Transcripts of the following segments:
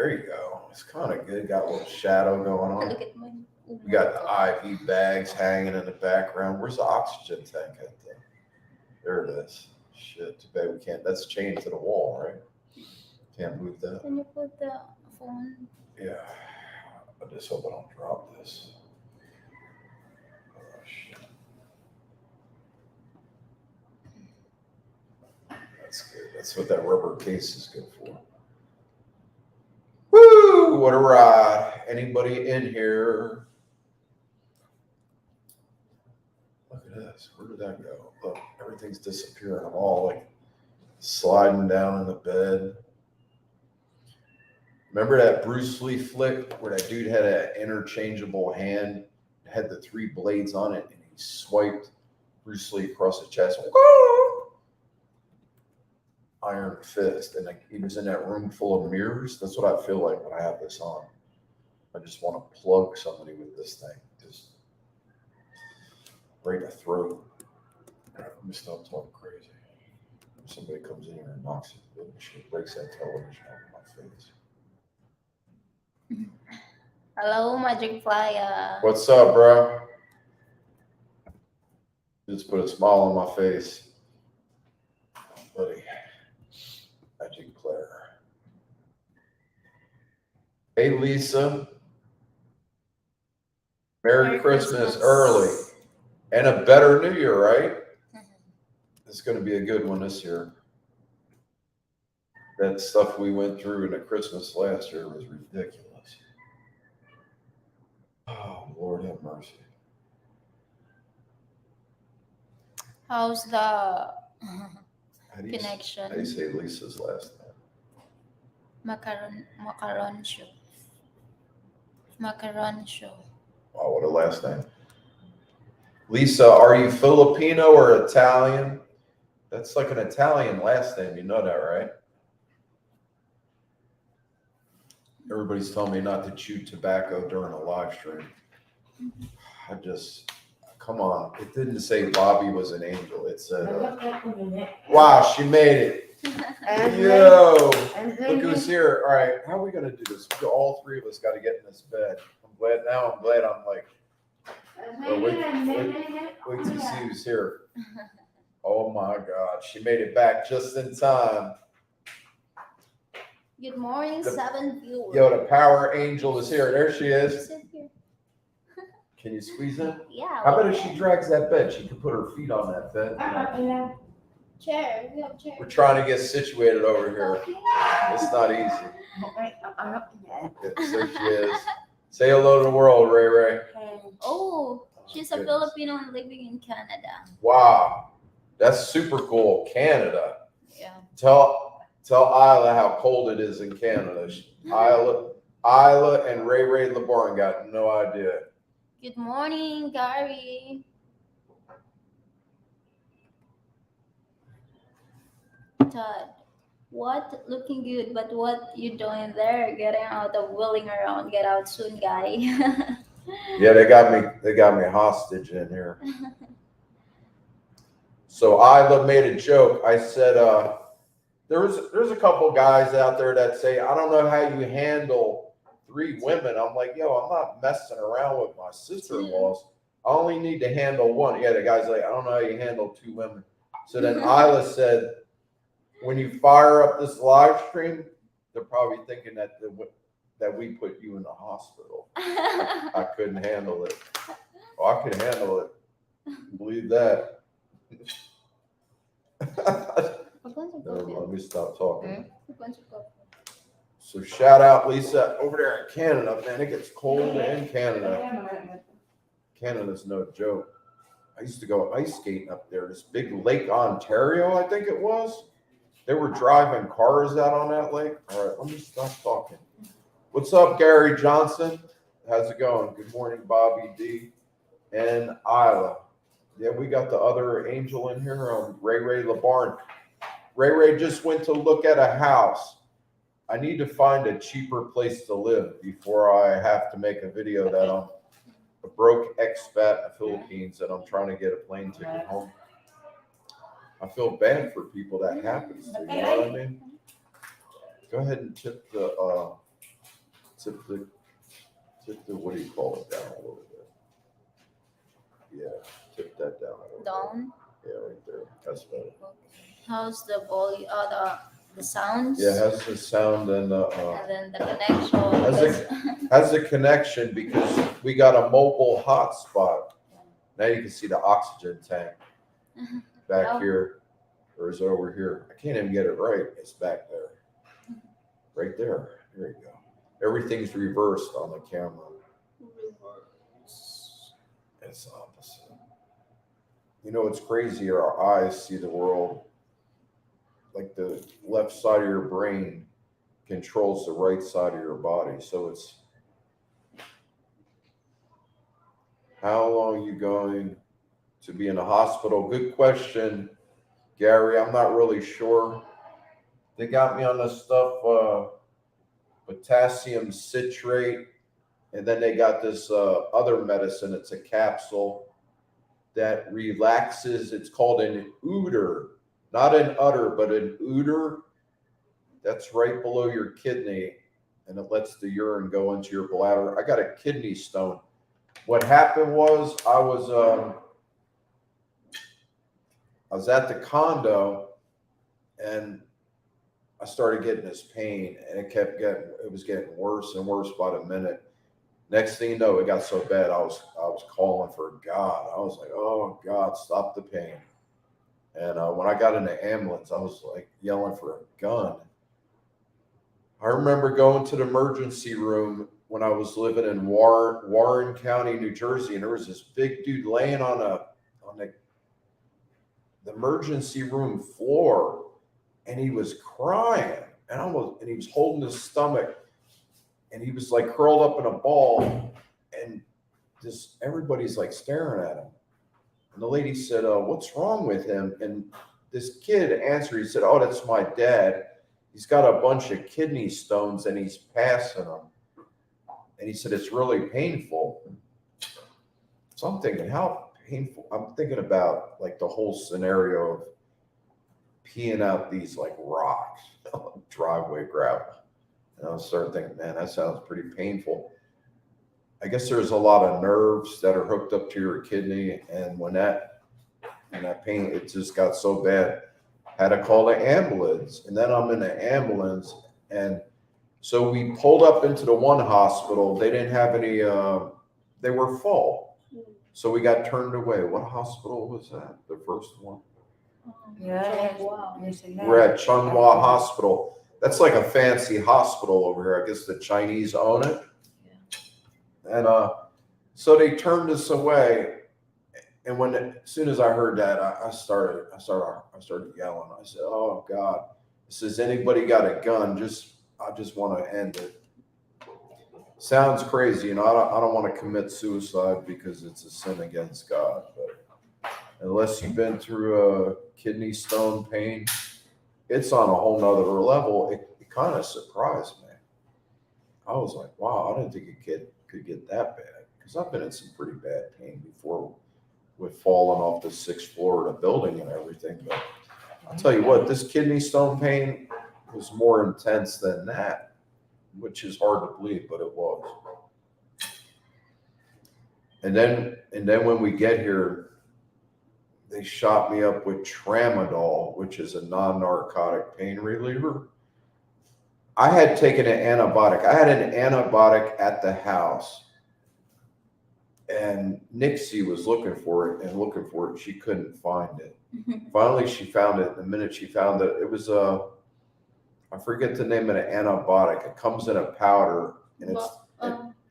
There you go. It's kind of good. Got a little shadow going on. Look at my. We got the IV bags hanging in the background. Where's the oxygen tank at there? There it is. Shit, too bad we can't. That's chained to the wall, right? Can't move that. Can you put the phone? Yeah. I just hope I don't drop this. Oh, shit. That's good. That's what that rubber case is good for. Woo! What a ride. Anybody in here? Look at this. Where did that go? Look, everything's disappearing. I'm all like sliding down in the bed. Remember that Bruce Lee flick where that dude had an interchangeable hand, had the 3 blades on it, and he swiped Bruce Lee across the chest. Iron fist. And like, he was in that room full of mirrors. That's what I feel like when I have this on. I just want to plug somebody with this thing. Just right in the throat. Let me stop talking crazy. If somebody comes in here and knocks it, she breaks that television over my face. Hello, Magic Flyer. What's up, bro? Just put a smile on my face. Buddy. Magic player. Hey, Lisa. Merry Christmas early. And a better New Year, right? It's going to be a good one this year. That stuff we went through in the Christmas last year was ridiculous. Oh, Lord have mercy. How's the How connection? do you say Lisa's last name? Macaron show. Macaron show. Oh, what a last name. Lisa, are you Filipino or Italian? That's like an Italian last name. You know that, right? Everybody's telling me not to chew tobacco during a live stream. I just, come on. It didn't say Bobby was an angel. It said, wow, she made it. Yo, look who's here. All right, how are we going to do this? All 3 of us got to get in this bed. I'm glad I'm like, well, wait to see who's here. Oh my God, she made it back just in time. Good morning, 7 viewers. Yo, the power angel is here. There she is. Can you squeeze in? Yeah. How about if she drags that bed? She can put her feet on that bed. Chair. We have chair. We're trying to get situated over here. It's not easy. There she is. Say hello to the world, Ray Ray. Oh, she's a Filipino and living in Canada. Wow, that's super cool. Canada. Yeah. Tell Isla how cold it is in Canada. Isla and Ray Ray LeBaron got no idea. Good morning, Gary. Todd, what? Looking good, but what you doing there? Getting out of wheeling around. Get out soon, guy. Yeah, they got me hostage in here. So Isla made a joke. I said, there's a couple guys out there that say, I don't know how you handle 3 women. I'm like, yo, I'm not messing around with my sister-in-laws. I only need to handle 1. Yeah, the guy's like, I don't know how you handle 2 women. So then Isla said, when you fire up this live stream, they're probably thinking that we put you in the hospital. I couldn't handle it. Oh, I could handle it. Believe that. Let me stop talking. So shout out Lisa over there in Canada, man. It gets cold in Canada. Canada's no joke. I used to go ice skating up there. This big Lake Ontario, I think it was. They were driving cars out on that lake. All right, let me stop talking. What's up, Gary Johnson? How's it going? Good morning, Bobby D and Isla. Yeah, we got the other angel in here, Ray Ray LeBaron. Ray Ray just went to look at a house. I need to find a cheaper place to live before I have to make a video that I'm a broke expat in the Philippines and I'm trying to get a plane ticket home. I feel bad for people that happens to, you know what I mean? Go ahead and tip the tip the, what do you call it, down a little bit. Yeah, tip that down a little Down. bit. Yeah, right there. That's better. How's the volume? The sounds. Yeah, it has the sound and then the connection. Has a connection because we got a mobile hotspot. Now you can see the oxygen tank back here, or is it over here? I can't even get it right. It's back there, right there. There you go. Everything's reversed on the camera. It's opposite. You know, it's crazy. Our eyes see the world. Like the left side of your brain controls the right side of your body. So it's how long are you going to be in the hospital? Good question, Gary. I'm not really sure. They got me on this stuff, potassium citrate, and then they got this other medicine. It's a capsule that relaxes. It's called an Uter. Not an udder, but an Uter. That's right below your kidney, and it lets the urine go into your bladder. I got a kidney stone. What happened was I was at the condo, and I started getting this pain, and it was getting worse and worse by the minute. Next thing you know, it got so bad, I was calling for God. I was like, oh God, stop the pain. And when I got in the ambulance, I was like yelling for a gun. I remember going to the emergency room when I was living in Warren County, New Jersey, and there was this big dude laying on the emergency room floor, and he was crying, and he was holding his stomach, and he was like curled up in a ball, and just everybody's like staring at him. And the lady said, what's wrong with him? And this kid answered, he said, oh, that's my dad. He's got a bunch of kidney stones and he's passing them. And he said, it's really painful. So I'm thinking, how painful? I'm thinking about like the whole scenario of peeing out these like rocks, driveway gravel. And I started thinking, man, that sounds pretty painful. I guess there's a lot of nerves that are hooked up to your kidney, and when that pain, it just got so bad, had to call the ambulance, and then I'm in the ambulance, and so we pulled up into the one hospital. They didn't have any, they were full, so we got turned away. What hospital was that? The first one? Yeah, We're at Chunghwa Hospital. That's like a fancy hospital over here. I guess the Chinese own it. And so they turned us away, and as soon as I heard that, I started yelling. I said, "Oh God, says anybody got a gun? I just want to end it." Sounds crazy, you know. I don't want to commit suicide because it's a sin against God. But unless you've been through a kidney stone pain, it's on a whole nother level. It kind of surprised me. I was like, wow, I didn't think a kid could get that bad, because I've been in some pretty bad pain before with falling off the 6th floor of the building and everything. But I'll tell you what, this kidney stone pain was more intense than that, which is hard to believe, but it was. And then when we get here, they shot me up with tramadol, which is a non-narcotic pain reliever. I had taken an antibiotic. I had an antibiotic at the house, and Nixie was looking for it. She couldn't find it. Finally, she found it. The minute she found it, it was I forget the name of the antibiotic. It comes in a powder, and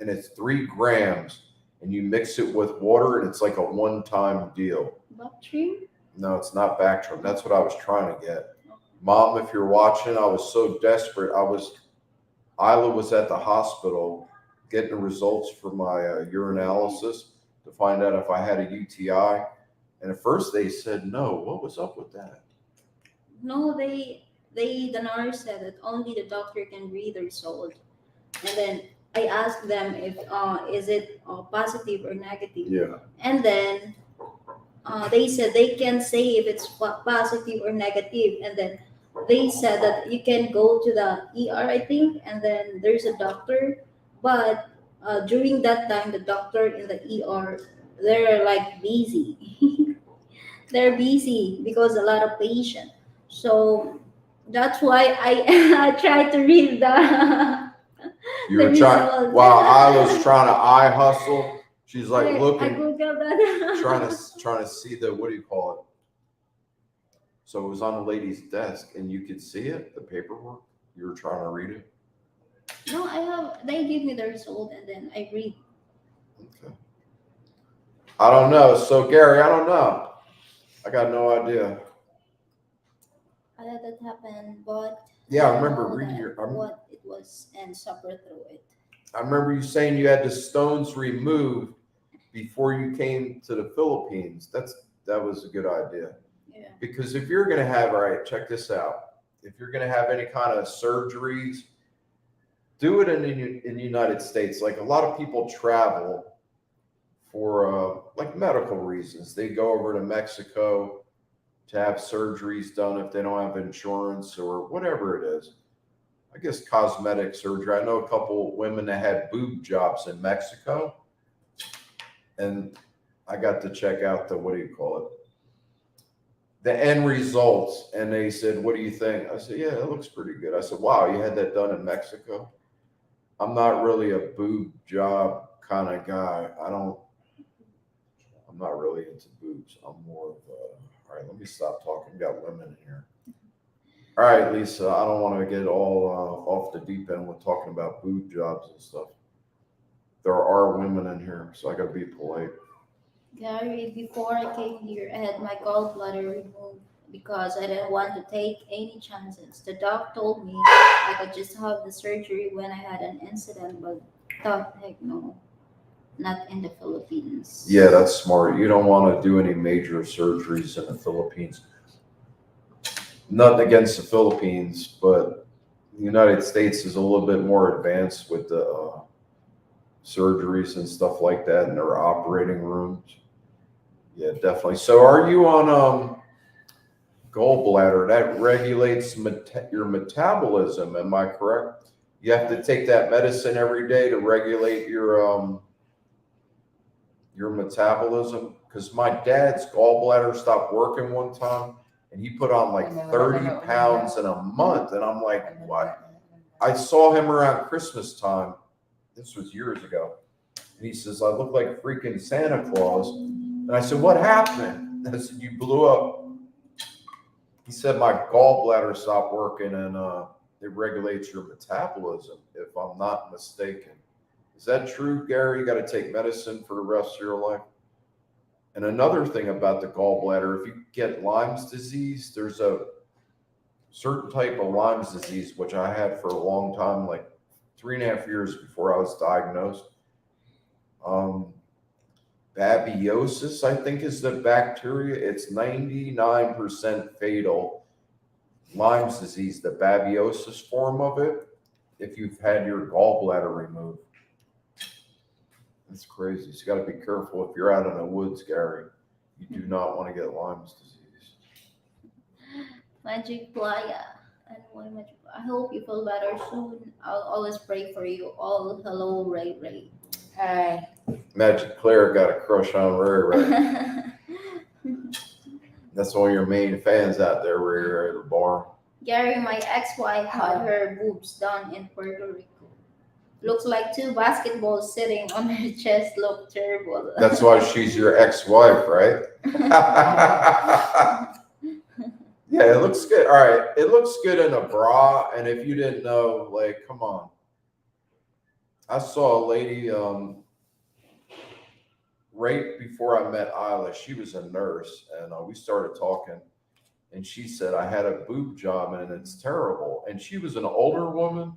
it's 3 grams, and you mix it with water, and it's like a one-time deal. Bactrim? No, it's not Bactrim. That's what I was trying to get. Mom, if you're watching, I was so desperate. Isla was at the hospital getting the results for my urinalysis to find out if I had a UTI. And at first they said no. What was up with that? No, the nurse said that only the doctor can read the result. And then I asked them if is it positive or negative. Yeah. And then they said they can say if it's positive or negative. And then they said that you can go to the ER, I think, and then there's a doctor But during that time, the doctor in the ER, they're like busy. They're busy because a lot of patient. So that's why I I try to read the You the were trying, result. while I was trying to eye hustle, she's like I looking, Googled that. trying to see the, what do you call it? So it was on the lady's desk and you could see it, the paperwork. You were trying to read it. No, I have. They give me the result and then I read. Okay. I don't know. So Gary, I don't know. I got no idea. I let that happen, but Yeah, I don't remember know reading what it was and suffer through it. I remember you saying you had the stones removed before you came to the Philippines. That was a good idea. Yeah. Because if you're gonna have, all right, check this out. If you're gonna have any kind of surgeries, do it in the United States. Like a lot of people travel for like medical reasons. They go over to Mexico to have surgeries done if they don't have insurance or whatever it is. I guess cosmetic surgery. I know a couple women that had boob jobs in Mexico, and I got to check out the, what do you call it? The end results. And they said, what do you think? I said, yeah, it looks pretty good. I said, wow, you had that done in Mexico? I'm not really a boob job kind of guy. I'm not really into boobs. I'm more of a, all right, let me stop talking. We got women here. All right, Lisa, I don't want to get all off the deep end with talking about boob jobs and stuff. There are women in here, so I got to be polite. Gary, before I came here, I had my gallbladder removed because I didn't want to take any chances. The doc told me I could just have the surgery when I had an incident, but heck no, not in the Philippines. Yeah, that's smart. You don't want to do any major surgeries in the Philippines. Nothing against the Philippines, but the United States is a little bit more advanced with the surgeries and stuff like that in their operating rooms. Yeah, definitely. So are you on gallbladder? That regulates your metabolism, am I correct? You have to take that medicine every day to regulate your metabolism. Because my dad's gallbladder stopped working one time and he put on like 30 pounds in a month. And I'm like, what? I saw him around Christmas time. This was years ago. And he says, I look like freaking Santa Claus. And I said, what happened? I said, you blew up. He said, my gallbladder stopped working and it regulates your metabolism, if I'm not mistaken. Is that true, Gary? You got to take medicine for the rest of your life? And another thing about the gallbladder, if you get Lyme's disease, there's a certain type of Lyme's disease, which I had for a long time, like 3.5 years before I was diagnosed. Babiosis, I think, is the bacteria. It's 99% fatal. Lyme's disease, the babiosis form of it, if you've had your gallbladder removed. That's crazy. So you got to be careful if you're out in the woods, Gary. You do not want to get Lyme's disease. Magic Playa. I hope you feel better soon. I'll always pray for you. All hello, Rayray. Hi. Magic Claire got a crush on Rayray. That's one of your main fans out there, Rayray, the bar. Gary, my ex-wife had her boobs done in Puerto Rico. Looks like 2 basketballs sitting on her chest. Look terrible. That's why she's your ex-wife, right? Yeah, it looks good. All right, it looks good in a bra. And if you didn't know, like, come on. I saw a lady right before I met Isla. She was a nurse, and we started talking. And she said, I had a boob job, and it's terrible. And she was an older woman.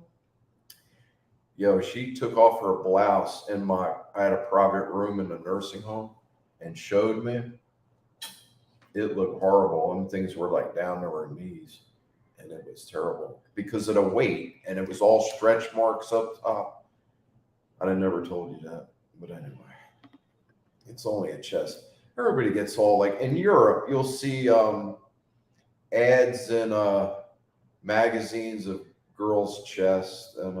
Yo, she took off her blouse in I had a private room in the nursing home and showed me. It looked horrible. And things were like down to her knees. And it was terrible because of the weight. And it was all stretch marks up top. I never told you that. But anyway, it's only a chest. Everybody gets all like, in Europe, you'll see ads in magazines of girls' chests. And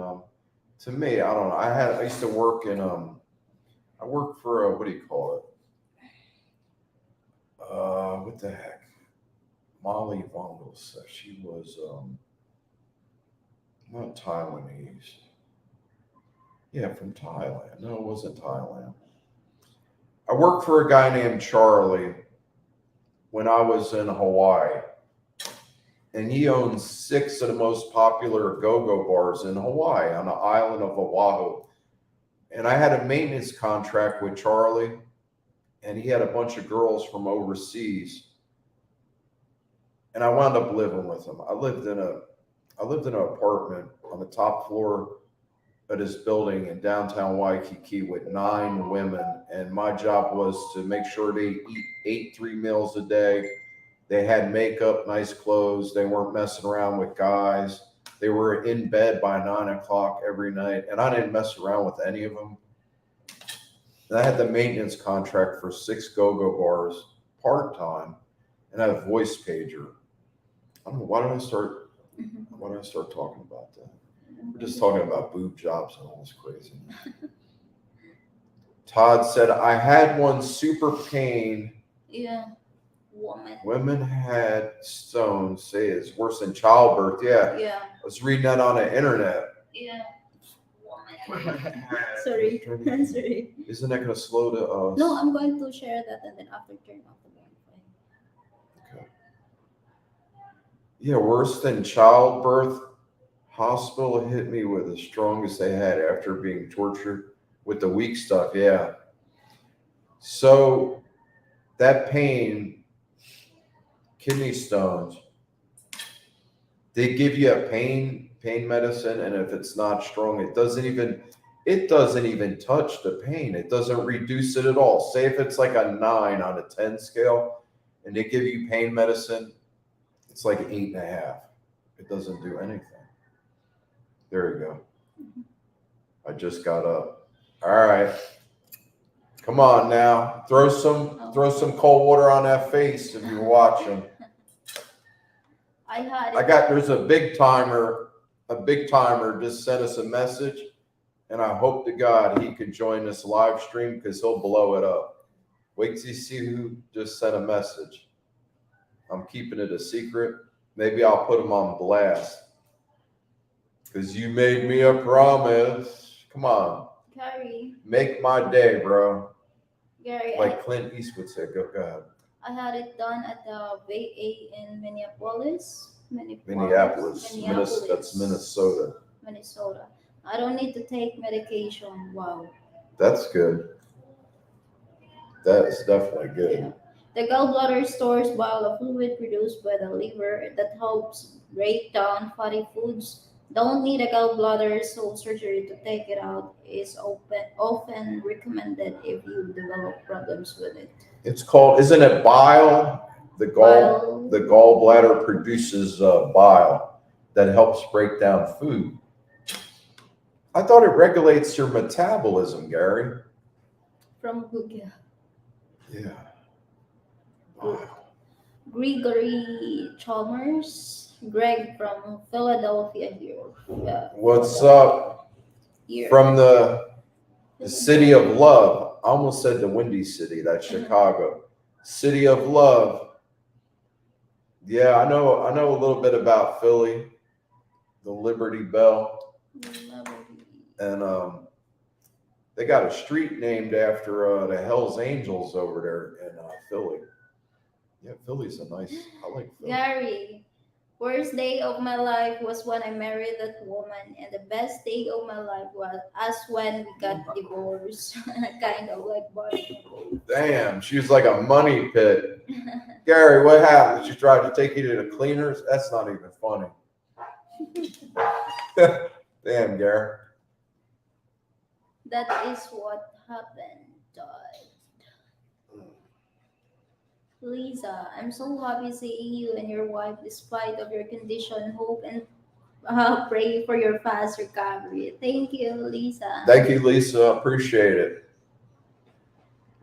to me, I don't know. I used to work in I worked for what do you call it? What the heck? Molly Vongles. She was not Taiwanese. Yeah, from Thailand. No, it wasn't Thailand. I worked for a guy named Charlie when I was in Hawaii. And he owns 6 of the most popular go-go bars in Hawaii on the island of Oahu. And I had a maintenance contract with Charlie, and he had a bunch of girls from overseas. And I wound up living with him. I lived in an apartment on the top floor of this building in downtown Waikiki with 9 women. And my job was to make sure they ate 3 meals a day. They had makeup, nice clothes. They weren't messing around with guys. They were in bed by 9 o'clock every night. And I didn't mess around with any of them. And I had the maintenance contract for 6 go-go bars part-time. And I had a voice pager. I don't know, why did I start talking about that? We're just talking about boob jobs and all this crazy. Todd said, I had one super pain. Yeah. Woman. Women had stones, say it's worse than childbirth. Yeah. Yeah. I was reading that on the internet. Yeah. Sorry. Sorry. Isn't that going to slow to us? No, I'm going to share that and then after turn off the Wi-Fi. Okay. Yeah, worse than childbirth. Hospital hit me with the strongest they had after being tortured with the weak stuff. Yeah. So that pain, kidney stones, they give you a pain medicine, and if it's not strong, it doesn't even touch the pain. It doesn't reduce it at all. Say if it's like a 9 on a 10 scale and they give you pain medicine, it's like 8.5. It doesn't do anything. There you go. I just got up. All right. Come on now. Throw some cold water on that face if you're watching. There's a big timer just sent us a message, and I hope to God he could join this live stream because he'll blow it up. Wait till you see who just sent a message. I'm keeping it a secret. Maybe I'll put him on blast. Because you made me a promise. Come on. Gary. Make my day, bro. Gary. Like Clint Eastwood said. Go ahead. I had it done at the VA in Minneapolis. That's Minnesota. Minnesota. I don't need to take medication. Wow. That's good. That is definitely good. Yeah. The gallbladder stores bile of fluid produced by the liver that helps break down fatty foods. Don't need a gallbladder, so surgery to take it out is often recommended if you develop problems with it. It's called, isn't it bile? The gallbladder produces bile that helps break down food. I thought it regulates your metabolism, Gary. From Google. Yeah. Wow. Gregory Chalmers. Greg from Philadelphia here. Yeah. What's up? Here. From the city of love. I almost said the Windy City. That's Chicago. City of love. Yeah, I know a little bit about Philly. The Liberty Bell. And they got a street named after the Hells Angels over there in Philly. Yeah, Philly's I like Philly. Gary. Worst day of my life was when I married that woman, and the best day of my life was when we got divorced. Kind of like body. Damn, she was like a money pit. Gary, what happened? She tried to take you to the cleaners? That's not even funny. Damn, Gary. That is what happened, Todd. Lisa, I'm so happy seeing you and your wife despite of your condition. Hope and pray for your fast recovery. Thank you, Lisa. Thank you, Lisa. Appreciate it.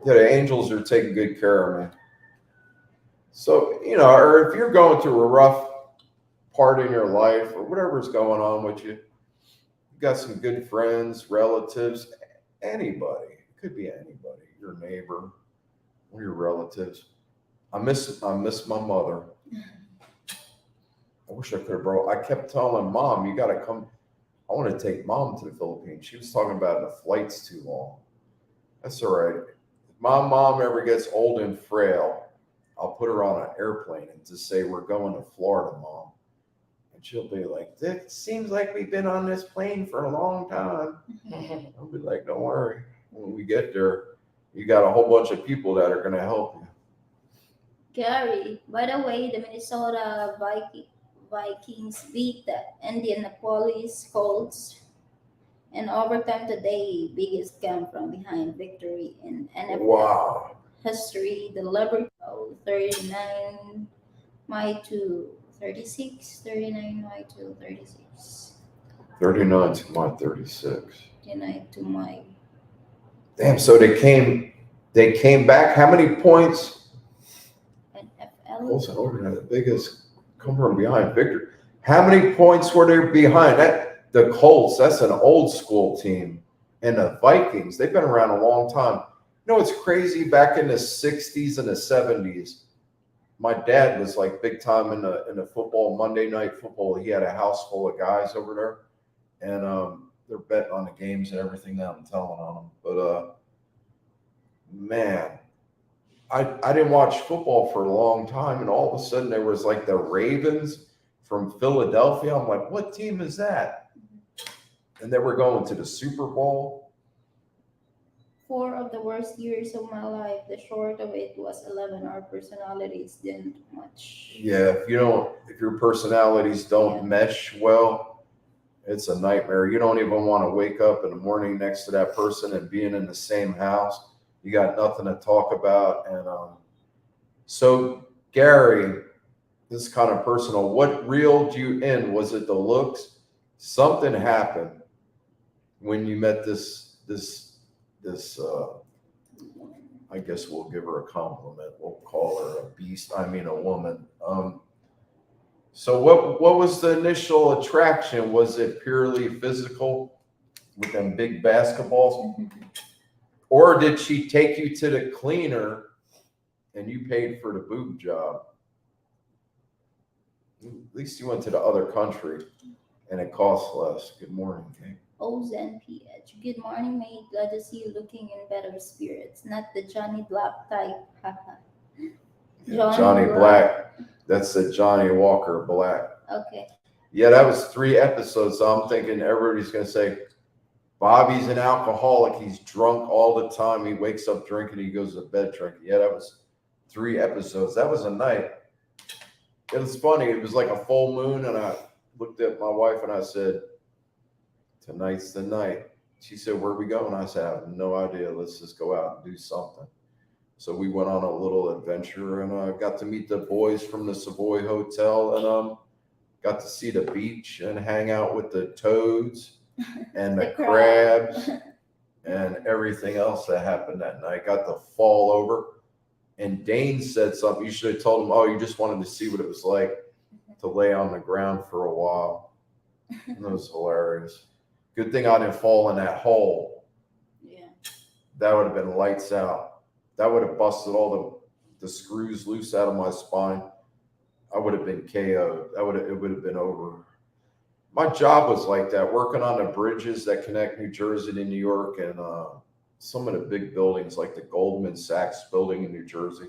Yeah, the angels are taking good care of me. So, or if you're going through a rough part in your life or whatever's going on with you, got some good friends, relatives, anybody. It could be anybody, your neighbor, or your relatives. I miss my mother. I wish I could have brought. I kept telling Mom, you got to come. I want to take Mom to the Philippines. She was talking about the flight's too long. That's all right. If my mom ever gets old and frail, I'll put her on an airplane and just say, we're going to Florida, Mom. And she'll be like, it seems like we've been on this plane for a long time. I'll be like, don't worry. When we get there, you got a whole bunch of people that are going to help you. Gary, by the way, the Minnesota Vikings beat the Indianapolis Colts in overtime today. Biggest come from behind victory in NFL history. The Liberty 39 to 36. 39 to 36. 39 to my 36. 39 to my. Damn, so they came back. How many points? Colts and Oregon had the biggest come from behind victory. How many points were they behind? The Colts, that's an old school team. And the Vikings, they've been around a long time. You know, it's crazy. Back in the 60s and the 70s, my dad was like big time in the football, Monday night football. He had a house full of guys over there. And they're betting on the games and everything that I'm telling on them. But, man, I didn't watch football for a long time, and all of a sudden there was like the Ravens from Philadelphia. I'm like, what team is that? And they were going to the Super Bowl. 4 of the worst years of my life. The short of it was 11. Our personalities didn't much. Yeah, if your personalities don't mesh well, it's a nightmare. You don't even want to wake up in the morning next to that person and being in the same house. You got nothing to talk about. And so, Gary, this is kind of personal. What reeled you in? Was it the looks? Something happened when you met this I guess we'll give her a compliment. We'll call her a beast. I mean, a woman. So what was the initial attraction? Was it purely physical with them big basketballs? Or did she take you to the cleaner and you paid for the boob job? At least you went to the other country and it costs less. Good morning, Kate. OZNPH. Good morning, mate. Glad to see you looking in better spirits. Not the Johnny Black type. Johnny Black. That's the Johnny Walker Black. Okay. Yeah, that was 3 episodes. So I'm thinking everybody's going to say, Bobby's an alcoholic. He's drunk all the time. He wakes up drinking. He goes to bed drinking. Yeah, that was 3 episodes. That was a night. It was funny. It was like a full moon, and I looked at my wife and I said, tonight's the night. She said, where are we going? I said, I have no idea. Let's just go out and do something. So we went on a little adventure, and I got to meet the boys from the Savoy Hotel, and got to see the beach and hang out with the toads and the crabs and everything else that happened that night. Got to fall over. And Dane said something. You should have told him, oh, you just wanted to see what it was like to lay on the ground for a while. And it was hilarious. Good thing I didn't fall in that hole. Yeah. That would have been lights out. That would have busted all the screws loose out of my spine. I would have been KO'd. It would have been over. My job was like that, working on the bridges that connect New Jersey to New York, and some of the big buildings like the Goldman Sachs building in New Jersey.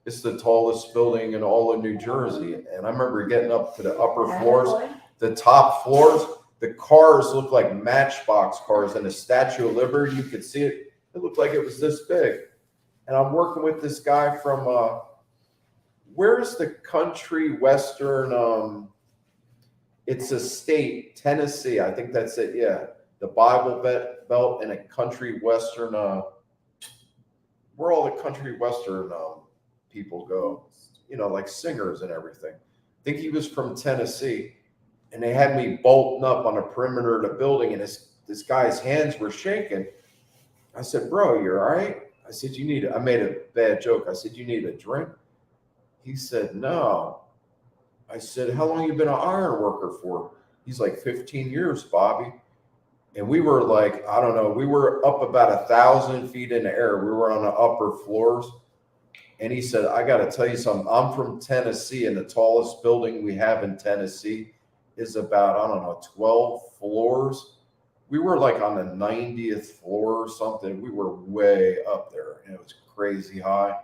It's the tallest building in all of New Jersey. And I remember getting up to the upper floors, the top floors, the cars looked like Matchbox cars, and the Statue of Liberty, you could see it. It looked like it was this big. And I'm working with this guy from, where's the country western, it's a state, Tennessee. I think that's it. Yeah. The Bible Belt and a country western, where all the country western people go, like singers and everything. I think he was from Tennessee, and they had me bolting up on the perimeter of the building, and this guy's hands were shaking. I said, bro, you're all right? I said, I made a bad joke. I said, you need a drink? He said, no. I said, how long you been an iron worker for? He's like, 15 years, Bobby. And we were like, I don't know, we were up about 1,000 feet in the air. We were on the upper floors. And he said, I got to tell you something. I'm from Tennessee, and the tallest building we have in Tennessee is about, I don't know, 12 floors. We were like on the 90th floor or something. We were way up there, and it was crazy high.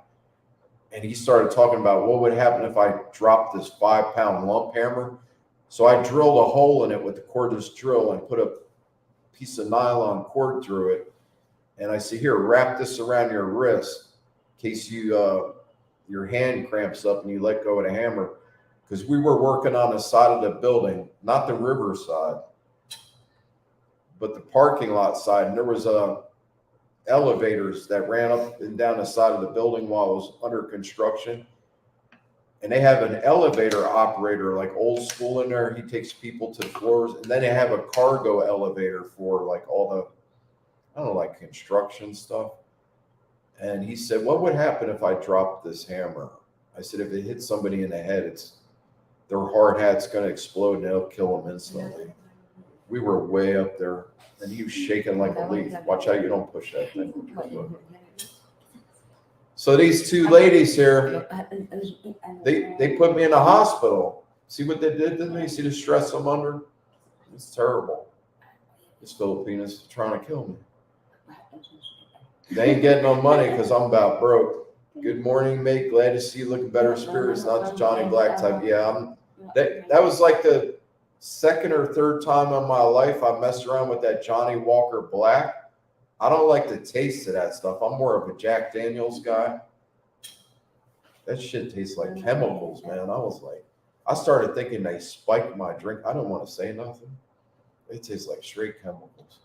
And he started talking about what would happen if I dropped this 5-pound lump hammer. So I drilled a hole in it with the cordless drill and put a piece of nylon cord through it. And I said, here, wrap this around your wrist in case your hand cramps up and you let go of the hammer. Because we were working on the side of the building, not the river side, but the parking lot side. And there was elevators that ran up and down the side of the building while it was under construction. And they have an elevator operator, like old school in there. He takes people to the floors. And then they have a cargo elevator for like all the, I don't know, like construction stuff. And he said, what would happen if I dropped this hammer? I said, if it hits somebody in the head, their hard hat's going to explode and it'll kill them instantly. We were way up there, and he was shaking like a leaf. Watch out you don't push that thing. So these two ladies here, they put me in the hospital. See what they did to me? See the stress I'm under? It's terrible. This Filipinos trying to kill me. They ain't getting no money because I'm about broke. Good morning, mate. Glad to see you looking better spirits. Not the Johnny Black type. Yeah, that was like the second or third time in my life I messed around with that Johnny Walker Black. I don't like the taste of that stuff. I'm more of a Jack Daniels guy. That shit tastes like chemicals, man. I started thinking they spiked my drink. I don't want to say nothing. It tastes like straight chemicals.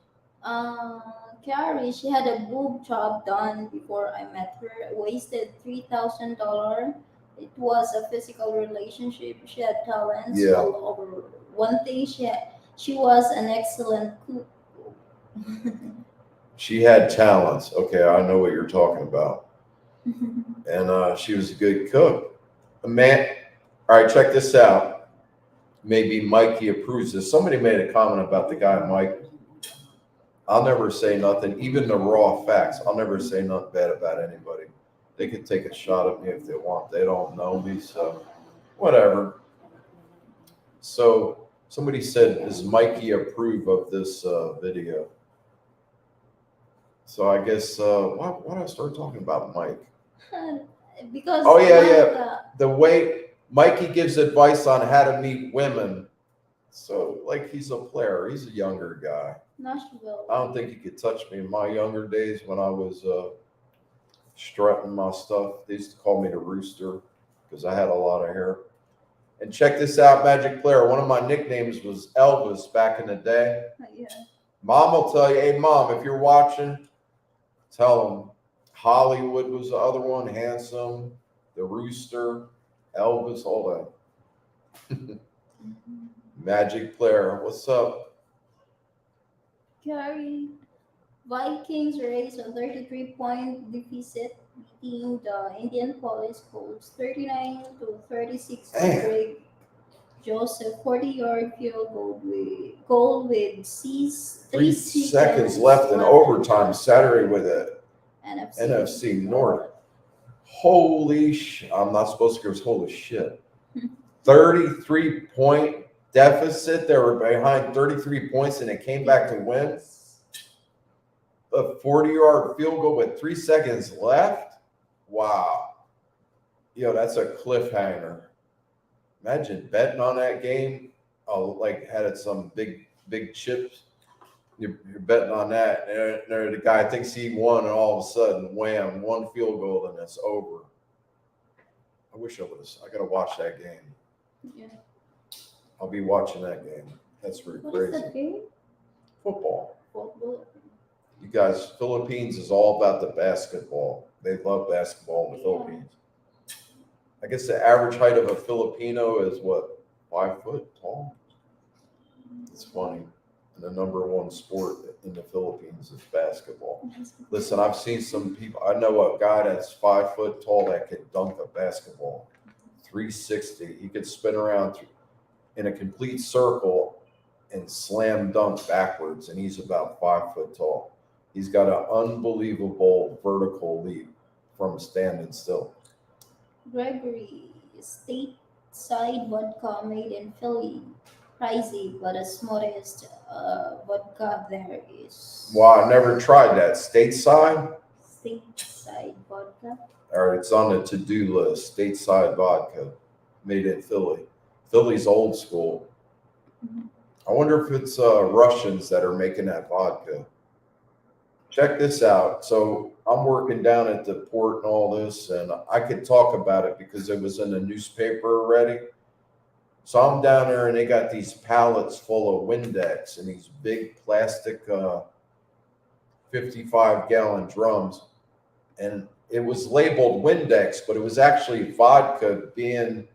Carrie, she had a boob job done before I met her. Wasted $3,000. It was a physical relationship. She had talents all over. One thing, she was an excellent cook. She had talents. Okay, I know what you're talking about. And she was a good cook. Man, all right, check this out. Maybe Mikey approves this. Somebody made a comment about the guy Mike. I'll never say nothing, even the raw facts. I'll never say nothing bad about anybody. They can take a shot at me if they want. They don't know me, so whatever. So somebody said, does Mikey approve of this video? So I guess, why did I start talking about Mike? Because the way Mikey gives advice on how to meet women. So like he's a player. He's a younger guy. Nashville. I don't think he could touch me in my younger days when I was strutting my stuff. They used to call me the Rooster because I had a lot of hair. And check this out, Magic Player. One of my nicknames was Elvis back in the day. Yeah. Mom will tell you, hey, Mom, if you're watching, tell them Hollywood was the other one, Handsome, the Rooster, Elvis, all that. Magic Player, what's up? Carrie, Vikings raised a 33-point deficit, beating the Indianapolis Colts 39-36 to break Joseph 40-yard field goal with 3 seconds left in overtime Saturday with a NFC North. Holy shit. I'm not supposed to go, holy shit. 33-point deficit. They were behind 33 points and it came back to win. A 40-yard field goal with 3 seconds left. Wow. Yo, that's a cliffhanger. Imagine betting on that game. Like had some big chips. You're betting on that. And the guy thinks he won, and all of a sudden, wham, one field goal and it's over. I wish I would have. I got to watch that game. Yeah. I'll be watching that game. That's pretty crazy. What is that game? Football. Football. You guys, Philippines is all about the basketball. They love basketball in the Philippines. I guess the average height of a Filipino is what, 5 foot tall? It's funny. And the number one sport in the Philippines is basketball. Listen, I've seen some people. I know a guy that's 5 foot tall that can dunk a basketball. 360. He could spin around in a complete circle and slam dunk backwards, and he's about 5 foot tall. He's got an unbelievable vertical leap from standing still. Gregory, stateside vodka made in Philly. Pricey, but as modest vodka there is. Well, I never tried that. Stateside? Stateside vodka. All right, it's on the to-do list. Stateside vodka made in Philly. Philly's old school. Mhm. I wonder if it's Russians that are making that vodka. Check this out. So I'm working down at the port and all this, and I could talk about it because it was in the newspaper already. So I'm down there, and they got these pallets full of Windex and these big plastic 55-gallon drums. And it was labeled Windex, but it was actually vodka being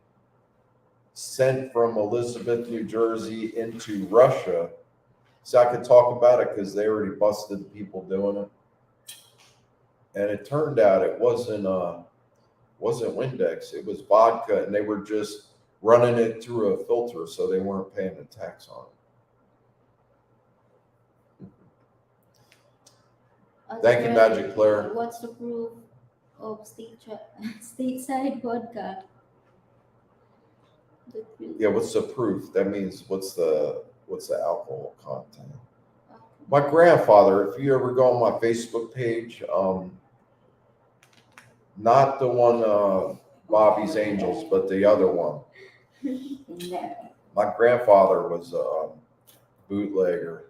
sent from Elizabeth, New Jersey into Russia. So I could talk about it because they already busted the people doing it. And it turned out it wasn't Windex, it was vodka, and they were just running it through a filter, so they weren't paying the tax on it. Thank you, Magic Claire. What's the proof of stateside vodka? Yeah, what's the proof? That means what's the alcohol content? My grandfather, if you ever go on my Facebook page, not the one Bobby's Angels, but the other one. My grandfather was a bootlegger.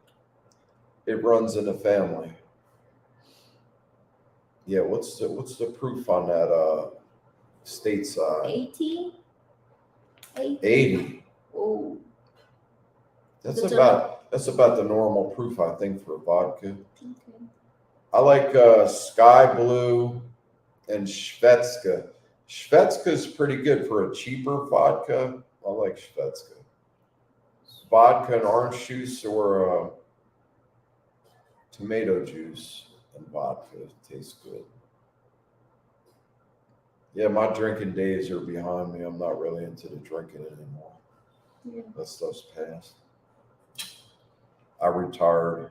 It runs in the family. Yeah, what's the proof on that stateside? 80? 80. Oh. That's about the normal proof, I think, for vodka. Okay. I like Sky Blue and Svetska. Svetska's pretty good for a cheaper vodka. I like Svetska. Vodka and orange juice or tomato juice and vodka tastes good. Yeah, my drinking days are behind me. I'm not really into the drinking anymore. Yeah. That stuff's past. I retired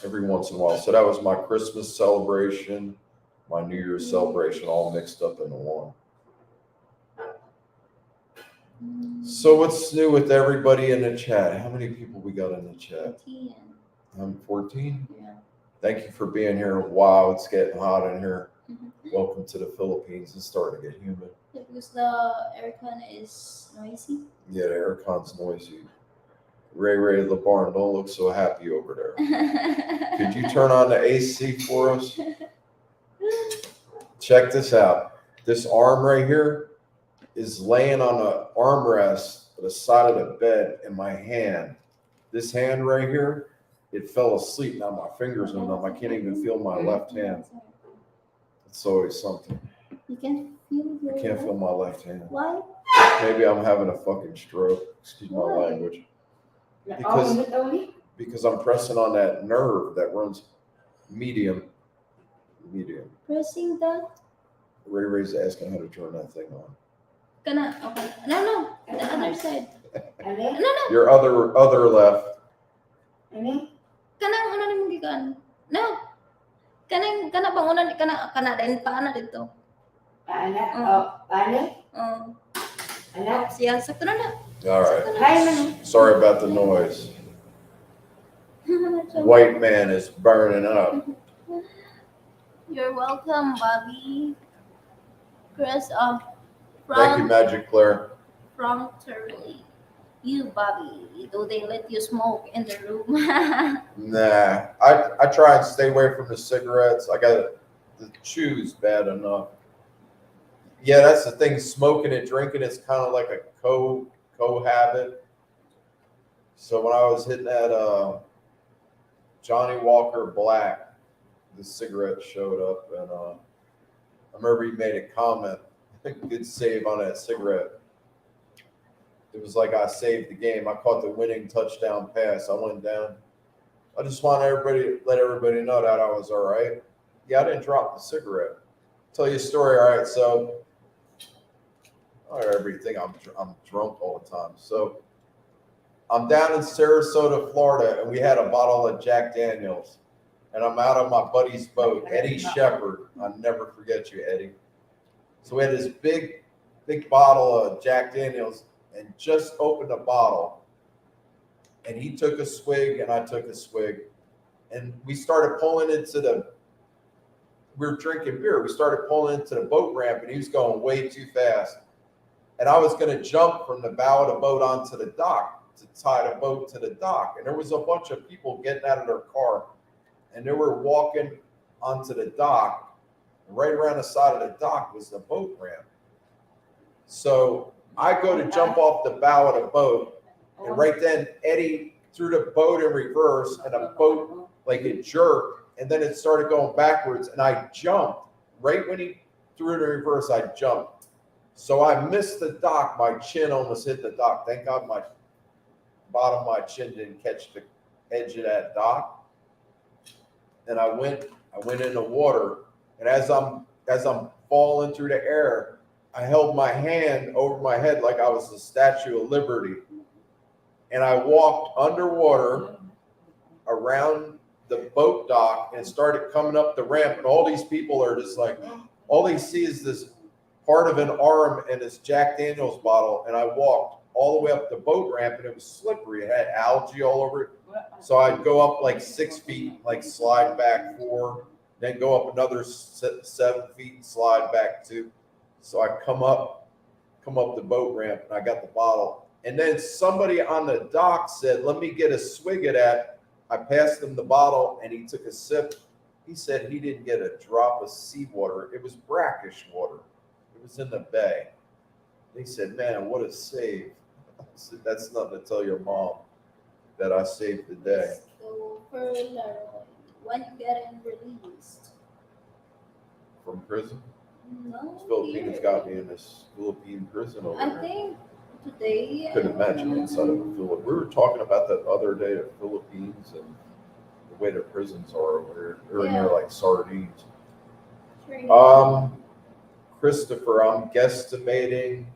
every once in a while. So that was my Christmas celebration, my New Year's celebration, all mixed up into one. So what's new with everybody in the chat? How many people we got in the chat? 14. 14? Yeah. Thank you for being here. Wow, it's getting hot in here. Mhm. Welcome to the Philippines. It's starting to get humid. Yeah, because the aircon is noisy. Yeah, the aircon's noisy. Ray the barn, don't look so happy over there. Could you turn on the AC for us? Check this out. This arm right here is laying on an armrest at the side of the bed in my hand. This hand right here, it fell asleep. Now my fingers are numb. I can't even feel my left hand. It's always something. You can feel your I can't feel my left hand. Why? Maybe I'm having a fucking stroke. Excuse my language. Because I'm pressing on that nerve that runs medium. Pressing that? Ray's asking how to turn that thing on. Okay. No. The other side. No. Your other left. Kanang una nimo gikan. No. Kana bang una kana din paana dito. Siya sakto na. All right. Sorry about the noise. White man is burning up. You're welcome, Bobby. Chris, Thank you, Magic Claire. from Turley. You, Bobby, do they let you smoke in the room? Nah, I try and stay away from the cigarettes. I got the chews bad enough. Yeah, that's the thing. Smoking and drinking is kind of like a co-habit. So when I was hitting that Johnny Walker Black, the cigarette showed up, and I remember he made a comment. Good save on that cigarette. It was like I saved the game. I caught the winning touchdown pass. I went down. I just want let everybody know that I was all right. Yeah, I didn't drop the cigarette. Tell you a story. All right, so everything I'm drunk all the time. So I'm down in Sarasota, Florida, and we had a bottle of Jack Daniels. And I'm out on my buddy's boat, Eddie Shepherd. I'll never forget you, Eddie. So we had this big bottle of Jack Daniels and just opened a bottle. And he took a swig and I took a swig. And we started pulling we were drinking beer. We started pulling into the boat ramp and he was going way too fast. And I was going to jump from the bow of the boat onto the dock to tie the boat to the dock. And there was a bunch of people getting out of their car and they were walking onto the dock. And right around the side of the dock was the boat ramp. So I go to jump off the bow of the boat. And right then Eddie threw the boat in reverse and the boat, like it jerked. And then it started going backwards and I jumped. Right when he threw it in reverse, I jumped. So I missed the dock. My chin almost hit the dock. Thank God my bottom of my chin didn't catch the edge of that dock. And I went in the water. And as I'm falling through the air, I held my hand over my head like I was the Statue of Liberty. And I walked underwater around the boat dock and started coming up the ramp. And all these people are just like, all they see is this part of an arm and this Jack Daniels bottle. And I walked all the way up the boat ramp and it was slippery. It had algae all over it. So I'd go up like 6 feet, like slide back 4, then go up another 7 feet and slide back 2. So I come up the boat ramp and I got the bottle. And then somebody on the dock said, let me get a swig of that. I passed him the bottle and he took a sip. He said he didn't get a drop of seawater. It was brackish water. It was in the bay. He said, man, what a save. I said, that's nothing to tell your mom that I saved the day. So for when you get released? From prison? No. This Filipinos got me in this Philippine prison over I there. think today. Couldn't imagine inside of a Philippines. We were talking about that other day of Philippines and the way the prisons are over there. They're like sardines. Sure. Christopher, I'm guesstimating.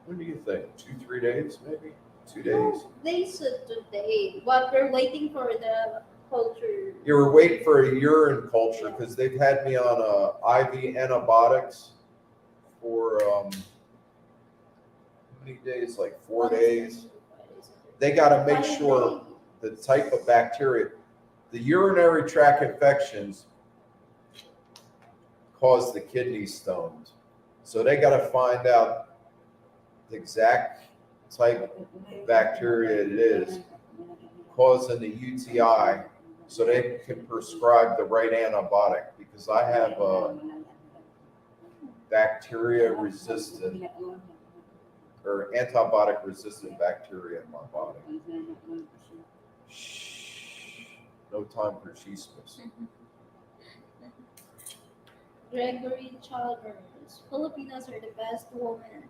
When do you think? 2-3 days, maybe? 2 days. They said today, but we're waiting for the culture. You were waiting for a urine culture because they've had me on IV antibiotics for how many days? Like 4 days. They got to make sure the type of bacteria, the urinary tract infections cause the kidney stones. So they got to find out the exact type of bacteria it is causing the UTI so they can prescribe the right antibiotic because I have bacteria resistant or antibiotic resistant bacteria in my body. Shh. No time for chismes. Gregory Chalmers. Filipinos are the best women.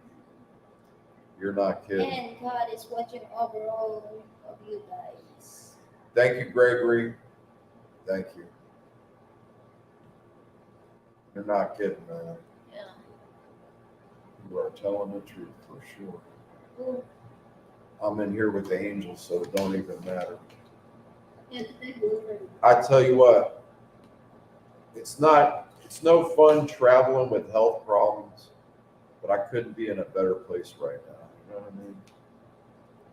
You're not kidding. And God is watching over all of you guys. Thank you, Gregory. Thank you. You're not kidding, man. Yeah. You are telling the truth for sure. Ooh. I'm in here with the angels, so it don't even matter. Yeah, they will. I tell you what, it's no fun traveling with health problems, but I couldn't be in a better place right now. You know what I mean?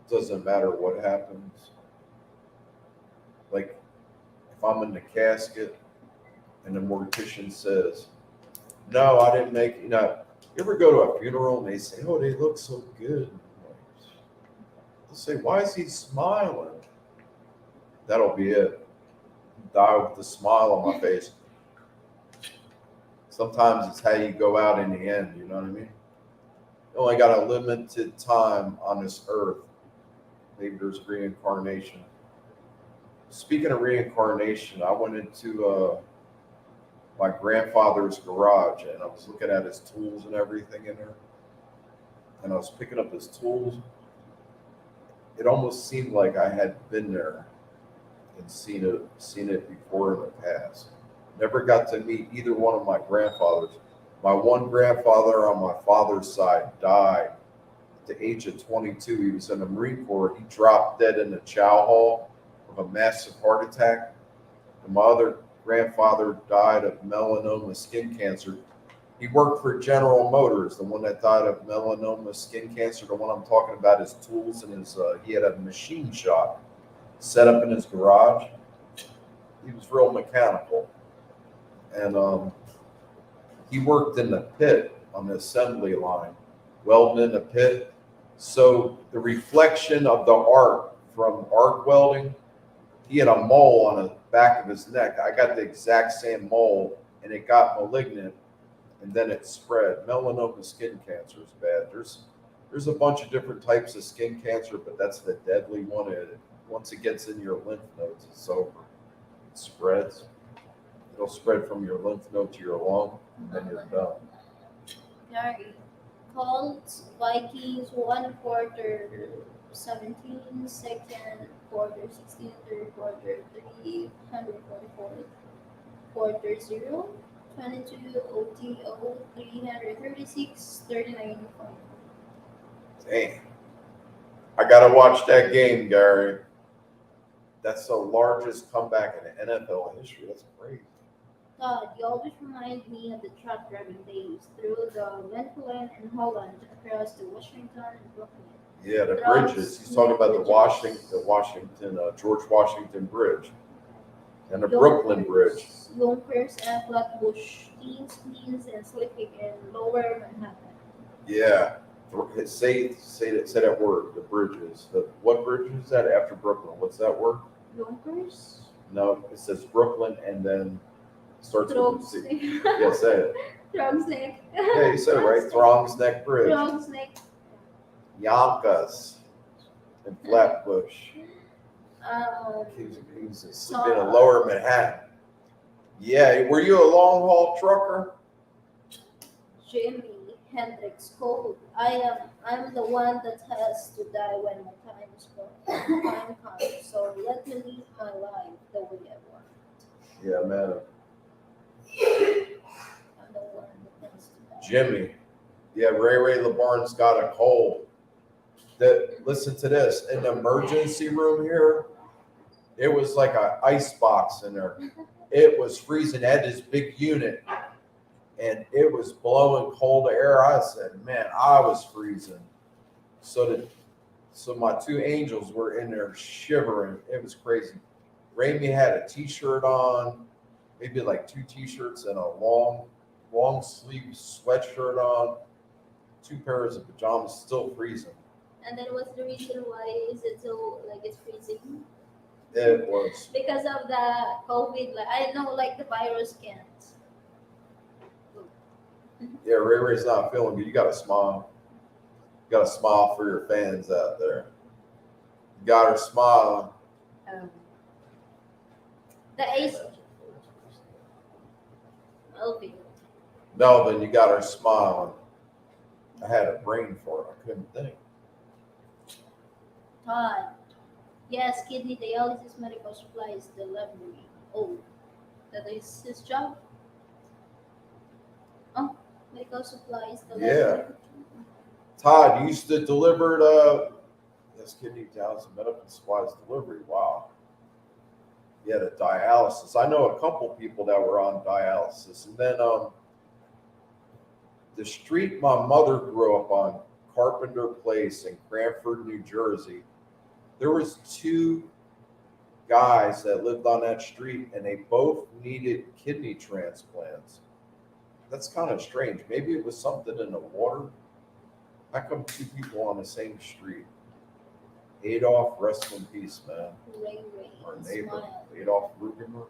It doesn't matter what happens. Like, if I'm in the casket and the mortician says, no, I didn't make, you ever go to a funeral and they say, oh, they look so good. They'll say, why is he smiling? That'll be it. Die with a smile on my face. Sometimes it's how you go out in the end, you know what I mean? You only got a limited time on this earth. Maybe there's reincarnation. Speaking of reincarnation, I went into my grandfather's garage and I was looking at his tools and everything in there. And I was picking up his tools. It almost seemed like I had been there and seen it before in the past. Never got to meet either one of my grandfathers. My one grandfather on my father's side died the age of 22. He was in the Marine Corps. He dropped dead in the chow hall of a massive heart attack. And my other grandfather died of melanoma skin cancer. He worked for General Motors, the one that died of melanoma skin cancer. The one I'm talking about, his tools and his, he had a machine shop set up in his garage. He was real mechanical. And he worked in the pit on the assembly line, welding in the pit. So the reflection of the arc from arc welding, he had a mole on the back of his neck. I got the exact same mole, and it got malignant, and then it spread. Melanoma skin cancer is bad. There's a bunch of different types of skin cancer, but that's the deadly one. Once it gets in your lymph nodes, it's over. It spreads. It'll spread from your lymph node to your lung, and then you're done. Gary, Colts, Vikings, 1 quarter 17, second quarter 16, third quarter 344, quarter 0, 22, OT 336, 39. Dang. I got to watch that game, Gary. That's the largest comeback in NFL history. That's great. God, you always remind me of the truck driving days through the Wendland and Holland across to Washington and Brooklyn. Yeah, the bridges. He's talking about the Washington, George Washington Bridge and the Brooklyn Bridge. Yonkers and Flatbush, Queens, and sleeping in Lower Manhattan. Yeah. Say that word, the bridges. What bridge is that after Brooklyn? What's that word? Yonkers? No, it says Brooklyn and then starts with C. Yeah, Yeah, say it. Throgs Neck. Yeah, you said it right. Throgs Neck Bridge. Throgs Neck. Yonkers and Flatbush. He was sleeping in Lower Manhattan. Yeah, were you a long haul trucker? Jimi Hendrix code. I'm the one that has to die when my time comes. So let me live my life the way I want. Yeah, man. I'm the one that has to die. Jimmy. Yeah, Rayray LeBarn's got a cold. Listen to this. In the emergency room here, it was like an ice box in there. It was freezing. It had this big unit, and it was blowing cold air. I said, man, I was freezing. So my 2 angels were in there shivering. It was crazy. Raimi had a t-shirt on, maybe like 2 t-shirts and a long sleeve sweatshirt on, 2 pairs of pajamas, still freezing. And then what's the reason why is it so like it's freezing? It was. Because of the COVID. Like I know, like the virus can't. Yeah, Rayray's not feeling good. You got to smile. You got to smile for your fans out there. You got her smiling. The ace. Melvin. Melvin, you got her smiling. I had a brain for it. I couldn't think. Todd. Yes, kidney dialysis, medical supplies, delivery. Oh, that is his job? Oh, medical supplies, delivery. Yeah. Todd, you used to deliver kidney dialysis, medical supplies delivery. Wow. Yeah, the dialysis. I know a couple people that were on dialysis. And then the street my mother grew up on, Carpenter Place in Cranford, New Jersey, there was 2 guys that lived on that street, and they both needed kidney transplants. That's kind of strange. Maybe it was something in the water. How come 2 people on the same street? Adolf, rest in peace, man. Rayray. Our neighbor, Smile. Adolf Rugamer,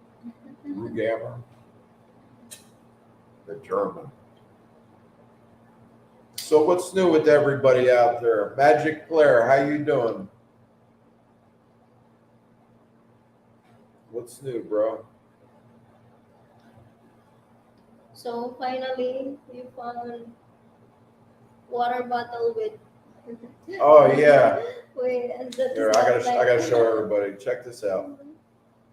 the German. So what's new with everybody out there? Magic Claire, how you doing? What's new, bro? So finally, we found water bottle with. Oh yeah. Here, I gotta show everybody. Check this out.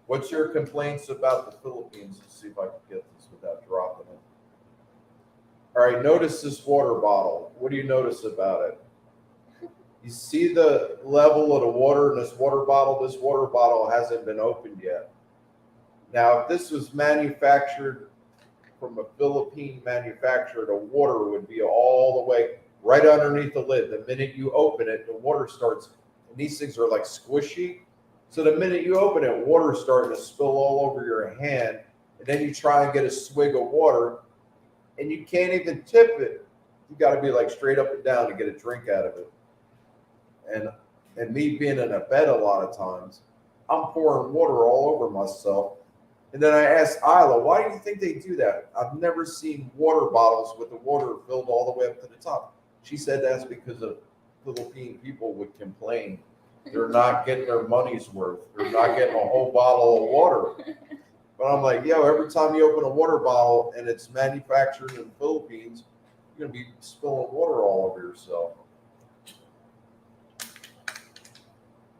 What's your complaints about the Philippines? Let's see if I can get this without dropping it. All right, notice this water bottle. What do you notice about it? You see the level of the water in this water bottle? This water bottle hasn't been opened yet. Now, if this was manufactured from a Philippine manufacturer, the water would be all the way right underneath the lid. The minute you open it, the water starts, and these things are like squishy. So the minute you open it, water's starting to spill all over your hand, and then you try and get a swig of water, and you can't even tip it. You got to be like straight up and down to get a drink out of it. And me being in a bed a lot of times, I'm pouring water all over myself. And then I asked Isla, why do you think they do that? I've never seen water bottles with the water filled all the way up to the top. She said that's because of Philippine people would complain. They're not getting their money's worth. They're not getting a whole bottle of water. But I'm like, yo, every time you open a water bottle and it's manufactured in the Philippines, you're going to be spilling water all over yourself.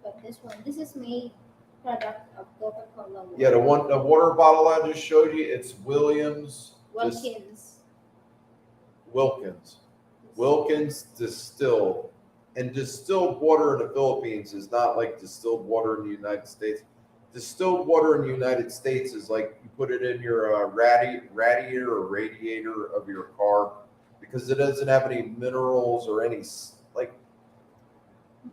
But this is made product of Coca-Cola. Yeah, the water bottle I just showed you, it's Wilkins distilled. And distilled water in the Philippines is not like distilled water in the United States. Distilled water in the United States is like you put it in your radiator or radiator of your car because it doesn't have any minerals or any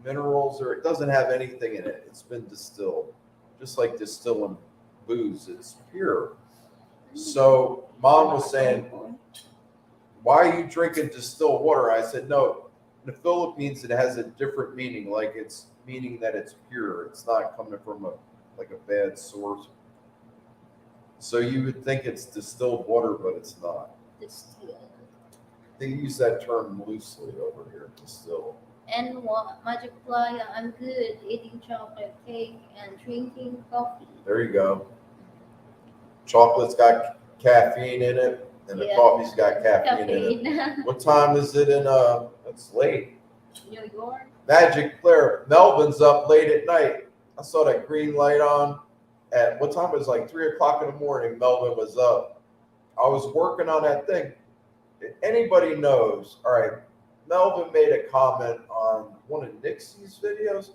minerals, or it doesn't have anything in it. It's been distilled. Just like distilling booze, it's pure. So Mom was saying, why are you drinking distilled water? I said, no, in the Philippines, it has a different meaning. Like it's meaning that it's pure. It's not coming from a bad source. So you would think it's distilled water, but it's not. Distilled. They use that term loosely over here, distilled. And what Magic Playa, I'm good eating chocolate cake and drinking coffee. There you go. Chocolate's got caffeine in it, and the coffee's got caffeine in it. What time is it in? It's late. New York. Magic Claire, Melvin's up late at night. I saw that green light on. At what time? It was like 3 o'clock in the morning. Melvin was up. I was working on that thing. If anybody knows, all right. Melvin made a comment on one of Nixie's videos,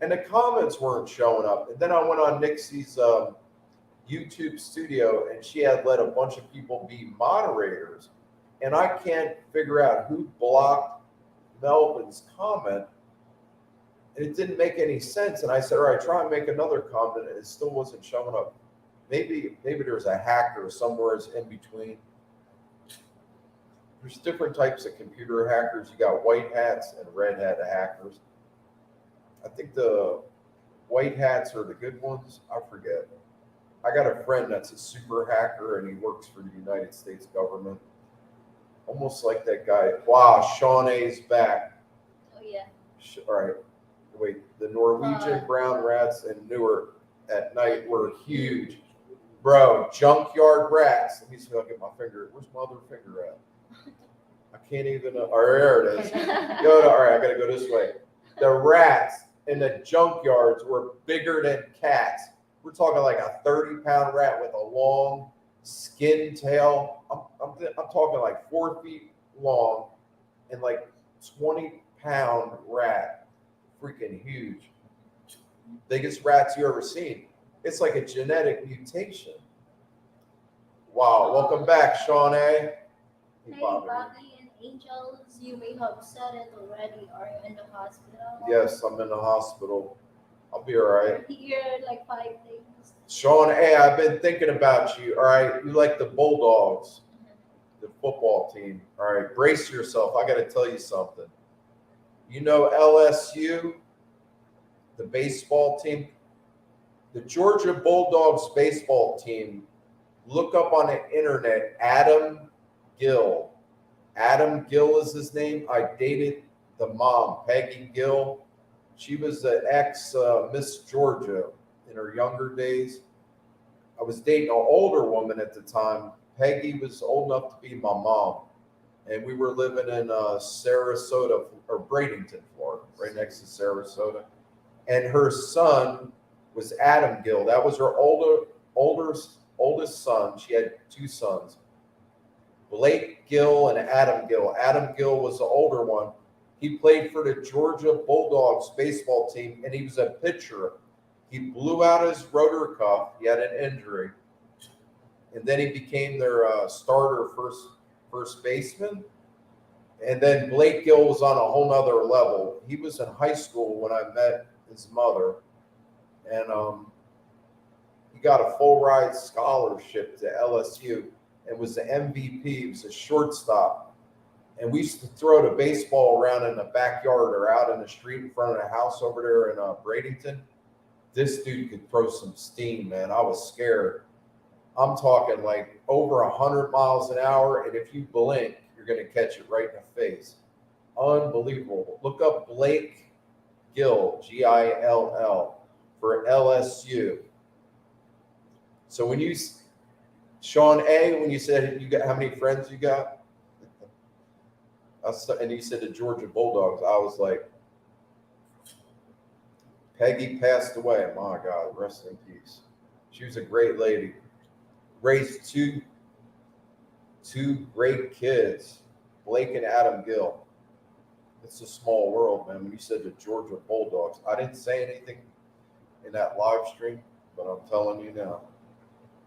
and the comments weren't showing up. And then I went on Nixie's YouTube studio, and she had let a bunch of people be moderators. And I can't figure out who blocked Melvin's comment. And it didn't make any sense. And I said, all right, try and make another comment, and it still wasn't showing up. Maybe there's a hacker somewhere in between. There's different types of computer hackers. You got white hats and red hat hackers. I think the white hats are the good ones. I forget. I got a friend that's a super hacker, and he works for the United States government. Almost like that guy. Wow, Sean A's back. Oh, yeah. All right. Wait, the Norwegian brown rats in Newark at night were huge. Bro, junkyard rats. Let me see if I can get my finger. Where's my other finger at? I can't even. There it is. All right, I got to go this way. The rats in the junkyards were bigger than cats. We're talking like a 30-pound rat with a long skin tail. I'm talking like 4 feet long and like 20-pound rat. Freaking huge. Biggest rats you ever seen. It's like a genetic mutation. Wow. Welcome back, Sean A. Hey, Bobby and Angels, you may have said it already. Are you in the hospital? Yes, I'm in the hospital. I'll be all right. Here, like 5 days. Sean A., I've been thinking about you. All right. You like the Bulldogs, the football team. All right. Brace yourself. I got to tell you something. You know LSU, the baseball team? The Georgia Bulldogs baseball team, look up on the internet, Adam Gill. Adam Gill is his name. I dated the mom, Peggy Gill. She was the ex-Miss Georgia in her younger days. I was dating an older woman at the time. Peggy was old enough to be my mom. And we were living in Sarasota, or Bradenton, Florida, right next to Sarasota. And her son was Adam Gill. That was her oldest son. She had 2 sons, Blake Gill and Adam Gill. Adam Gill was the older one. He played for the Georgia Bulldogs baseball team, and he was a pitcher. He blew out his rotor cuff. He had an injury, and then he became their starter first baseman. And then Blake Gill was on a whole nother level. He was in high school when I met his mother, and he got a full ride scholarship to LSU and was the MVP. He was a shortstop. And we used to throw the baseball around in the backyard or out in the street in front of the house over there in Bradenton. This dude could throw some steam, man. I was scared. I'm talking like over 100 miles an hour, and if you blink, you're going to catch it right in the face. Unbelievable. Look up Blake Gill, Gill, for LSU. So when you, Sean A., when you said you got how many friends you got, and you said the Georgia Bulldogs, I was like, Peggy passed away. My God, rest in peace. She was a great lady. Raised two great kids, Blake and Adam Gill. It's a small world, man. When you said the Georgia Bulldogs, I didn't say anything in that live stream, but I'm telling you now.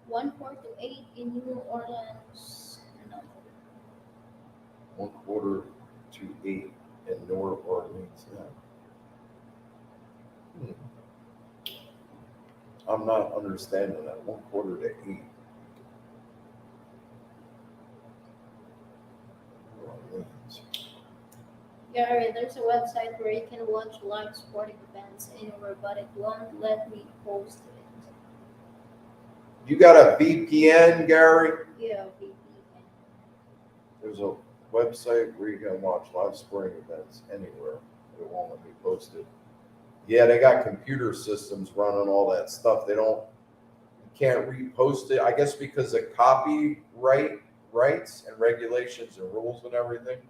1/4 to 8 in New Orleans. No. 1/4 to 8 in New Orleans. Yeah. I'm not understanding that. 1/4 to 8. Gary, there's a website where you can watch live sporting events anywhere, but it won't let me post it. You got a VPN, Gary? Yeah, VPN. There's a website where you can watch live sporting events anywhere. It won't let me post it. Yeah, they got computer systems running all that stuff. You can't repost it. I guess because of copyright rights and regulations and rules and everything.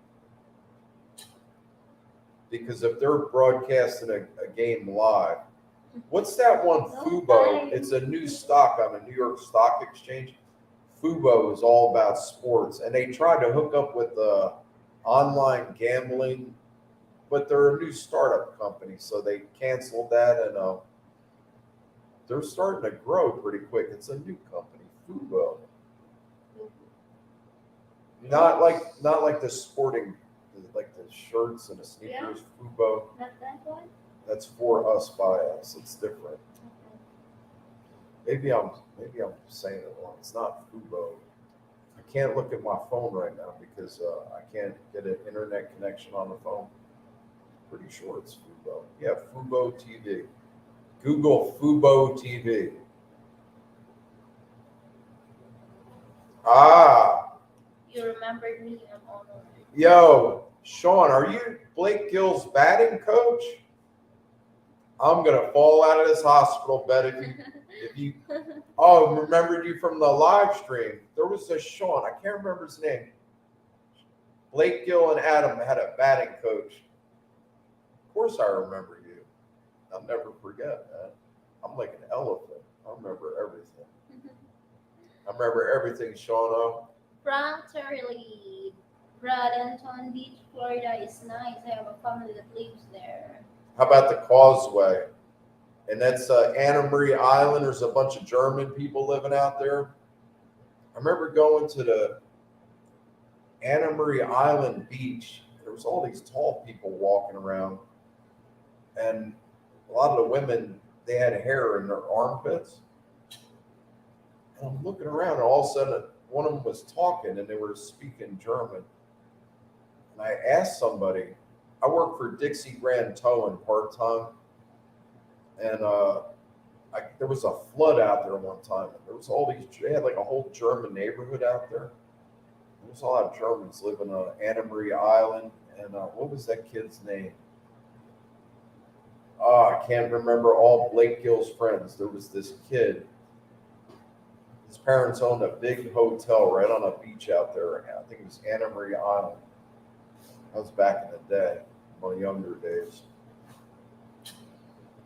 Because if they're broadcasting a game live, what's that one, Fubo? It's a new stock on the New York Stock Exchange. Fubo is all about sports, and they tried to hook up with online gambling, but they're a new startup company, so they canceled that, and they're starting to grow pretty quick. It's a new company, Fubo. Not like the sporting, like the shirts and the sneakers. Yeah. Fubo. Not that one? That's for us, by us. It's different. Okay. Maybe I'm saying it wrong. It's not Fubo. I can't look at my phone right now because I can't get an internet connection on the phone. Pretty sure it's Fubo. Yeah, Fubo TV. Google Fubo TV. Ah. You remembered me. I'm on. Yo, Sean, are you Blake Gill's batting coach? I'm gonna fall out of this hospital bed if you remembered you from the live stream. There was a Sean, I can't remember his name. Blake Gill and Adam had a batting coach. Of course I remember you. I'll never forget that. I'm like an elephant. I remember everything. I remember everything, Sean O. Fraternally, Bradenton Beach, Florida is nice. I have a family that lives there. How about the Causeway? And that's Anna Marie Island. There's a bunch of German people living out there. I remember going to the Anna Marie Island beach. There was all these tall people walking around. And a lot of the women, they had hair in their armpits. And I'm looking around, and all of a sudden, one of them was talking, and they were speaking German. And I asked somebody, I work for Dixie Grand Towing part-time, and there was a flood out there one time. And there was all these, they had like a whole German neighborhood out there. There was a lot of Germans living on Anna Marie Island, and what was that kid's name? I can't remember all Blake Gill's friends. There was this kid. His parents owned a big hotel right on a beach out there. I think it was Anna Marie Island. That was back in the day, my younger days.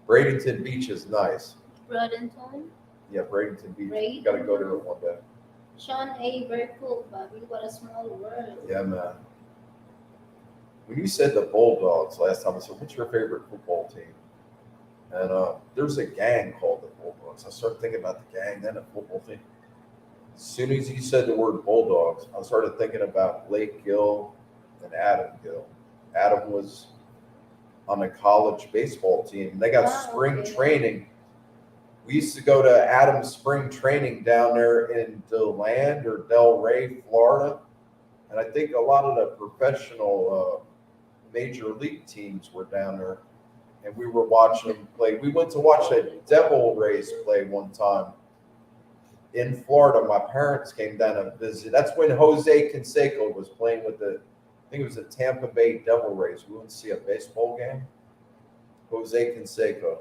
Bradenton Beach is nice. Bradenton? Yeah, Bradenton Beach. You got to go there one day. Sean A. Very cool, Bobby. What a small world. Yeah, man. when you said the Bulldogs last time, I said, what's your favorite football team? And there's a gang called the Bulldogs. I started thinking about the gang, then a football team. As soon as you said the word Bulldogs, I started thinking about Blake Gill and Adam Gill. Adam was on a college baseball team. They got spring training. We used to go to Adam's spring training down there in DeLand or Delray, Florida. And I think a lot of the professional major league teams were down there. And we were watching them play. We went to watch a Devil Rays play one time in Florida. My parents came down to visit. That's when Jose Canseco was playing with I think it was the Tampa Bay Devil Rays. We went to see a baseball game. Jose Canseco.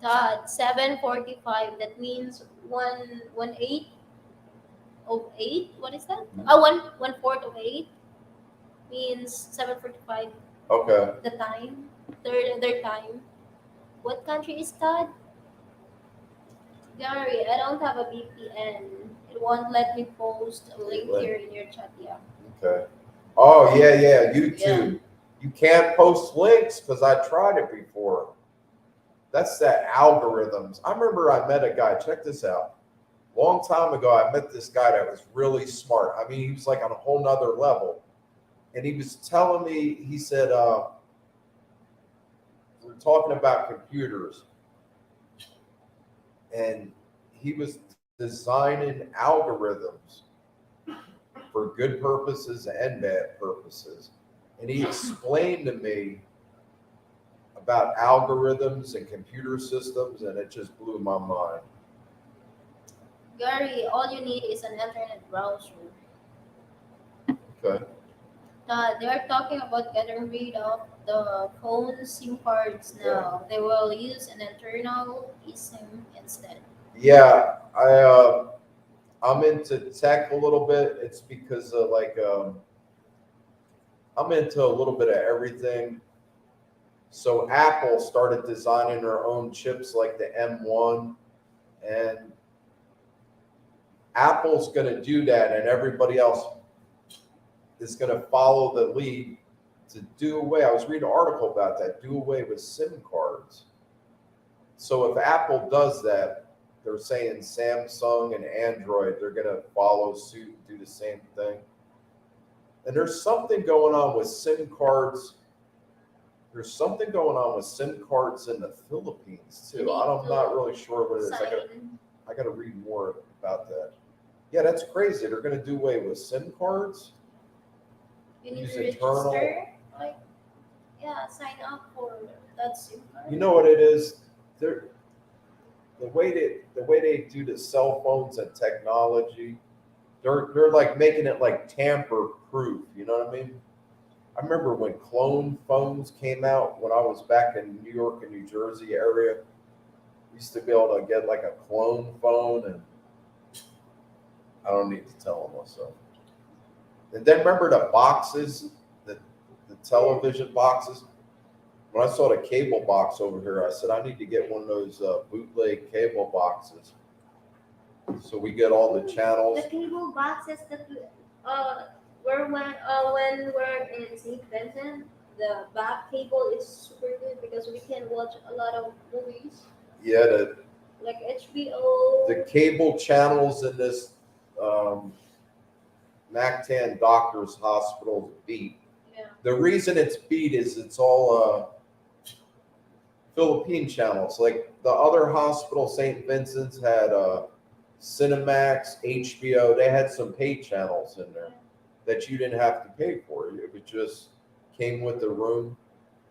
Todd, 7:45. That means 1/8 of 8. What is that? Mm-hmm. Oh, 1/4 of 8 means 7:45. Okay. The time, their time. What country is that? Gary, I don't have a VPN. It won't let me post a link here in your chat. Yeah. Okay. Oh yeah, YouTube. Yeah. You can't post links because I tried it before. That's that algorithms. I remember I met a guy. Check this out. Long time ago, I met this guy that was really smart. I mean, he was like on a whole nother level. And he was telling me, he said, we're talking about computers. And he was designing algorithms for good purposes and bad purposes. And he explained to me about algorithms and computer systems, and it just blew my mind. Gary, all you need is an internet browser. Okay. They are talking about getting rid of the phone SIM cards now. They will use an internal eSIM instead. Yeah, I'm into tech a little bit. It's because of I'm into a little bit of everything. So Apple started designing their own chips like the M1, and Apple's going to do that, and everybody else is going to follow the lead to do away. I was reading an article about that, do away with SIM cards. So if Apple does that, they're saying Samsung and Android, they're going to follow suit and do the same thing. And there's something going on with SIM cards. There's something going on with SIM cards in the Philippines too. I'm not really sure what it is. I got to read more about that. Yeah, that's crazy. They're going to do away with SIM cards. You need to register, sign up for that SIM card. You know what it is? The way they do the cell phones and technology, they're like making it like tamper proof. You know what I mean? I remember when clone phones came out when I was back in New York and New Jersey area. We used to be able to get like a clone phone, and I don't need to tell them myself. And then remember the boxes, the television boxes? When I saw the cable box over here, I said, I need to get one of those bootleg cable boxes. So we get all the channels. The cable boxes that when we're in St. Vincent, the back cable is super good because we can watch a lot of movies. Yeah, like HBO. The cable channels in this Mactan Doctors Hospital beat. Yeah. The reason it's beat is it's all Philippine channels. Like the other hospital, St. Vincent's, had Cinemax, HBO. They had some paid channels in there that you didn't have to pay for. It just came with the room.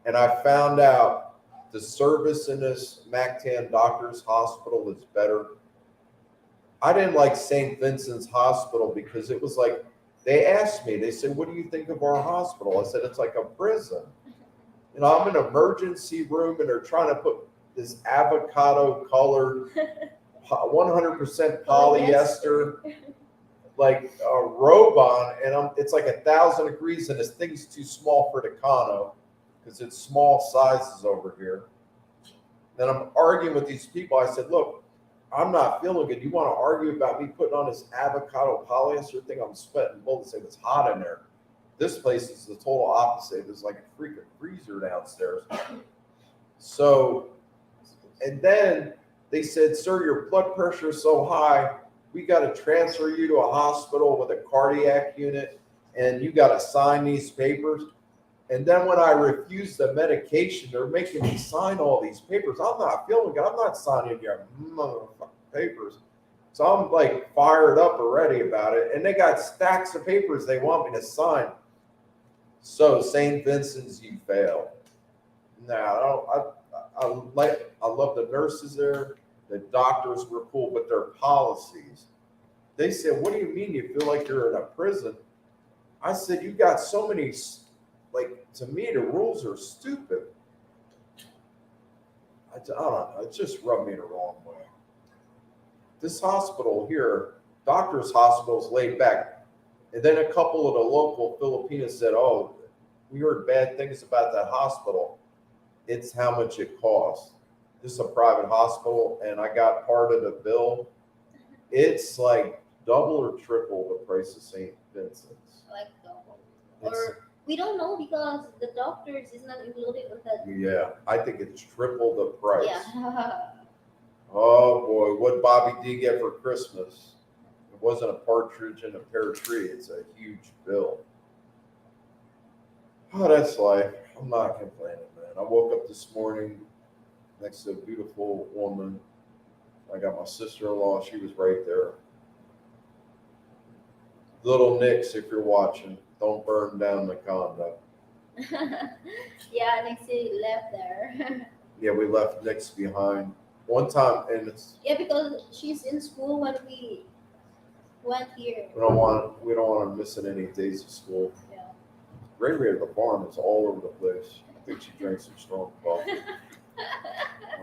And I found out the service in this Mactan Doctors Hospital is better. I didn't like St. Vincent's Hospital because it was like, they asked me, they said, what do you think of our hospital? I said, it's like a prison. You know, I'm in an emergency room and they're trying to put this avocado colored 100% polyester like a robe on, and it's like 1,000 degrees, and this thing's too small for the Kano because it's small sizes over here. Then I'm arguing with these people. I said, look, I'm not feeling good. You want to argue about me putting on this avocado polyester thing? I'm sweating bullets. It was hot in there. This place is the total opposite. There's like a freaking freezer downstairs. So, and then they said, sir, your blood pressure is so high, we got to transfer you to a hospital with a cardiac unit, and you got to sign these papers. And then when I refused the medication, they're making me sign all these papers. I'm not feeling good. I'm not signing your motherfucking papers. So I'm like fired up already about it. And they got stacks of papers they want me to sign. So St. Vincent's, you failed. Now, I love the nurses there. The doctors were cool, but their policies. They said, what do you mean you feel like you're in a prison? I said, you got so many, like, to me, the rules are stupid. I don't know. It just rubbed me the wrong way. This hospital here, doctor's hospital, is laid back. And then a couple of the local Filipinos said, oh, we heard bad things about that hospital. It's how much it costs. This is a private hospital, and I got part of the bill. It's like double or triple the price of St. Vincent's. Like double. Or we don't know because the doctors is not included with that. Yeah, I think it's triple the price. Yeah. Oh boy, what Bobby D get for Christmas? It wasn't a partridge in a pear tree. It's a huge bill. Oh, that's life. I'm not complaining, man. I woke up this morning next to a beautiful woman. I got my sister-in-law. She was right there. Little Nix, if you're watching, don't burn down the condo. Yeah, next day left there. Yeah, we left Nix behind. One time, and it's Yeah, because she's in school when we went here. we don't want her missing any days of school. Yeah. Rayray at the farm is all over the place. I think she drank some strong coffee.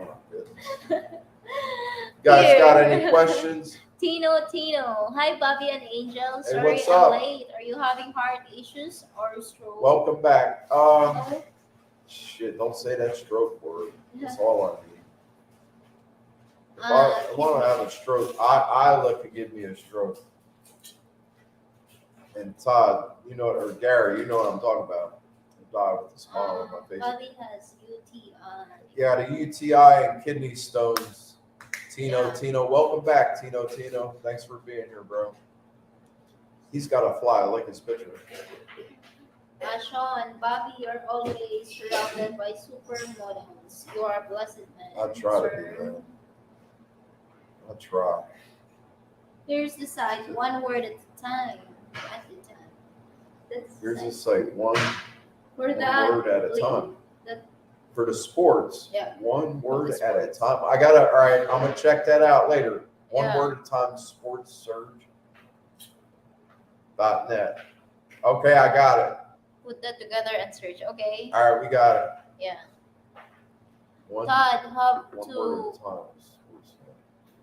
Oh, my goodness. Guys, Here. got any questions? Tino, hi Bobby and Angel. Hey, Sorry what's I'm up? late. Are you having heart issues or stroke? Welcome back. Oh, Shit, don't say that stroke word. That's all I need. If I want to have a stroke, Isla could give me a stroke. And Todd, you know, or Gary, you know what I'm talking about. Die with a smile on my face. Bobby has UTI. Yeah, the UTI and kidney stones. Yeah. Tino, welcome back, Tino. Thanks for being here, bro. He's got a fly. I like his picture. Sean, Bobby, you're always surrounded by supermodels. You are a blessed man. I try to sir. be, man. I try. Here's the site, one word at a time. At a time. That's Here's the a site. site. One For that, word at a link, time. that- For the sports, Yeah. one word the at a sports. time. All right, I'm going to check that out later. One Yeah. word at a time, sports surge. .net. Okay, I got it. Put that together and search. Okay. All right, we got it. Yeah. One Todd, word at a time.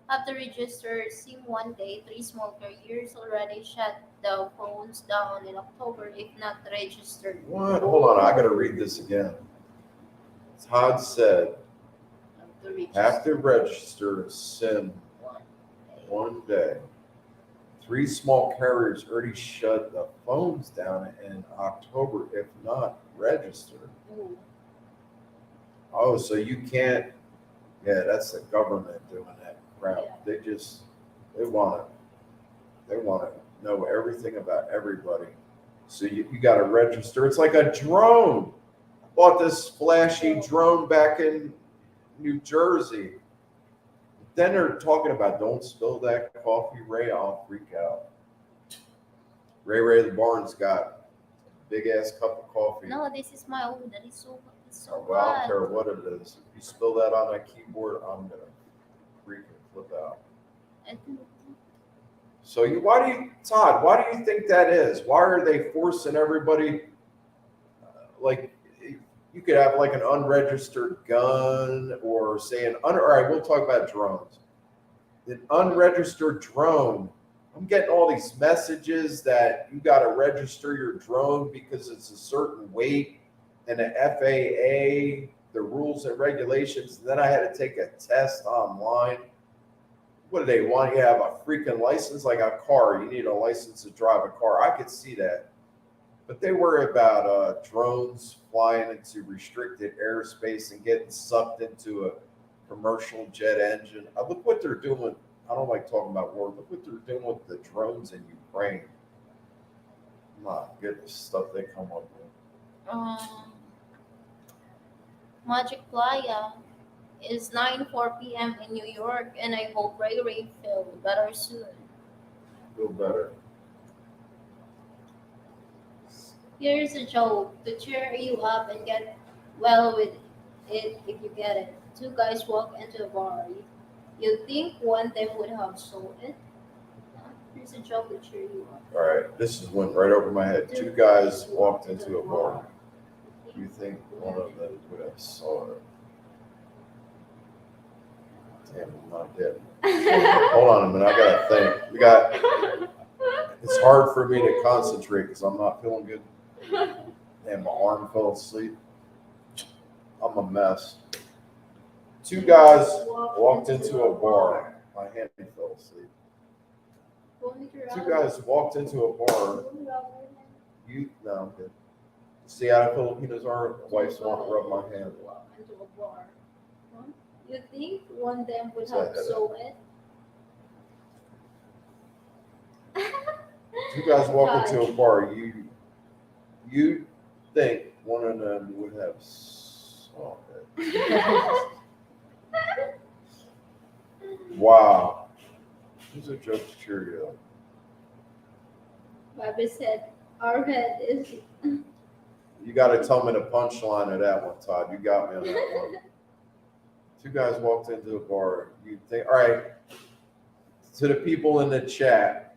have to register SIM one day. 3 small carriers already shut the phones down in October if not registered. What? Hold on, I got to read this again. Todd said, have to register SIM one day. 3 small carriers already shut the phones down in October if not registered. Ooh. Oh, so you can't. Yeah, that's the government doing that crap. Yeah. They want to know everything about everybody. So you got to register. It's like a drone. I bought this flashy drone back in New Jersey. Then they're talking about don't spill that coffee, Ray. I'll freak out. Ray the Barnes got a big ass cup of coffee. No, this is my own. That is so Well, I don't bad. care what it is. If you spill that on that keyboard, I'm gonna freaking flip out. So Todd, why do you think that is? Why are they forcing everybody? Like, you could have like an unregistered gun, or say all right, we'll talk about drones. An unregistered drone. I'm getting all these messages that you got to register your drone because it's a certain weight, and the FAA, the rules and regulations. Then I had to take a test online. What do they want? You to have a freaking license, like a car. You need a license to drive a car. I could see that. But they worry about drones flying into restricted airspace and getting sucked into a commercial jet engine. Look what they're doing. I don't like talking about war. Look what they're doing with the drones in Ukraine. My goodness, stuff they come up with. Magic Playa is 9:04 p.m. in New York, and I hope Rayray feel better soon. Feel better. Here's a joke to cheer you up and get well with it if you get it. Two guys walk into a bar. You think one of them would have sold it? Here's a joke to cheer you up. All right, this just went right over my head. Two guys walked into a bar. You think one of them would have saw it? Damn, I'm not dead. Hold on a minute, I gotta think. It's hard for me to concentrate because I'm not feeling good. Damn, my arm fell asleep. I'm a mess. Two guys walked into a bar. My hand fell asleep. Two guys walked into a bar. No, I'm good. See how Filipinos are? Wives want to rub my hand. Into a bar. You think one of them would have sold it? Two guys walk into a bar. You think one of them would have saw it? Wow. Who's a joke to cheer you up? Bobby said, our head is. You got to tell me the punchline of that one, Todd. You got me on that one. Two guys walked into a bar. You think, all right, to the people in the chat,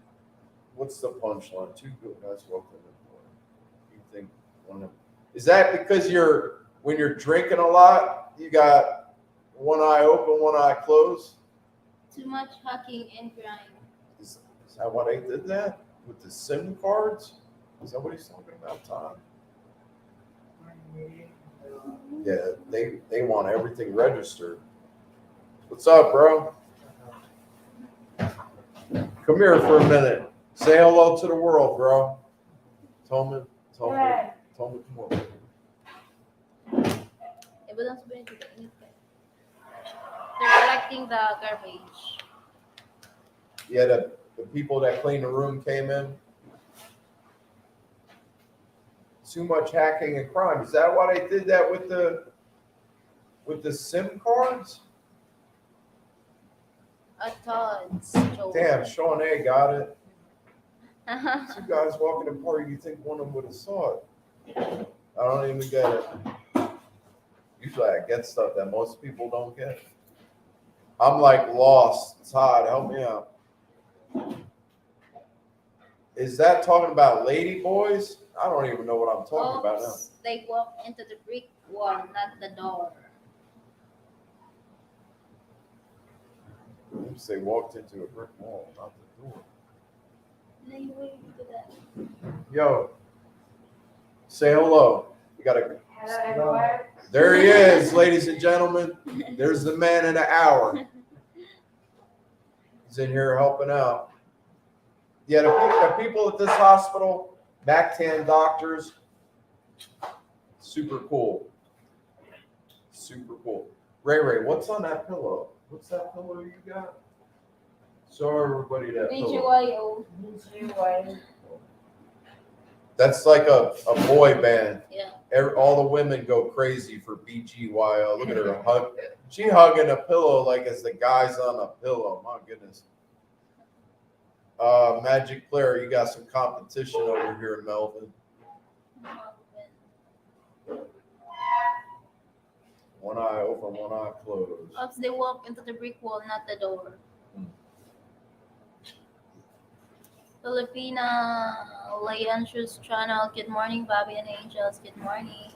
what's the punchline? Two guys walked into a bar. You think one of them. Is that because when you're drinking a lot, you got one eye open, one eye closed? Too much hacking and grinding. Is that why they did that? With the SIM cards? Is that what he's talking about, Todd? Yeah, they want everything registered. What's up, bro? Come here for a minute. Say hello to the world, bro. Tell me, come on. They're collecting the garbage. Yeah, the people that clean the room came in. Too much hacking and crime. Is that why they did that with the SIM cards? A Todd's joke. Damn, Sean A got it. Two guys walking in the party, you think one of them would have saw it. I don't even get it. Usually I get stuff that most people don't get. I'm like lost. Todd, help me out. Is that talking about lady boys? I don't even know what I'm talking about now. They walked into the brick wall, not the door. Oops, they walked into a brick wall, not the door. They waited for that. Yo, say hello. You gotta. Hello, everyone. There he is, ladies and gentlemen. There's the man in the hour. He's in here helping out. Yeah, the people at this hospital, back tan doctors, super cool. Super cool. Rayray, what's on that pillow? What's that pillow you got? Show everybody that pillow. That's like a boy band. Yeah. All the women go crazy for BGYO. Look at her hug. She hugging a pillow like it's the guys on a pillow. My goodness. Magic Claire, you got some competition over here in Melvin. One eye open, one eye closed. Oops, they walk into the brick wall, not the door. Filipina Leandros channel. Good morning, Bobby and Angels. Good morning.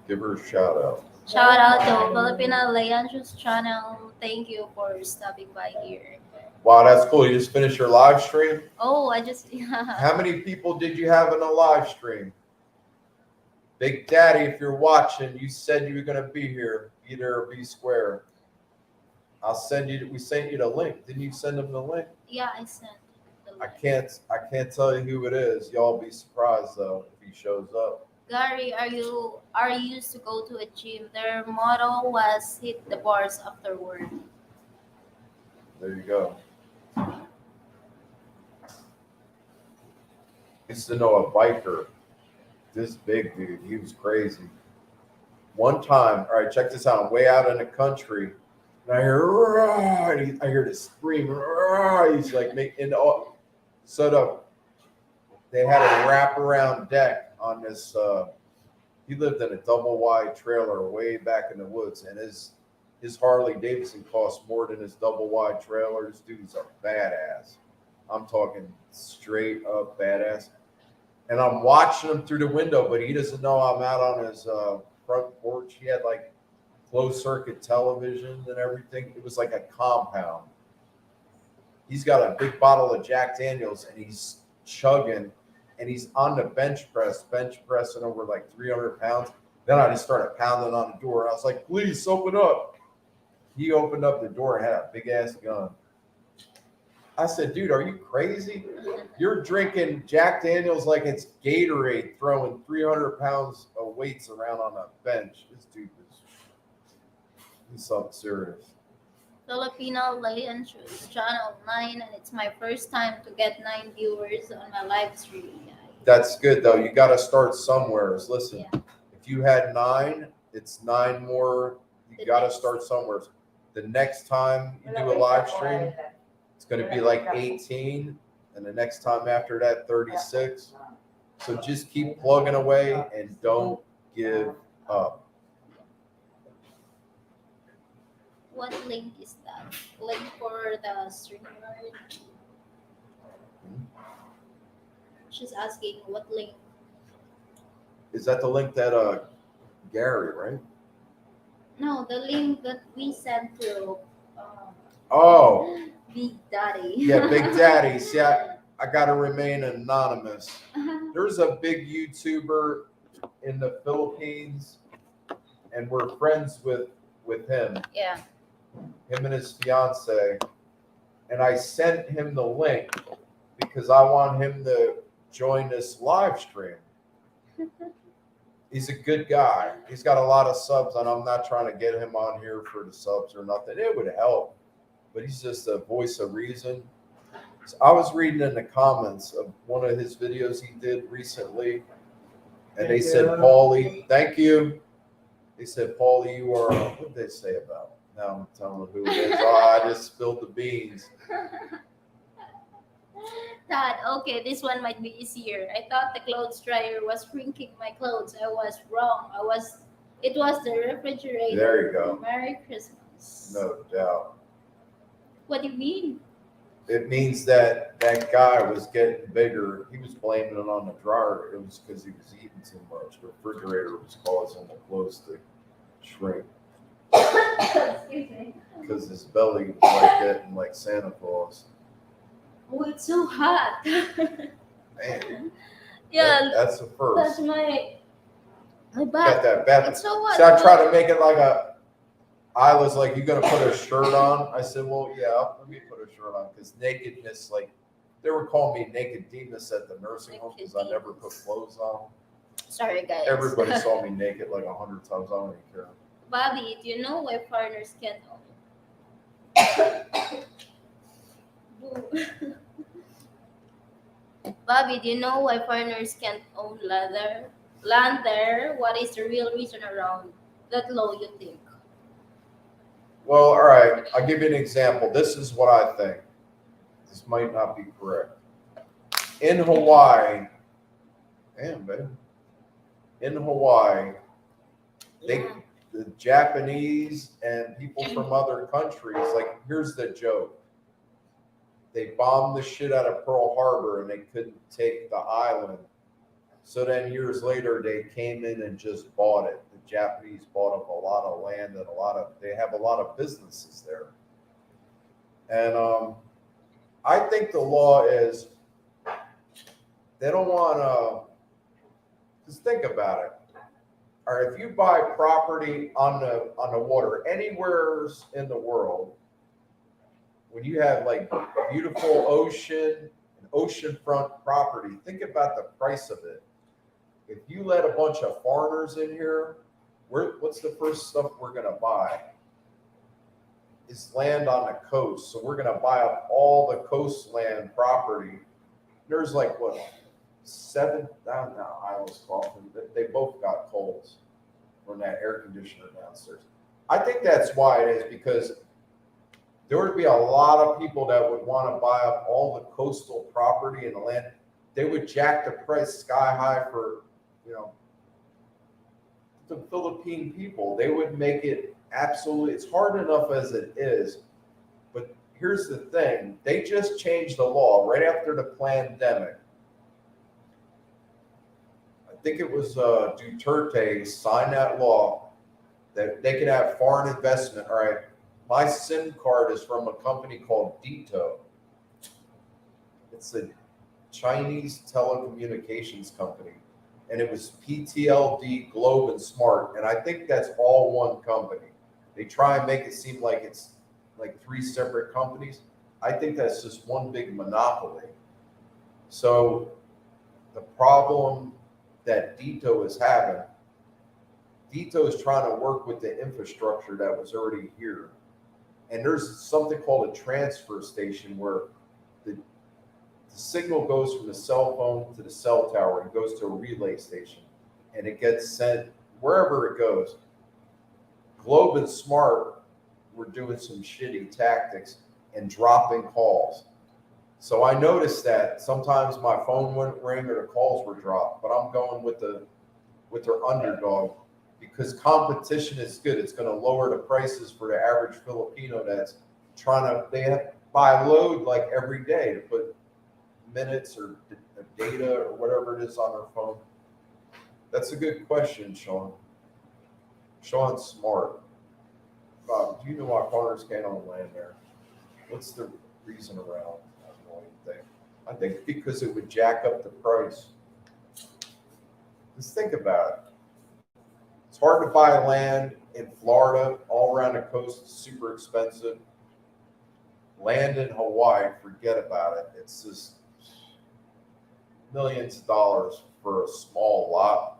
Give her a shout out. Shout out to Filipina Leandros channel. Thank you for stopping by here. Wow, that's cool. You just finished your live stream? Oh, I just How many people did you have in a live stream? Big Daddy, if you're watching, you said you were going to be here. Be there or be square. We sent you the link. Didn't you send them the link? Yeah, I sent the I link. can't tell you who it is. Y'all be surprised though if he shows up. Gary, are you used to go to a gym? Their motto was hit the bars afterward. There you go. Used to know a biker, this big dude. He was crazy. One time, all right, check this out. I'm way out in the country, and I hear, "Rah!" And I hear this scream. "Rah!" He's like making all. So they had a wraparound deck on this. He lived in a double wide trailer way back in the woods, and his Harley Davidson cost more than his double wide trailer. This dude's a badass. I'm talking straight up badass. And I'm watching him through the window, but he doesn't know I'm out on his front porch. He had like closed circuit television and everything. It was like a compound. He's got a big bottle of Jack Daniels, and he's chugging, and he's on the bench pressing over like 300 pounds. Then I just started pounding on the door. I was like, please open up. He opened up the door and had a big ass gun. I said, dude, are you crazy? You're drinking Jack Daniels like it's Gatorade, throwing 300 pounds of weights around on a bench. This dude he's something serious. Filipino Lion Shows, Channel 9, and it's my first time to get 9 viewers on my live stream. That's good, though. You got to start somewhere. Listen, Yeah. If you had 9, it's 9 more. You got to start somewhere. The next time you do a live stream, it's going to be like 18, and the next time after that, 36. So just keep plugging away and don't give up. What link is that? Link for the streamer? She's asking what link. Is that the link that Gary, right? No, the link that we sent to Oh, Big Daddy. yeah, Big Daddy. See, I got to remain anonymous. There's a big YouTuber in the Philippines, and we're friends with him. Yeah. Him and his fiance. And I sent him the link because I want him to join this live stream. He's a good guy. He's got a lot of subs, and I'm not trying to get him on here for the subs or nothing. It would help, but he's just a voice of reason. So I was reading in the comments of one of his videos he did recently, and they said, Paulie, thank you. They said, Paulie, you are, what did they say about? Now I'm telling who it is. Oh, I just spilled the beans. Dad, okay, this one might be easier. I thought the clothes dryer was shrinking my clothes. I was wrong. It was the refrigerator. There you go. Merry Christmas. No doubt. What do you mean? It means that guy was getting bigger. He was blaming it on the dryer. It was because he was eating too much. The refrigerator was causing the clothes to shrink. Excuse me. Because his belly was like getting like Santa Claus. Oh, it's so hot. Man, Yeah, that's the first. that's my Got back. that bad. It's so hot. See, I tried to make it like I was like, you gonna put a shirt on? I said, well, yeah, let me put a shirt on because nakedness, like they were calling me naked Demas at the nursing home because I never put clothes on. Sorry, guys. Everybody saw me naked like 100 times. I don't even care. Bobby, do you know why foreigners can't own? Bobby, do you know why foreigners can't own land there? What is the real reason around that law, you think? Well, all right. I'll give you an example. This is what I think. This might not be correct. In Hawaii, damn, man. In Hawaii, the Japanese and people from other countries, like, here's the joke. They bombed the shit out of Pearl Harbor and they couldn't take the island. So then years later, they came in and just bought it. The Japanese bought up a lot of land and they have a lot of businesses there. And I think the law is, they don't want to, just think about it. All right, if you buy property on the water anywhere in the world, when you have like beautiful ocean and oceanfront property, think about the price of it. if you let a bunch of foreigners in here, what's the first stuff we're gonna buy? Is land on the coast. So we're gonna buy up all the coastland property. There's like what, 7 down now. I was coughing. They both got colds from that air conditioner downstairs. I think that's why it is, because there would be a lot of people that would want to buy up all the coastal property and the land. They would jack the price sky high for, the Philippine people. They would make it absolutely, it's hard enough as it is. But here's the thing, they just changed the law right after the pandemic. I think it was Duterte signed that law that they can have foreign investment. All right, my SIM card is from a company called Dito. It's a Chinese telecommunications company, and it was PTLD, Globe, and Smart, and I think that's all one company. They try and make it seem like it's like 3 separate companies. I think that's just one big monopoly. So the problem that Dito is having, Dito is trying to work with the infrastructure that was already here. And there's something called a transfer station where the signal goes from the cell phone to the cell tower and goes to a relay station, and it gets sent wherever it goes. Globe and Smart were doing some shitty tactics and dropping calls. So I noticed that sometimes my phone wouldn't ring or the calls were dropped, but I'm going with their underdog because competition is good. It's going to lower the prices for the average Filipino that's they have to buy load like every day to put minutes or data or whatever it is on their phone. That's a good question, Sean. Sean's smart. Bob, do you know why foreigners can't own land there? What's the reason around? I think because it would jack up the price. Just think about it. It's hard to buy land in Florida, all around the coast, it's super expensive. Land in Hawaii, forget about it. It's just millions of dollars for a small lot.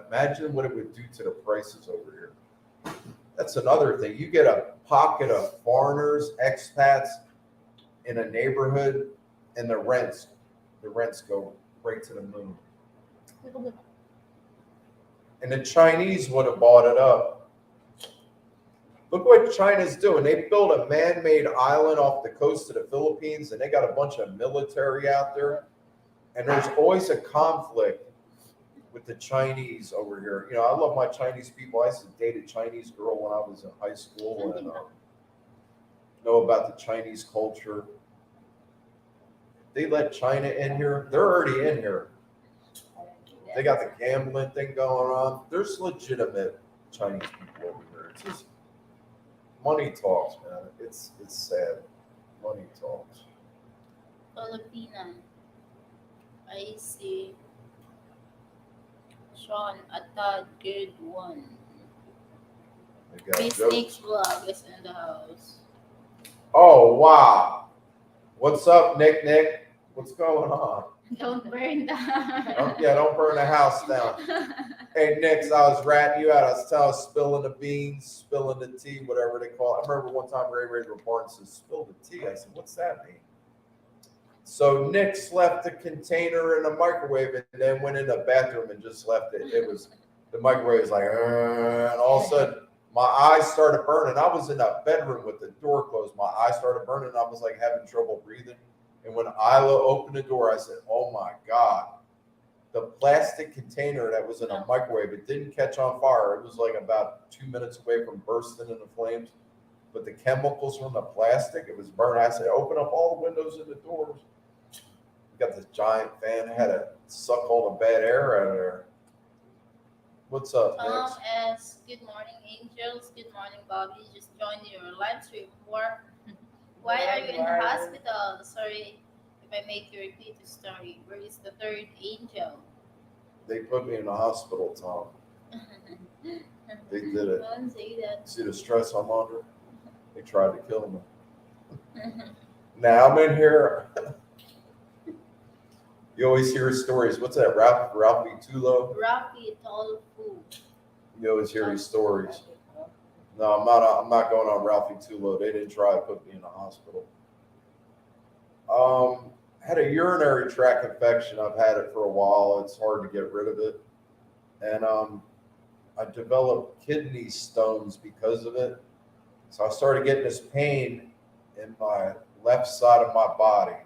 Imagine what it would do to the prices over here. That's another thing. You get a pocket of foreigners, expats in a neighborhood, and the rents go right to the moon. And the Chinese would have bought it up. Look what China's doing. They built a man-made island off the coast of the Philippines, and they got a bunch of military out there. And there's always a conflict with the Chinese over here. I love my Chinese people. I used to date a Chinese girl when I was in high school and know about the Chinese culture. They let China in here. They're already in here. They got the gambling thing going on. There's legitimate Chinese people over here. It's just money talks, man. It's sad. Money talks. Filipina. I see. Sean, Atad, grade 1. Ms.Nix vlog is in the house. Oh, wow. What's up, Nick? What's going on? Don't burn down. Don't burn the house down. Hey, Nix, I was ratting you out. I was spilling the beans, spilling the tea, whatever they call it. I remember one time Rayray's report and said, spill the tea. I said, what's that mean? So Nix left the container in the microwave and then went in the bathroom and just left it. It was, the microwave was like, and all of a sudden my eyes started burning. I was in that bedroom with the door closed. My eyes started burning. I was like having trouble breathing. And when Isla opened the door, I said, oh my God, the plastic container that was in a microwave, it didn't catch on fire. It was like about 2 minutes away from bursting into flames. But the chemicals from the plastic, it was burning. I said, open up all the windows and the doors. We got this giant fan. I had to suck all the bad air out of there. What's up, Nix? S. Good morning, angels. Good morning, Bobby. Just joined your live stream. Why are you in the hospital? Sorry if I make you repeat the story. Where is the third angel? They put me in the hospital, Tom. They did it. Don't say that. See the stress I'm under? They tried to kill me. Now I'm in here. You always hear his stories. What's that, Ralphie Tulo? Ralphie Tall Food. You always hear his stories. No, I'm not going on Ralphie Tulo. They didn't try to put me in the hospital. Had a urinary tract infection. I've had it for a while. It's hard to get rid of it. And I developed kidney stones because of it. So I started getting this pain in my left side of my body.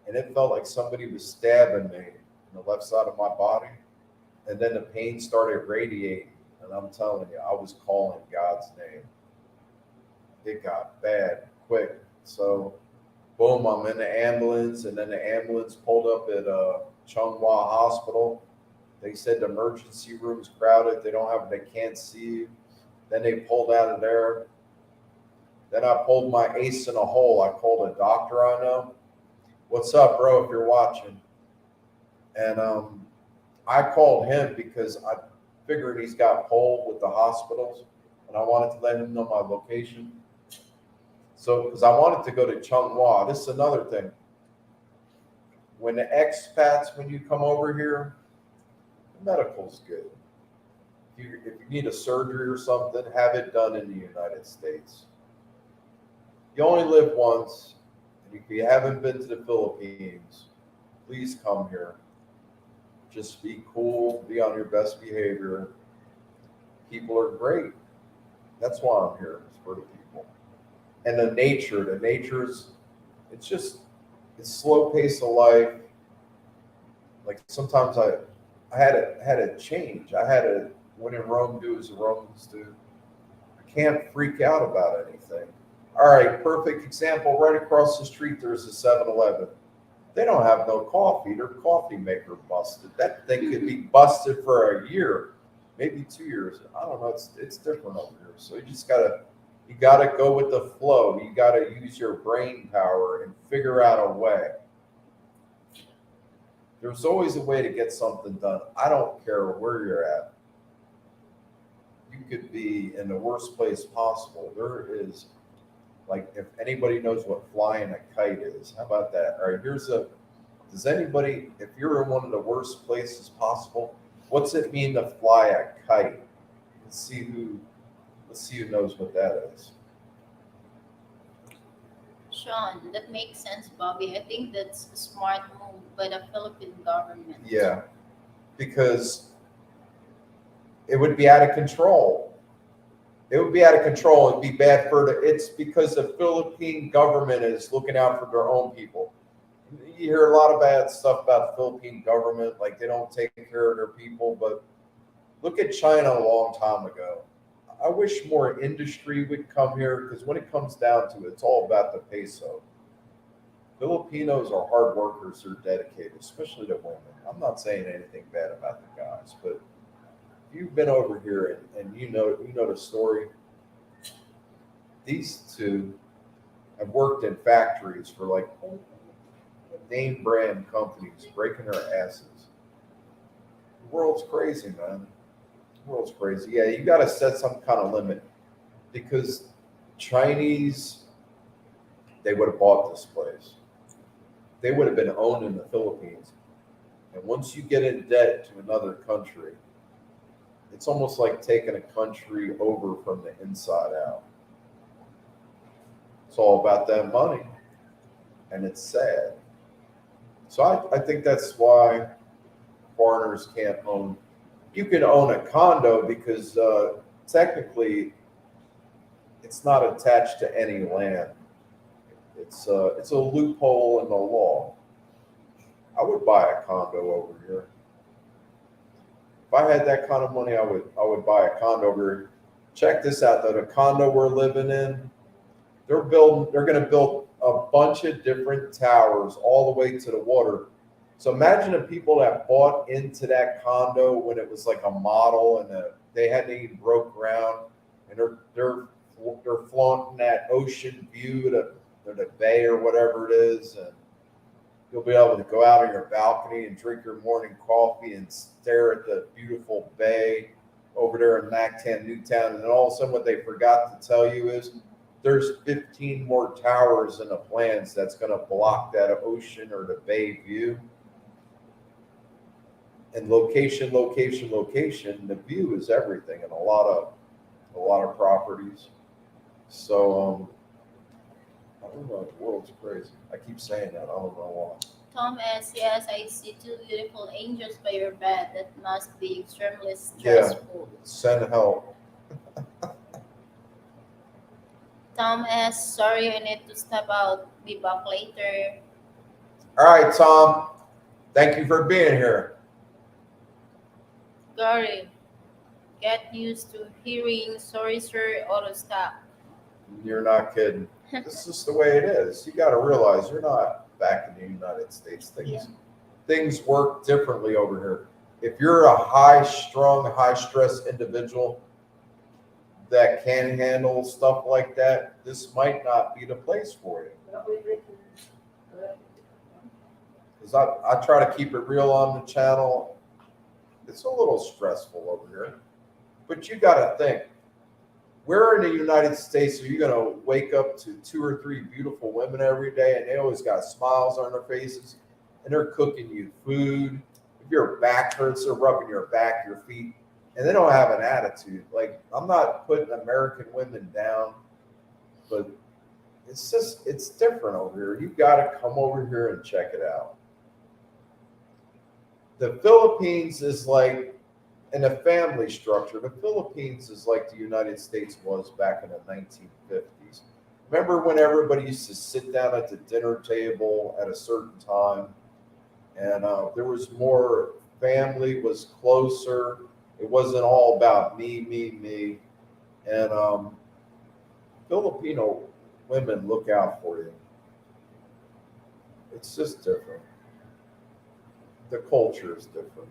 And it felt like somebody was stabbing me in the left side of my body. And then the pain started radiating. And I'm telling you, I was calling God's name. It got bad quick. So, boom, I'm in the ambulance. And then the ambulance pulled up at Chunghwa Hospital. They said the emergency room's crowded. They can't see you. Then they pulled out of there. Then I pulled my ace in a hole. I called a doctor I know. What's up, bro, if you're watching? And I called him because I figured he's got pull with the hospitals, and I wanted to let him know my location. So, because I wanted to go to Chunghwa. This is another thing. When the expats, when you come over here, the medical's good. If you need a surgery or something, have it done in the United States. You only live once. And if you haven't been to the Philippines, please come here. Just be cool, be on your best behavior. People are great. That's why I'm here, it's for the people. And the nature's, it's slow pace of life. Like sometimes I had a change. When in Rome, do as the Romans do. I can't freak out about anything. All right, perfect example. Right across the street, there's a 7-Eleven. They don't have no coffee. Their coffee maker busted. That thing could be busted for a year, maybe 2 years. I don't know. It's different over here. So you gotta go with the flow. You gotta use your brain power and figure out a way. There's always a way to get something done. I don't care where you're at. You could be in the worst place possible. There is. Like, if anybody knows what flying a kite is, how about that? All right, does anybody, if you're in one of the worst places possible, what's it mean to fly a kite? Let's see who knows what that is. Sean, that makes sense, Bobby. I think that's a smart move by the Philippine government. Yeah, because it would be out of control. It would be out of control. It'd be bad it's because the Philippine government is looking out for their own people. You hear a lot of bad stuff about the Philippine government, like they don't take care of their people, but look at China a long time ago. I wish more industry would come here because when it comes down to it, it's all about the peso. Filipinos are hard workers, they're dedicated, especially the women. I'm not saying anything bad about the guys, but you've been over here and you know the story. These two have worked in factories for like name brand companies, breaking their asses. The world's crazy, man. The world's crazy. Yeah, you got to set some kind of limit because Chinese, they would have bought this place. They would have been owned in the Philippines. And once you get in debt to another country, it's almost like taking a country over from the inside out. It's all about that money. And it's sad. So I think that's why foreigners can't own. You can own a condo because technically it's not attached to any land. It's a loophole in the law. I would buy a condo over here. If I had that kind of money, I would buy a condo over here. Check this out though. The condo we're living in, they're going to build a bunch of different towers all the way to the water. So imagine the people that bought into that condo when it was like a model and they hadn't even broke ground, and they're flaunting that ocean view to the bay or whatever it is, and you'll be able to go out on your balcony and drink your morning coffee and stare at the beautiful bay over there in Mactan, Newtown. And then all of a sudden what they forgot to tell you is there's 15 more towers in the plans that's going to block that ocean or the bay view. And location, the view is everything in a lot of properties. So, I don't know, the world's crazy. I keep saying that, I don't know why. Tom asks, yes, I see two beautiful angels by your bed. That must be extremely Yeah. stressful. Send help. Tom asks, sorry, I need to step out. Be back later. All right, Tom. Thank you for being here. Gary, get used to hearing sorry, sir, auto stop. You're not kidding. This is the way it is. You got to realize you're not back in the United States. Things work differently over here. If you're a high-strung, high-stress individual that can handle stuff like that, this might not be the place for you. Because I try to keep it real on the channel. It's a little stressful over here. But you got to think, where in the United States are you going to wake up to 2 or 3 beautiful women every day, and they always got smiles on their faces, and they're cooking you food. If your back hurts, they're rubbing your back, your feet, and they don't have an attitude. Like, I'm not putting American women down, but it's different over here. You got to come over here and check it out. The Philippines is like, in a family structure, the Philippines is like the United States was back in the 1950s. Remember when everybody used to sit down at the dinner table at a certain time, and there was more, family was closer. It wasn't all about me. And Filipino women look out for you. It's just different. The culture is different.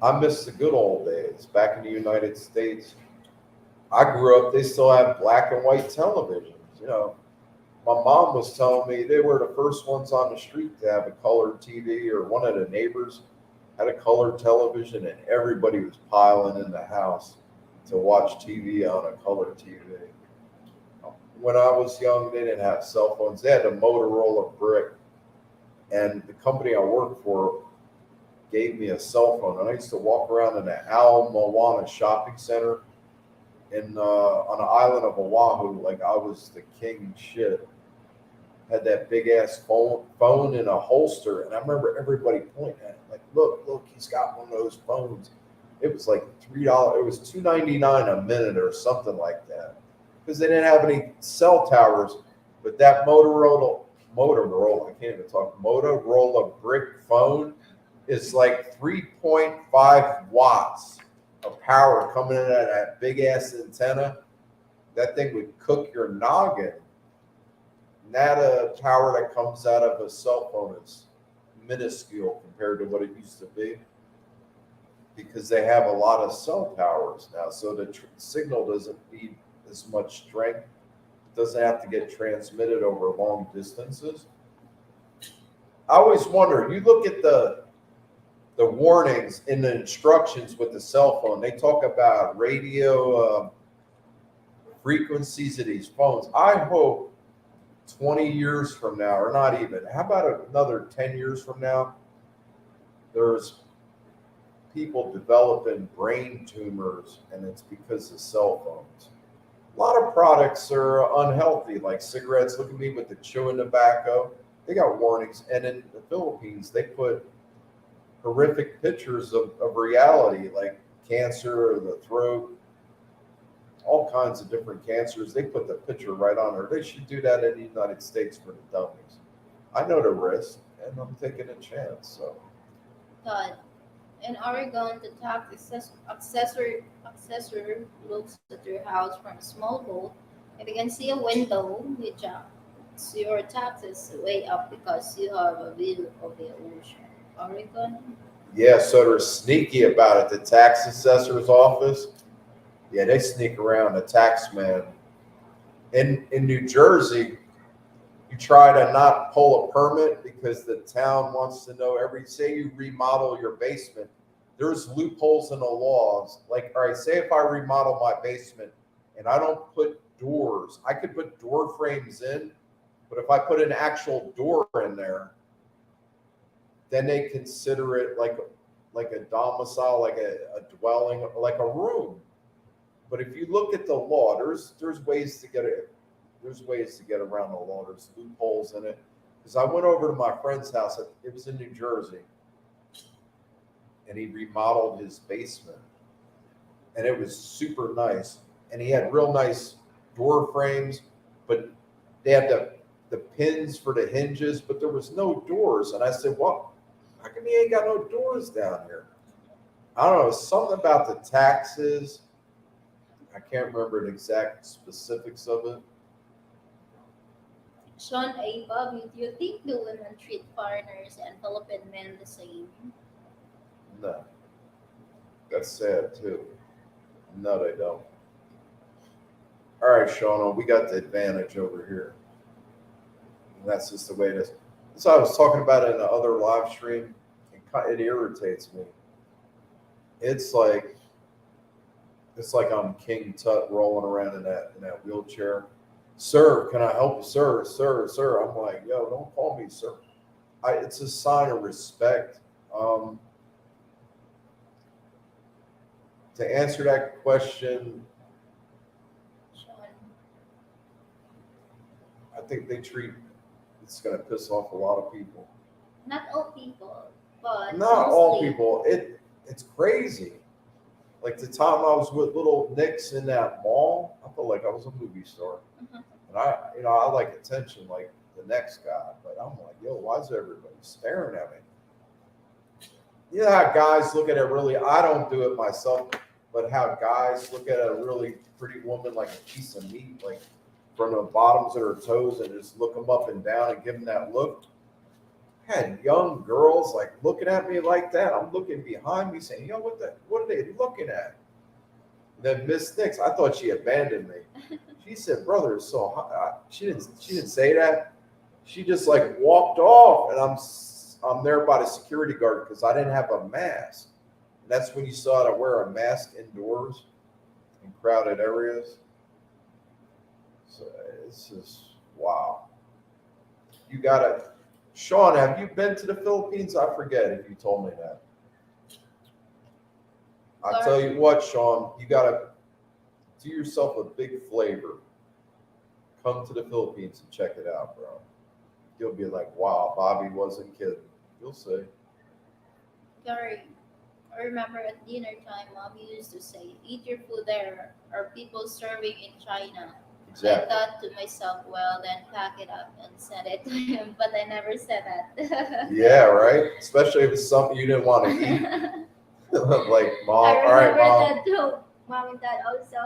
I miss the good old days back in the United States. I grew up, they still have black and white televisions. You know, my mom was telling me they were the first ones on the street to have a colored TV, or one of the neighbors had a colored television, and everybody was piling in the house to watch TV on a colored TV. When I was young, they didn't have cell phones. They had a Motorola brick, and the company I worked for gave me a cell phone, and I used to walk around in the Al Moana shopping center on the island of Oahu like I was the king shit. Had that big ass phone in a holster, and I remember everybody pointing at it like, look, he's got one of those phones. It was like $3. It was $2.99 a minute or something like that, because they didn't have any cell towers. But that Motorola, I can't even talk. Motorola brick phone is like 3.5 watts of power coming in at that big ass antenna. That thing would cook your noggin. Now the power that comes out of a cell phone is minuscule compared to what it used to be, because they have a lot of cell towers now. So the signal doesn't need as much strength. It doesn't have to get transmitted over long distances. I always wonder, you look at the warnings in the instructions with the cell phone, they talk about radio frequencies of these phones. I hope 20 years from now, or not even, how about another 10 years from now, there's people developing brain tumors, and it's because of cell phones. A lot of products are unhealthy, like cigarettes. Look at me with the chewing tobacco. They got warnings. And in the Philippines, they put horrific pictures of reality, like cancer of the throat, all kinds of different cancers. They put the picture right on there. They should do that in the United States for the dummies. I know the risk, and I'm taking a chance. So, Todd, in Oregon, the tax assessor looks at your house from a small boat. If you can see a window, you jump. So your taxes way up because you have a view of the ocean. Oregon? yeah, so they're sneaky about it. The tax assessor's office, yeah, they sneak around the tax man. In New Jersey, you try to not pull a permit because the town wants to know say you remodel your basement, there's loopholes in the laws. Like, all right, say if I remodel my basement and I don't put doors, I could put door frames in, but if I put an actual door in there, then they consider it like a domicile, like a dwelling, like a room. But if you look at the law, there's ways to get it. There's ways to get around the law. There's loopholes in it. Because I went over to my friend's house. It was in New Jersey, and he remodeled his basement, and it was super nice. And he had real nice door frames, but they had the pins for the hinges, but there was no doors. And I said, well, how come you ain't got no doors down here? I don't know, something about the taxes. I can't remember the exact specifics of it. Sean A. Bobby, do you think the women treat foreigners and Philippine men the same? No. That's sad too. No, they don't. All right, Shauna, we got the advantage over here. And that's just the way it is. So I was talking about it in the other live stream. It irritates me. It's like I'm King Tut rolling around in that wheelchair. Sir, can I help you? Sir. I'm like, yo, don't call me sir. It's a sign of respect. To answer that question, I think it's going to piss off a lot of people. Not all people, but not mostly. all people. It's crazy. Like the time I was with little Nix in that mall, I felt like I was a movie star. And I like attention like the next guy, but I'm like, yo, why is everybody staring at me? You know how guys look at it really, I don't do it myself, but how guys look at a really pretty woman like a piece of meat, like from the bottoms of her toes, and just look them up and down and give them that look. I had young girls like looking at me like that. I'm looking behind me saying, yo, what are they looking at? And then Ms.Nix, I thought she abandoned me. She said, brother, it's so hot. She didn't say that. She just like walked off, and I'm there by the security guard because I didn't have a mask. And that's when you saw to wear a mask indoors in crowded areas. So it's just wow. You gotta, Sean, have you been to the Philippines? I forget if you told me that. I tell you what, Sean, you gotta do yourself a big favor. Come to the Philippines and check it out, bro. You'll be like, wow, Bobby wasn't kidding. You'll see. Gary, I remember at dinner time, Mom used to say, eat your food there. Are people serving in China? Exactly. I thought to myself, well, then pack it up and send it to him, but I never said that. Yeah, right? Especially if it's something you didn't want to eat. Like, Mom, I all right, remember Mom. that too. Mom and Dad also.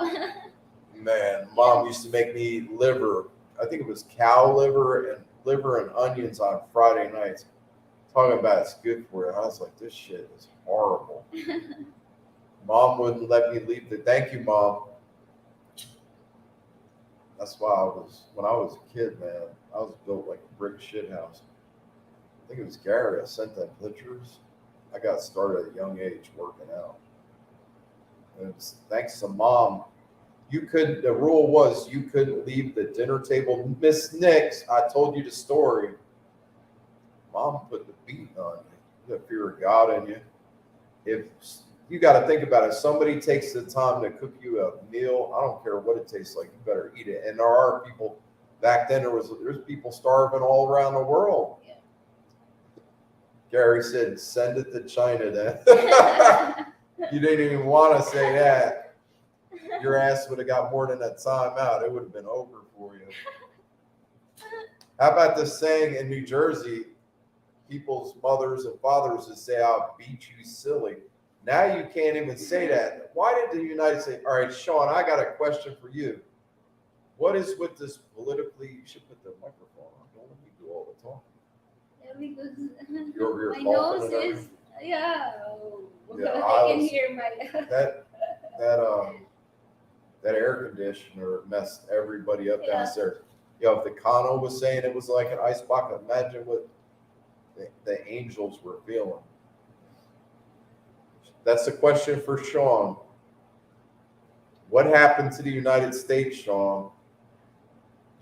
Man, Mom used to make me liver. I think it was cow liver and onions on Friday nights. Talking about it's good for you. I was like, this shit is horrible. Mom wouldn't let me leave thank you, Mom. That's why when I was a kid, man, I was built like a brick shit house. I think it was Gary. I sent them pictures. I got started at a young age working out. And it's thanks to Mom. The rule was you couldn't leave the dinner table. Ms.Nix, I told you the story. Mom put the beat on you. The fear of God in you. If you got to think about it, if somebody takes the time to cook you a meal, I don't care what it tastes like, you better eat it. And there are people back then. There's people starving all around the world. Yeah. Gary said, "Send it to China." Then you didn't even want to say that. Your ass would have got more than that time out. It would have been over for you. How about this saying in New Jersey? People's mothers and fathers would say, "I'll beat you silly." Now you can't even say that. Why did the United States? All right, Sean, I got a question for you. What is with this politically? You should put the microphone on. Don't let me do all the talking. Yeah, because You're over my here nose coughing is yeah. I can hear my that air conditioner messed everybody up downstairs. Yo, if the Kano was saying it was like an ice bucket, imagine what the angels were feeling. That's a question for Sean. What happened to the United States, Sean?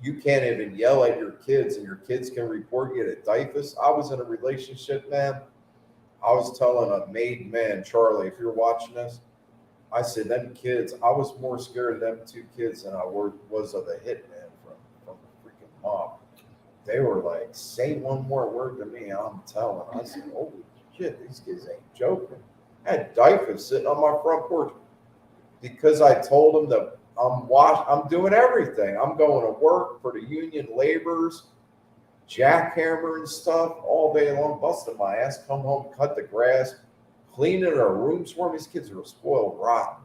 You can't even yell at your kids, and your kids can report you to DIFUS. I was in a relationship, man. I was telling a made man, Charlie, if you're watching this, I said, them kids, I was more scared of them two kids than I was of the hitman from the freaking mob. They were like, say one more word to me, I'm telling. I said, holy shit, these kids ain't joking. I had Dyfus sitting on my front porch because I told him that I'm doing everything. I'm going to work for the union laborers, jackhammering stuff all day long, busting my ass, come home, cut the grass, cleaning our rooms for me. These kids are spoiled rotten.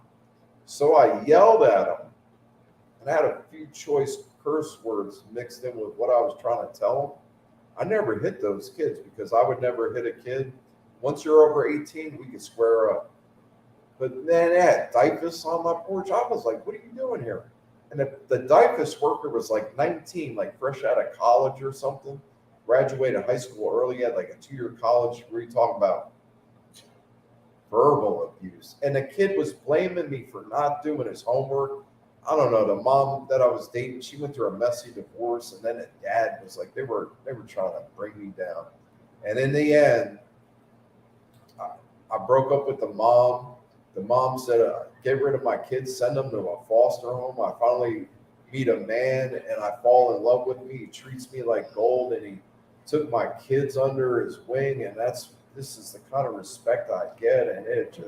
So I yelled at them and had a few choice curse words mixed in with what I was trying to tell them. I never hit those kids because I would never hit a kid. Once you're over 18, we could square up. But then they had Dyfus on my porch. I was like, what are you doing here? And the Dyfus worker was like 19, like fresh out of college or something. Graduated high school early, had like a 2-year college degree, talking about verbal abuse. And the kid was blaming me for not doing his homework. I don't know, the mom that I was dating, she went through a messy divorce, and then the dad was like, they were trying to bring me down. And in the end, I broke up with the mom. The mom said, get rid of my kids, send them to a foster home. I finally meet a man and I fall in love with me. He treats me like gold, and he took my kids under his wing. And this is the kind of respect I get. And it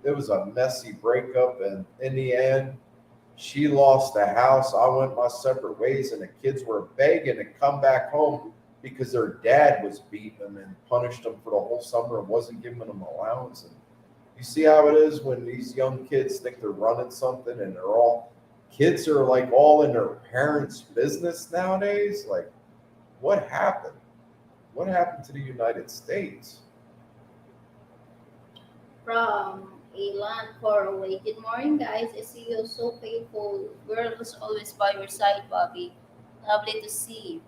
was a messy breakup. And in the end, she lost the house. I went my separate ways, and the kids were begging to come back home because their dad was beating them and punished them for the whole summer and wasn't giving them allowance. And you see how it is when these young kids think they're running something, and kids are like all in their parents' business nowadays. Like, what happened? What happened to the United States? From Elan Corway. Good morning, guys. I see you so faithful. Girl was always by your side, Bobby. Lovely to see.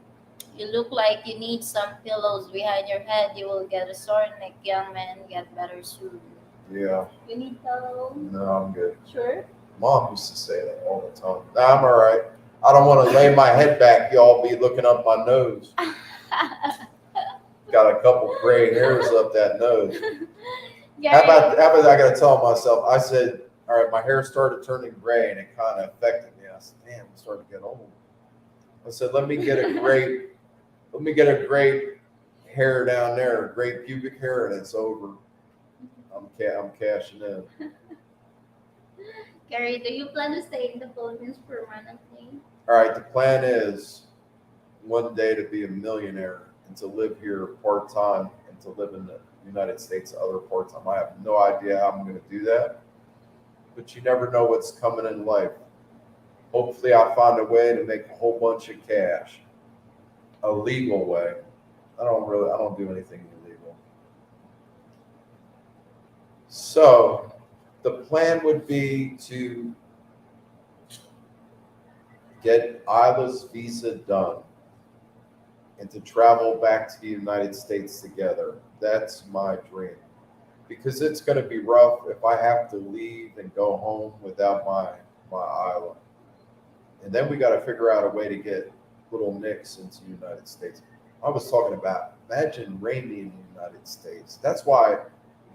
You look like you need some pillows behind your head. You will get a sore neck, young man. Get better soon. Yeah. You need pillow? No, I'm good. Sure. Mom used to say that all the time. Nah, I'm all right. I don't want to lay my head back. Y'all be looking up my nose. Got a couple gray hairs up that nose. How about I got to tell myself, I said, all right, my hair started turning gray and it kind of affected me. I said, damn, I'm starting to get old. I said, let me get a great hair down there, a great pubic hair, and it's over. I'm cashing in. Gary, do you plan to stay in the Philippines permanently? All right, the plan is one day to be a millionaire and to live here part-time and to live in the United States other part-time. I have no idea how I'm going to do that, but you never know what's coming in life. Hopefully I'll find a way to make a whole bunch of cash, a legal way. I don't do anything illegal. So the plan would be to get Isla's visa done and to travel back to the United States together. That's my dream. Because it's going to be rough if I have to leave and go home without my Isla. And then we got to figure out a way to get little Nix into the United States. I was talking about, imagine Rainy in the United States. That's why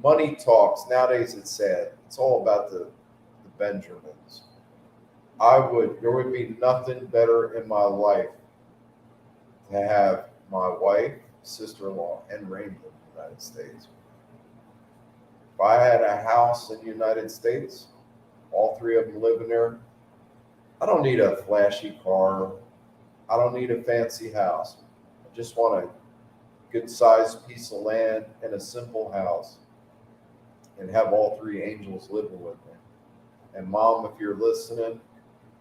money talks. Nowadays it's sad. It's all about the Benjamins. There would be nothing better in my life to have my wife, sister-in-law, and Rainy in the United States. If I had a house in the United States, all three of them living there, I don't need a flashy car. I don't need a fancy house. I just want a good-sized piece of land and a simple house and have all three angels living with me. And Mom, if you're listening,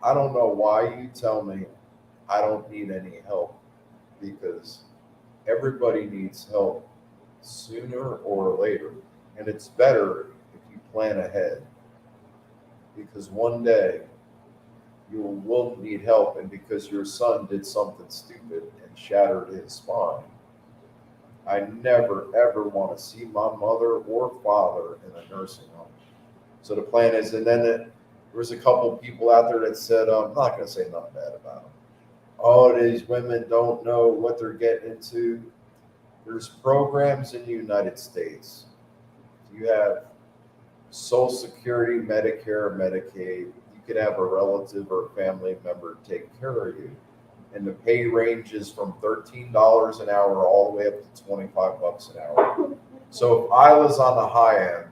I don't know why you tell me I don't need any help, because everybody needs help sooner or later. And it's better if you plan ahead, because one day you will need help, and because your son did something stupid and shattered his spine, I never, ever want to see my mother or father in a nursing home. So the plan is, and then there was a couple people out there that said, I'm not going to say nothing bad about them. Oh, these women don't know what they're getting into. There's programs in the United States. You have Social Security, Medicare, Medicaid. You could have a relative or family member take care of you. And the pay ranges from $13 an hour all the way up to $25 an hour. So if Isla's on the high end,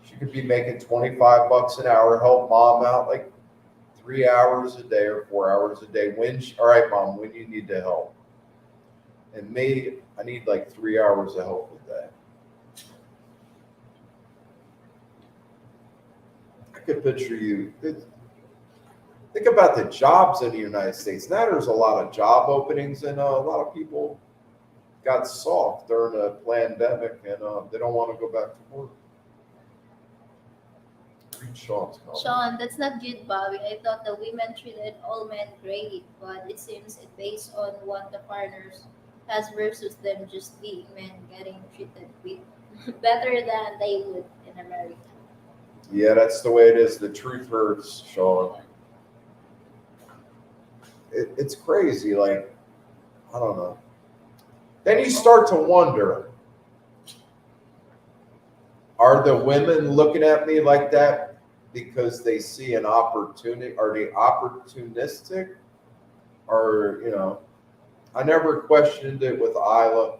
she could be making $25 an hour, help mom out like 3 hours a day or 4 hours a day. All right, mom, when you need the help. And me, I need like 3 hours of help with that. I could picture you. Think about the jobs in the United States. Now there's a lot of job openings, and a lot of people got soft during the pandemic, and they don't want to go back to work. Read Sean's comment. Sean, that's not good, Bobby. I thought the women treated all men great, but it seems it's based on what the foreigners has versus them just being men getting treated better than they would in America. Yeah, that's the way it is. The truth hurts, Sean. It's crazy. Like, I don't know. Then you start to wonder, are the women looking at me like that because they see an opportunity? Are they opportunistic? Or, I never questioned it with Isla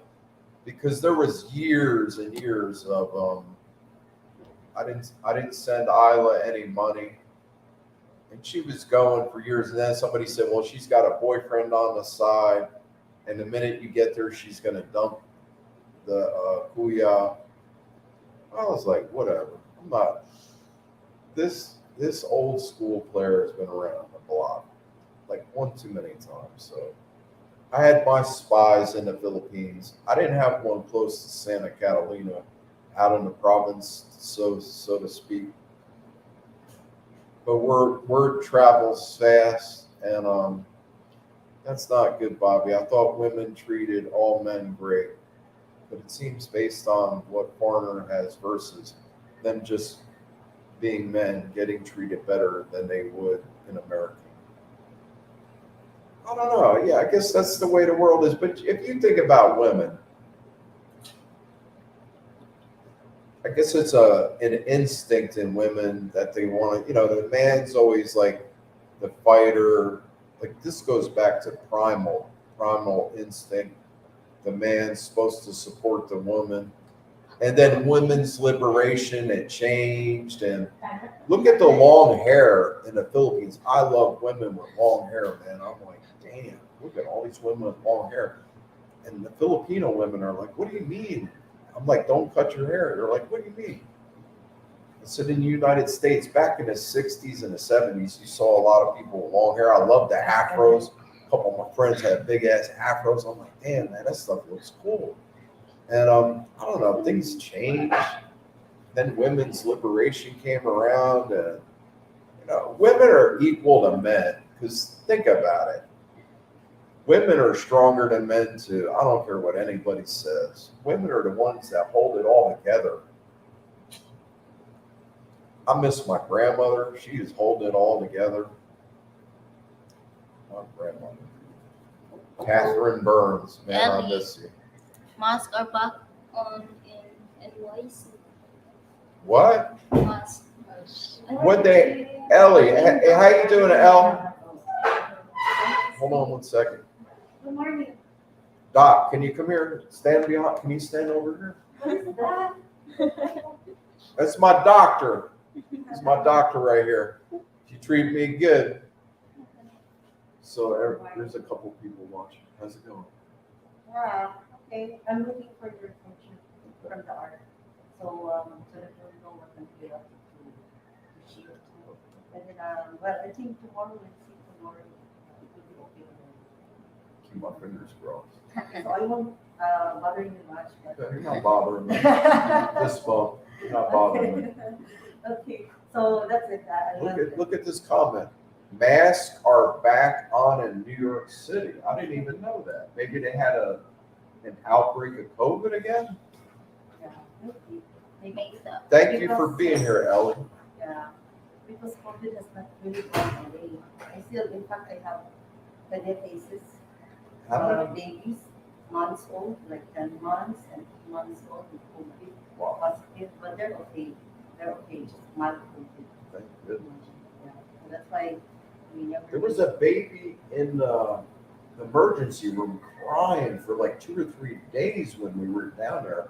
because there was years and years of, I didn't send Isla any money. And she was going for years. And then somebody said, well, she's got a boyfriend on the side. And the minute you get there, she's going to dump the kuya. I was like, whatever. I'm not. This old school player has been around the block like one too many times. So I had my spies in the Philippines. I didn't have one close to Santa Catalina out in the province, so to speak. But word travels fast, and that's not good, Bobby. I thought women treated all men great, but it seems based on what foreigner has versus them just being men getting treated better than they would in America. I don't know. Yeah, I guess that's the way the world is. But if you think about women, I guess it's an instinct in women that they want to, the man's always like the fighter. Like this goes back to primal instinct. The man's supposed to support the woman. And then women's liberation, it changed. And look at the long hair in the Philippines. I love women with long hair, man. I'm like, damn, look at all these women with long hair. And the Filipino women are like, what do you mean? I'm like, don't cut your hair. They're like, what do you mean? I said, in the United States, back in the 60s and the 70s, you saw a lot of people with long hair. I love the afros. A couple of my friends had big ass afros. I'm like, damn, man, that stuff looks cool. And I don't know, things changed. Then women's liberation came around, and women are equal to men. Because think about it. Women are stronger than men too. I don't care what anybody says. Women are the ones that hold it all together. I miss my grandmother. She is holding it all together. My grandmother. Catherine Burns. Man, I miss you. Masks are back on in NYC. What? Masks. Ellie, hey, how you doing, Elle? Hold on 1 second. Good morning. Doc, can you come here? Stand behind. Can you stand over here? What is that? That's my doctor. It's my doctor right here. She treated me good. So there's a couple people watching. How's it going? Wow. Okay. I'm looking for your information from the art. So so that you'll know what I'm here to share too. And then well, I think tomorrow we'll see tomorrow. It will be okay. Keep my fingers crossed. So I won't bother you much. But You're not bothering me. This phone. You're not bothering me. Okay. So that's it. Look at this comment. Masks are back on in New York City. I didn't even know that. Maybe they had an outbreak of COVID again. Yeah. Maybe so. Thank you for being here, Ellie. Yeah. Because COVID has not really gone away. I still, in fact, I have cases. How many? Babies. months old, like 10 months and 2 months old with COVID positive, but they're okay. They're okay, just mild COVID. Thank goodness. Yeah. So that's why we never. There was a baby in the emergency room crying for like 2 or 3 days when we were down there.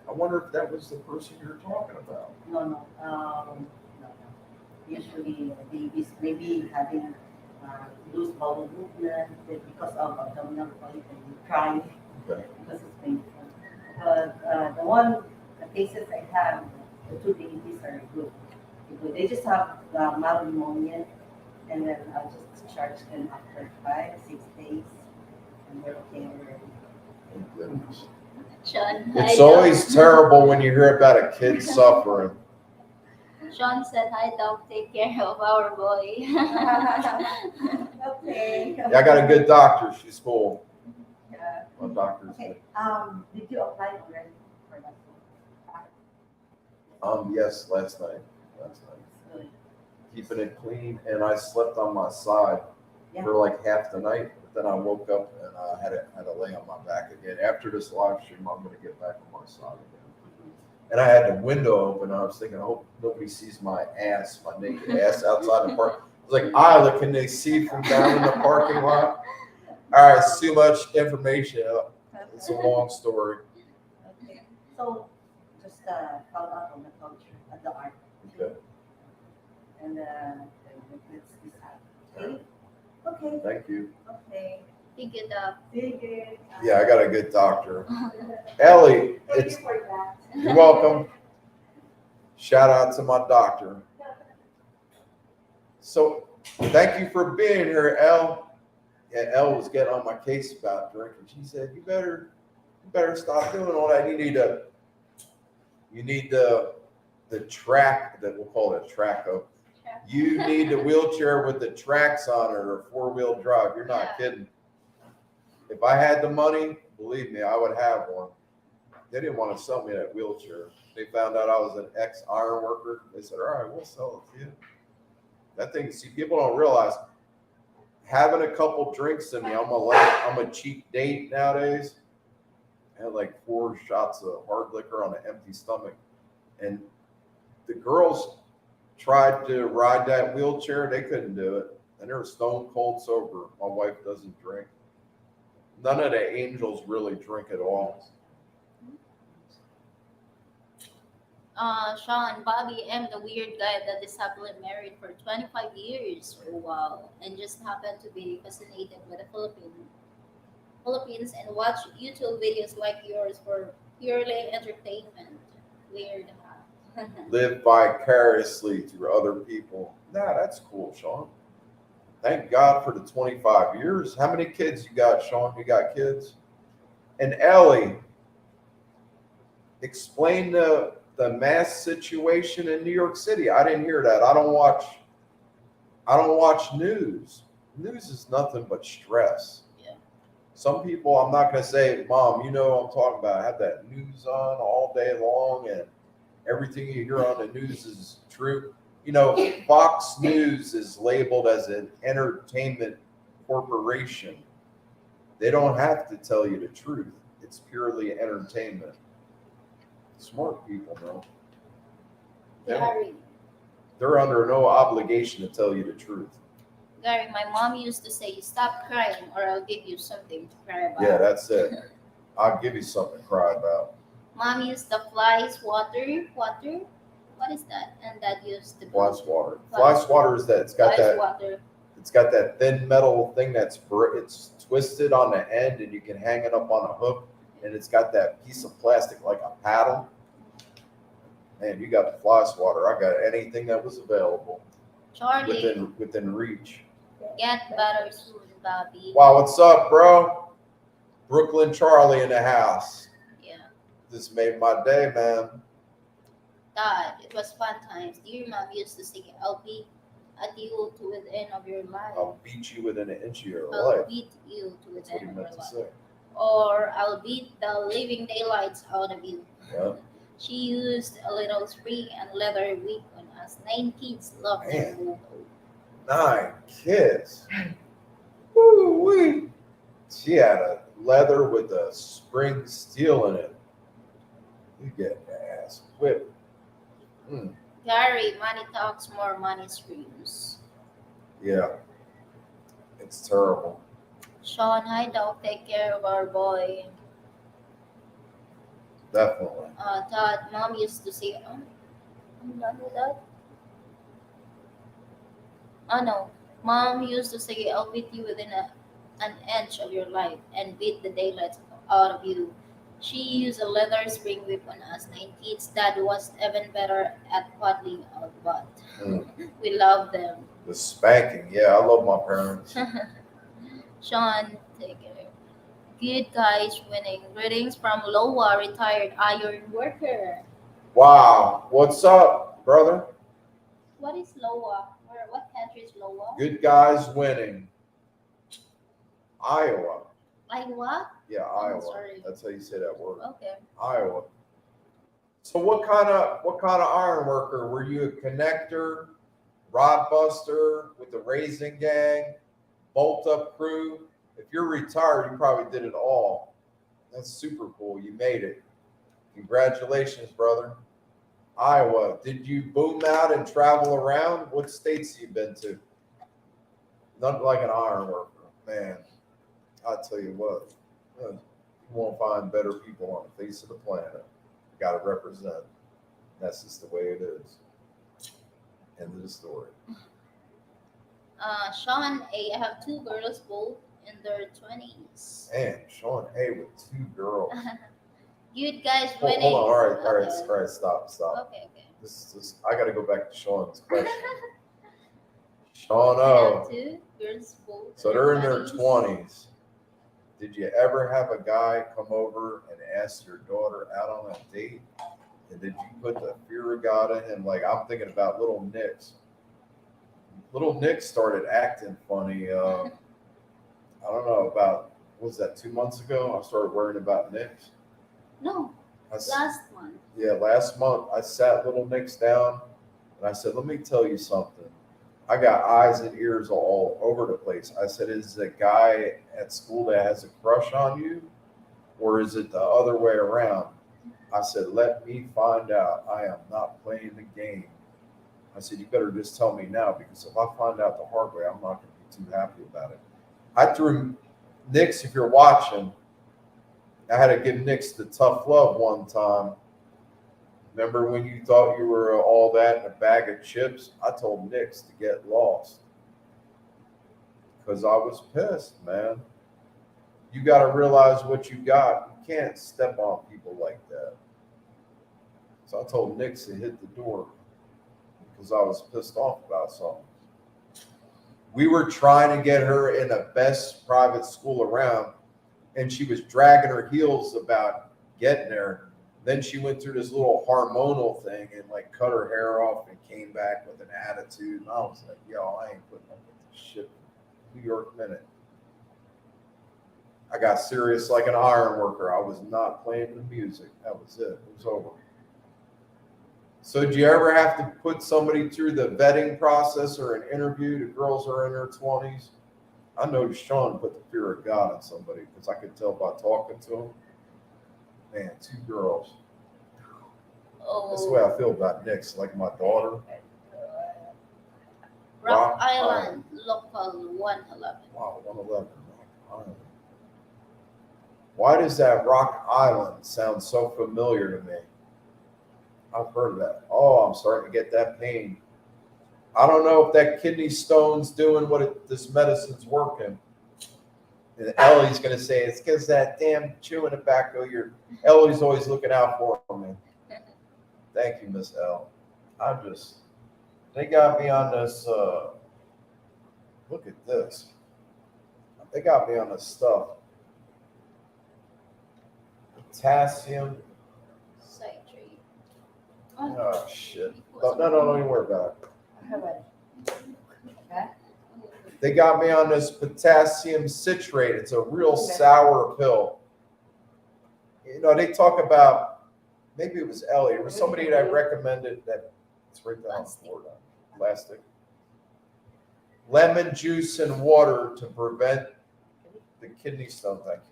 I wonder if that was the person you're talking about. No. No. Usually babies maybe having loose bowel movement because of abdominal colic and crying Okay. because it's painful. But the cases I have, the 2 babies are good. They just have mild pneumonia, and then I'll just discharge them after 5-6 days, and they're okay already. Thank goodness. Sean, It's always terrible when you hear about a kid suffering. Sean said, "Hi, Doc. Take care of our boy." Okay. Yeah, I got a good doctor. She's cool. Yeah. My doctor's Okay. Did you apply already for that one? yes, last night. Good. Keeping it clean, and I slept on my side for like half the night. But then I woke up and I had to lay on my back again. After this live stream, I'm gonna get back on my side again. And I had the window open. I was thinking, I hope nobody sees my ass, my naked ass outside the park. I was like, Isla, can they see from down in the parking lot? All right, it's too much information. It's a long story. Okay. So just follow up on the culture at the art. Okay. And let's decide. Okay. Thank you. Okay. Pick it up. Good. Yeah, I got a good doctor. Ellie, Thank you for that. you're welcome. Shout out to my doctor. So thank you for being here, Elle. Yeah, Elle was getting on my case about drinking. She said, you better stop doing all that. You need the track that we'll call it a track of. You need the wheelchair with the tracks on it or 4-wheel drive. You're not kidding. If I had the money, believe me, I would have one. They didn't want to sell me that wheelchair. They found out I was an ex-iron worker. They said, all right, we'll sell it to you. That thing, see, people don't realize having a couple drinks in me, I'm a cheap date nowadays. I had like 4 shots of hard liquor on an empty stomach. And the girls tried to ride that wheelchair. They couldn't do it. And they were stone cold sober. My wife doesn't drink. None of the angels really drink at all. Sean, Bobby M, the weird guy that is happily married for 25 years. Oh, wow. And just happened to be fascinated with the Philippines and watch YouTube videos like yours for purely entertainment. Weird. Live vicariously through other people. Nah, that's cool, Sean. Thank God for the 25 years. How many kids you got, Sean? You got kids? And Ellie, explain the mass situation in New York City. I didn't hear that. I don't watch news. News is nothing but stress. Yeah. Some people, I'm not going to say, Mom, you know what I'm talking about. I have that news on all day long and everything you hear on the news is true. You know, Fox News is labeled as an entertainment corporation. They don't have to tell you the truth. It's purely entertainment. Smart people, though. Gary, They're under no obligation to tell you the truth. Gary, my mom used to say, stop crying or I'll give you something to cry about. Yeah, that's it. I'll give you something to cry about. Mom used the flies water. What is that? And Dad used the Fly swatter. Fly swatter is that it's got flies that water. it's got that thin metal thing it's twisted on the end and you can hang it up on a hook and it's got that piece of plastic like a paddle. Man, you got the fly swatter. I got anything that was available Charlie, within reach. get better soon, Bobby. Wow, what's up, bro? Brooklyn Charlie in the house. Yeah. This made my day, man. Dad, it was fun times. Dear Mom used to say, I'll beat at you to within of your life. I'll beat you within an inch of your I'll life. beat you to That's what he within of your meant to life. say. Or I'll beat the living daylights out of you. Yeah. She used a little spray and leather wig on us. 9 kids loved her. Man. 9 kids. Woo-wee. She had a leather with a spring steel in it. You get your ass whipped. Gary, money talks, more money screams. Yeah, it's terrible. Sean, hi dog, take care of our boy. Definitely. Todd, mom used to say, I'm done with that. Oh no, mom used to say, I'll beat you within an inch of your life and beat the daylights out of you. She used a leather spring whip on us 19s. Dad was even better at paddling our butt. Mm. We love them. The spanking. Yeah, I love my parents. Sean, take it. Good guys winning. Greetings from Loa, retired iron worker. Wow. What's up, brother? What is Loa? What country is Loa? Good guys winning. Iowa. Like what? Yeah, Oh, Iowa. sorry. That's how you say that word. Okay. Iowa. So what kind of iron worker? Were you a connector, rod buster with the raising gang, bolt up crew? If you're retired, you probably did it all. That's super cool. You made it. Congratulations, brother. Iowa. Did you boom out and travel around? What states have you been to? Nothing like an iron worker. Man, I'll tell you what. You won't find better people on the face of the planet. Got to represent. That's just the way it is. End of the story. Sean A. I have two girls, both in their 20s. Man, Sean A with two girls. Good guys Hold winning. on. All right. Okay. Stop. Okay. This I got to go back to Sean's question. Sean I O. have two girls, both. So they're in their 20s. Did you ever have a guy come over and ask your daughter out on a date? And did you put the fear of God in him? Like, I'm thinking about little Nix. Little Nix started acting funny. I don't know, about, what was that, 2 months ago? I started worrying about Nix. No, last month. Yeah, last month I sat little Nix down and I said, let me tell you something. I got eyes and ears all over the place. I said, is it a guy at school that has a crush on you? Or is it the other way around? I said, let me find out. I am not playing the game. I said, you better just tell me now, because if I find out the hard way, I'm not going to be too happy about it. I threw Nix, if you're watching, I had to give Nix the tough love one time. Remember when you thought you were all that in a bag of chips? I told Nix to get lost because I was pissed, man. You got to realize what you got. You can't step on people like that. So I told Nix to hit the door because I was pissed off about something. We were trying to get her in the best private school around, and she was dragging her heels about getting there. Then she went through this little hormonal thing and like cut her hair off and came back with an attitude. And I was like, yo, I ain't putting up with this shit. New York Minute. I got serious like an iron worker. I was not playing the music. That was it. It was over. So do you ever have to put somebody through the vetting process or an interview? The girls are in their 20s. I noticed Sean put the fear of God in somebody because I could tell by talking to him. Man, two girls. Oh. That's the way I feel about Nix, like my daughter. Rock Island, local 111. Wow, 111. Rock Island. Why does that Rock Island sound so familiar to me? I've heard of that. Oh, I'm starting to get that pain. I don't know if that kidney stone's doing what this medicine's working. And Ellie's going to say, it's because that damn chewing tobacco, Ellie's always looking out for me. Thank you, Miss L. They got me on this, look at this. They got me on this stuff. Potassium. Citrate. Oh, shit. No, don't even worry about it. They got me on this potassium citrate. It's a real sour pill. You know, they talk about, maybe it was Ellie, or somebody that recommended that. It's right down Florida. Plastic. Lemon juice and water to prevent the kidney stone. Thank you.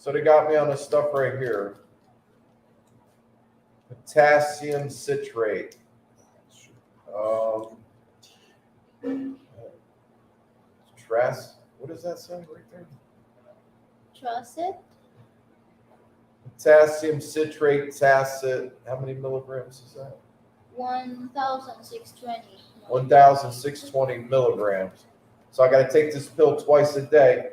So they got me on this stuff right here. Potassium citrate. What does that say right there? Trust it. Potassium citrate tacit. How many milligrams is that? 1,620. 1,620 milligrams. So I got to take this pill twice a day.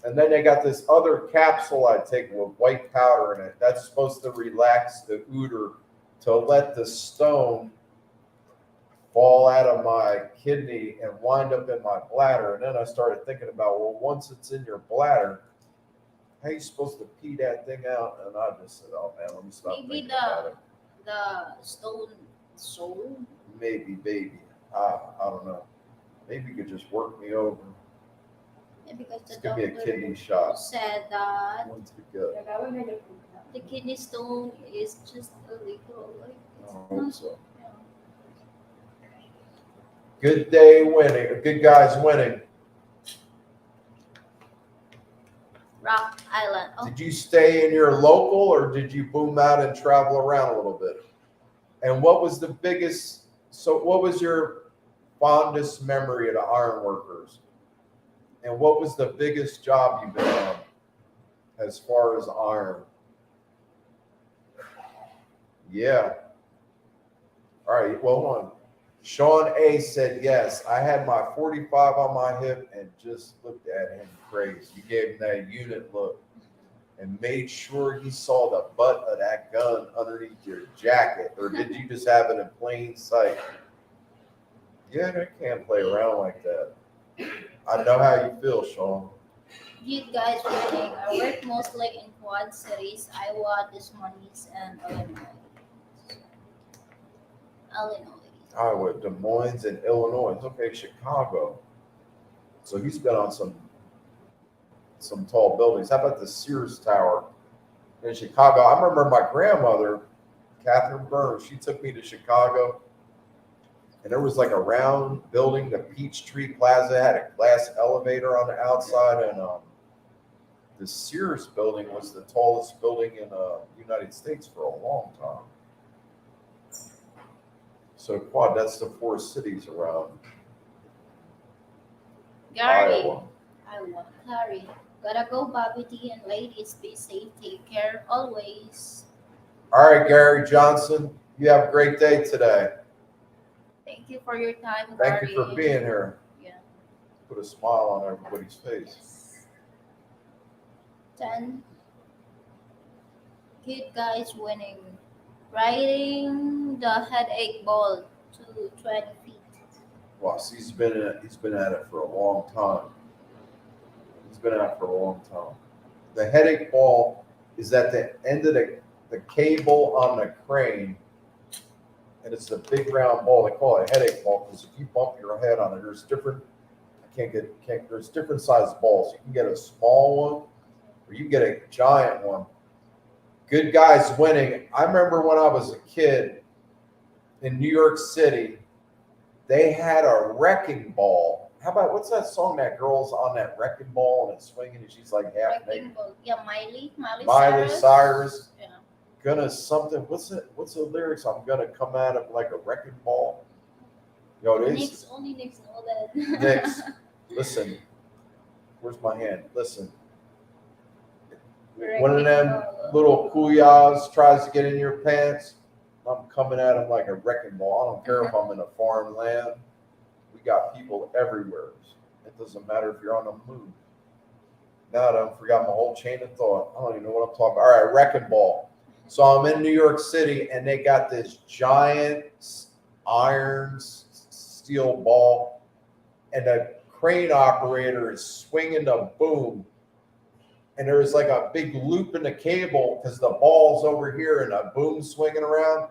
And then they got this other capsule I take with white powder in it. That's supposed to relax the uter to let the stone fall out of my kidney and wind up in my bladder. And then I started thinking about, well, once it's in your bladder, how are you supposed to pee that thing out? And I just said, oh man, let me stop Maybe thinking about it. the stone soul. Maybe, baby. I don't know. Maybe you could just work me over. Yeah, because the Just give me a doctor kidney shot. said that Once we go. the kidney stone is just a little, like, it's I not hope so. yeah. Good day winning. Good guys winning. Rock Island. Oh, Did you stay in your local or did you boom out and travel around a little bit? And what was the biggest, so what was your fondest memory of the ironworkers? And what was the biggest job you've been on as far as iron? Yeah. All right, well, hold on. Sean A said yes. I had my 45 on my hip and just looked at him crazy. You gave him that unit look and made sure he saw the butt of that gun underneath your jacket. Or did you just have it in plain sight? Yeah, they can't play around like that. I know how you feel, Sean. you guys winning. I work mostly in Quad Cities, Iowa, Des Moines, and Illinois. Iowa, Des Moines, and Illinois. Okay, Chicago. So he's been on some tall buildings. How about the Sears Tower in Chicago? I remember my grandmother, Catherine Burns, she took me to Chicago, and there was like a round building, the Peachtree Plaza had a glass elevator on the outside, and the Sears building was the tallest building in the United States for a long time. So Quad, that's the 4 cities around Gary, Iowa. Gary. Gotta go, Bobby D, and ladies, be safe, take care, always. All right, Gary Johnson, you have a great day today. Thank you for your time, Thank Gary. you for being here. Yeah. Put a smile on everybody's face. Yes. 10. Good guys winning. Riding the headache ball to 20 feet. Wow, see, he's been at it for a long time. He's been at it for a long time. The headache ball is at the end of the cable on the crane, and it's a big round ball. They call it a headache ball because if you bump your head on it, there's different. There's different sized balls. You can get a small one, or you can get a giant one. Good guys winning. I remember when I was a kid in New York City, they had a wrecking ball. How about, what's that song that girl's on that wrecking ball and it's swinging and she's like half naked? Yeah, Miley Cyrus. Yeah. Gonna something. What's the lyrics? I'm gonna come at it like a wrecking ball. Yo, it is. Only Nix know that. Nix, listen. Where's my hand? Listen. One of them little kuyas tries to get in your pants. I'm coming at him like a wrecking ball. I don't care if I'm in a foreign land. We got people everywhere. It doesn't matter if you're on the move. Now I don't forgot my whole chain of thought. I don't even know what I'm talking about. All right, wrecking ball. So I'm in New York City, and they got this giant iron steel ball, and the crane operator is swinging the boom. And there's like a big loop in the cable because the ball's over here and a boom swinging around.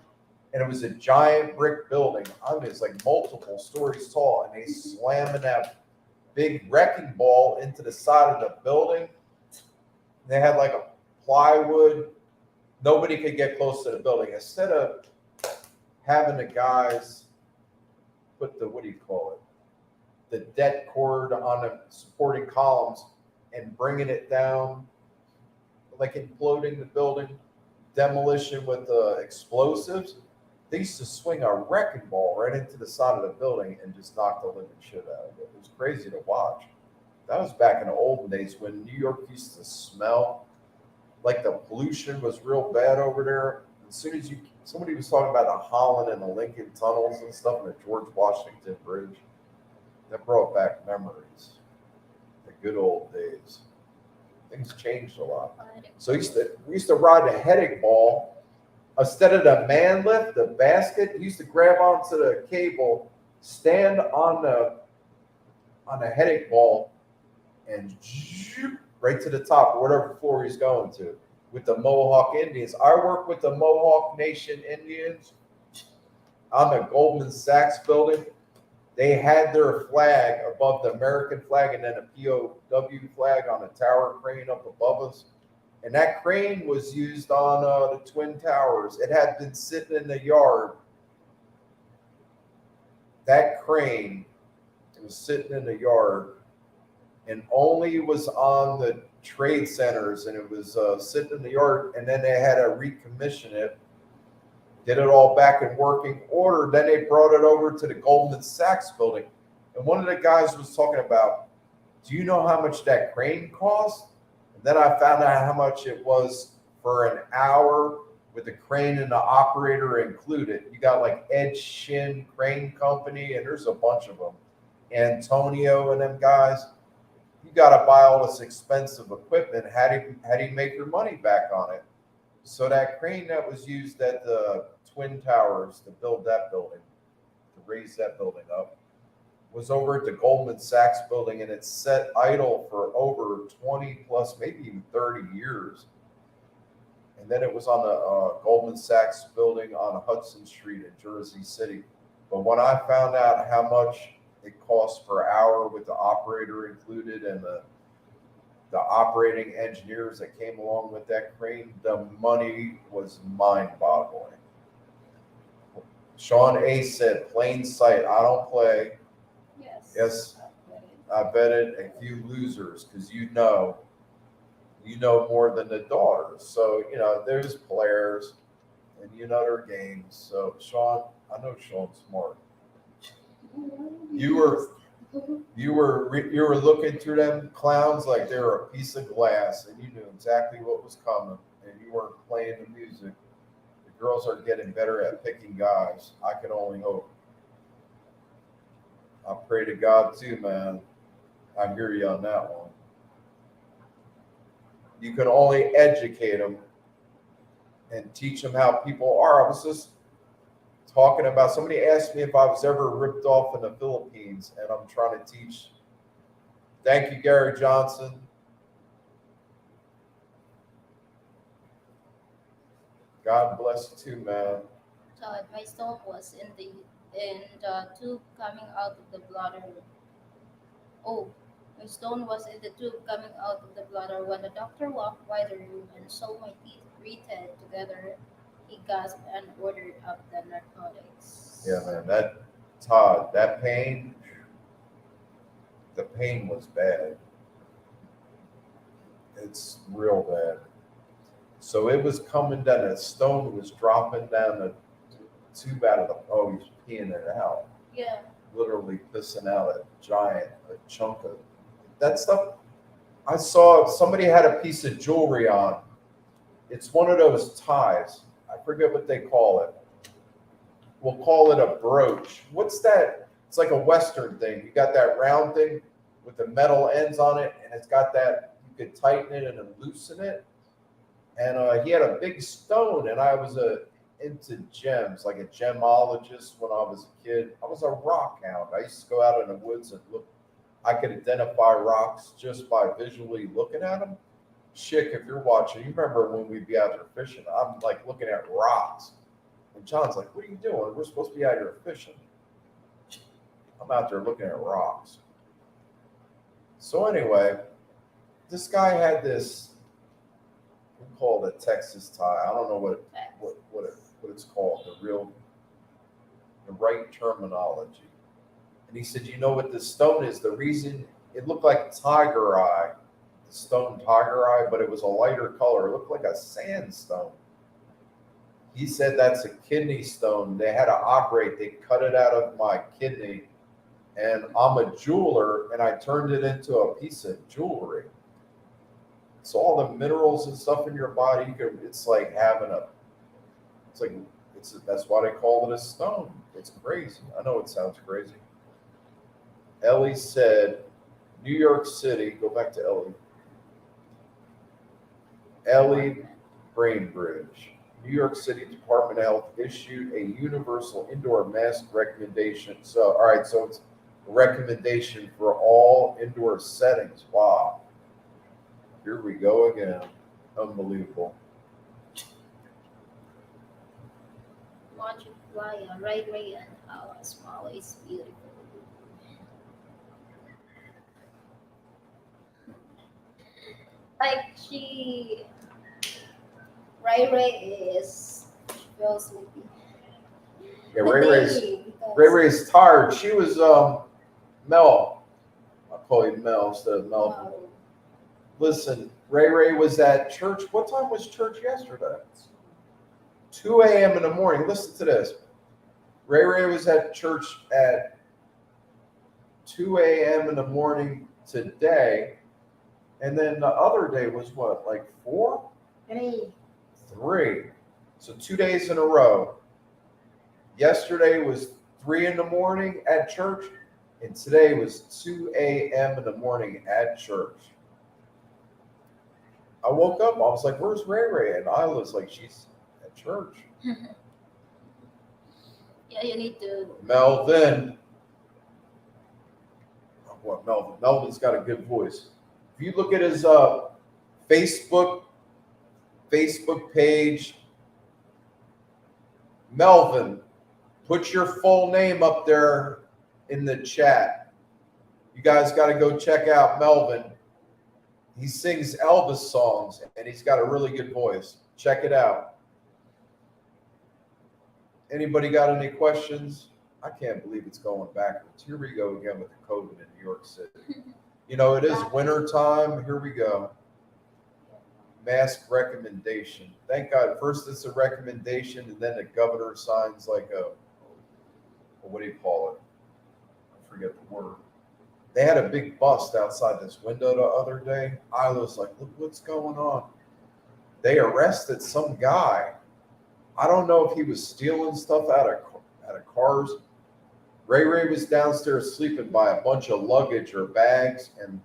And it was a giant brick building. I mean, it's like multiple stories tall. And they slamming that big wrecking ball into the side of the building. They had like a plywood. Nobody could get close to the building. Instead of having the guys put the, what do you call it? The det cord on the supporting columns and bringing it down like imploding the building, demolition with explosives. They used to swing a wrecking ball right into the side of the building and just knock the living shit out of it. It was crazy to watch. That was back in the olden days when New York used to smell like the pollution was real bad over there. As soon as somebody was talking about the Holland and the Lincoln tunnels and stuff and the George Washington Bridge. That brought back memories. The good old days. Things changed a lot. So we used to ride the headache ball. Instead of the man lift, the basket, you used to grab onto the cable, stand on the headache ball, and right to the top, whatever floor he's going to. With the Mohawk Indians. I work with the Mohawk Nation Indians on the Goldman Sachs building. They had their flag above the American flag and then a POW flag on a tower crane up above us. And that crane was used on the Twin Towers. It had been sitting in the yard. That crane was sitting in the yard and only was on the trade centers, and it was sitting in the yard, and then they had to recommission it, get it all back in working order. Then they brought it over to the Goldman Sachs building. And one of the guys was talking about, do you know how much that crane cost? And then I found out how much it was for an hour with the crane and the operator included. You got like Ed Shin Crane Company, and there's a bunch of them. Antonio and them guys. You got to buy all this expensive equipment. How do you make your money back on it? So that crane that was used at the Twin Towers to build that building, to raise that building up, was over at the Goldman Sachs building, and it's set idle for over 20 plus, maybe even 30 years. And then it was on the Goldman Sachs building on Hudson Street in Jersey City. But when I found out how much it costs per hour with the operator included and the operating engineers that came along with that crane, the money was mind-boggling. Sean A. said, plain sight, I don't play. Yes, I betted a few losers because you know more than the daughters. So, there's players and you know their games. So, Sean, I know Sean's smart. You were looking through them clowns like they were a piece of glass, and you knew exactly what was coming, and you weren't playing the music. The girls are getting better at picking guys. I can only hope. I pray to God too, man. I hear you on that one. You can only educate them and teach them how people are. I was just talking about, somebody asked me if I was ever ripped off in the Philippines, and I'm trying to teach. Thank you, Gary Johnson. God bless you too, man. Todd, my stone was in the tube coming out of the bladder. Oh, my stone was in the tube coming out of the bladder. When the doctor walked by the room and saw my teeth gritted together, he gasped and ordered up the narcotics. Yeah, man, that pain, the pain was bad. It's real bad. So it was coming down, the stone was dropping down the tube out of he's peeing it out. Yeah. Literally pissing out a chunk of that stuff. I saw somebody had a piece of jewelry on. It's one of those ties. I forget what they call it. We'll call it a brooch. What's that? It's like a Western thing. You got that round thing with the metal ends on it, and it's got that, you could tighten it and then loosen it. And he had a big stone, and I was into gems, like a gemologist when I was a kid. I was a rock hound. I used to go out in the woods and look. I could identify rocks just by visually looking at them. Chick, if you're watching, you remember when we'd be out there fishing, I'm like looking at rocks. And John's like, what are you doing? We're supposed to be out here fishing. I'm out there looking at rocks. So anyway, this guy had this, we call it a Texas tie. I don't know what it's called, the right terminology. And he said, you know what this stone is? The reason it looked like tiger eye. stone tiger eye, but it was a lighter color. It looked like a sandstone. He said that's a kidney stone. They had to operate. They cut it out of my kidney. And I'm a jeweler, and I turned it into a piece of jewelry. So all the minerals and stuff in your body, it's like having that's why they call it a stone. It's crazy. I know it sounds crazy. Ellie said, New York City, go back to Ellie. Ellie Brainbridge. New York City Department of Health issued a universal indoor mask recommendation. So, all right, so it's a recommendation for all indoor settings. Wow. Here we go again. Unbelievable. Watch it fly, Rayray, and how small is beautiful. Like Rayray is feels sleepy. Yeah, Daily, because- Rayray's tired. She was Mel. I'll call you Mel instead of Mel. Wow. Listen, Rayray was at church. What time was church yesterday? 2 a.m. in the morning. Listen to this. Rayray was at church at 2 a.m. in the morning today. And then the other day was what, like 4? 3. So 2 days in a row. Yesterday was 3 in the morning at church, and today was 2 a.m. in the morning at church. I woke up, I was like, where's Rayray? And I was like, she's at church. Yeah, you need to. Melvin. What, Melvin? Melvin's got a good voice. If you look at his Facebook page, Melvin, put your full name up there in the chat. You guys got to go check out Melvin. He sings Elvis songs, and he's got a really good voice. Check it out. Anybody got any questions? I can't believe it's going backwards. Here we go again with the COVID in New York City. You know, it is winter time. Here we go. Mask recommendation. Thank God. First it's a recommendation, and then the governor signs like what do you call it? I forget the word. They had a big bust outside this window the other day. I was like, look what's going on. They arrested some guy. I don't know if he was stealing stuff out of cars. Rayray was downstairs sleeping by a bunch of luggage or bags, and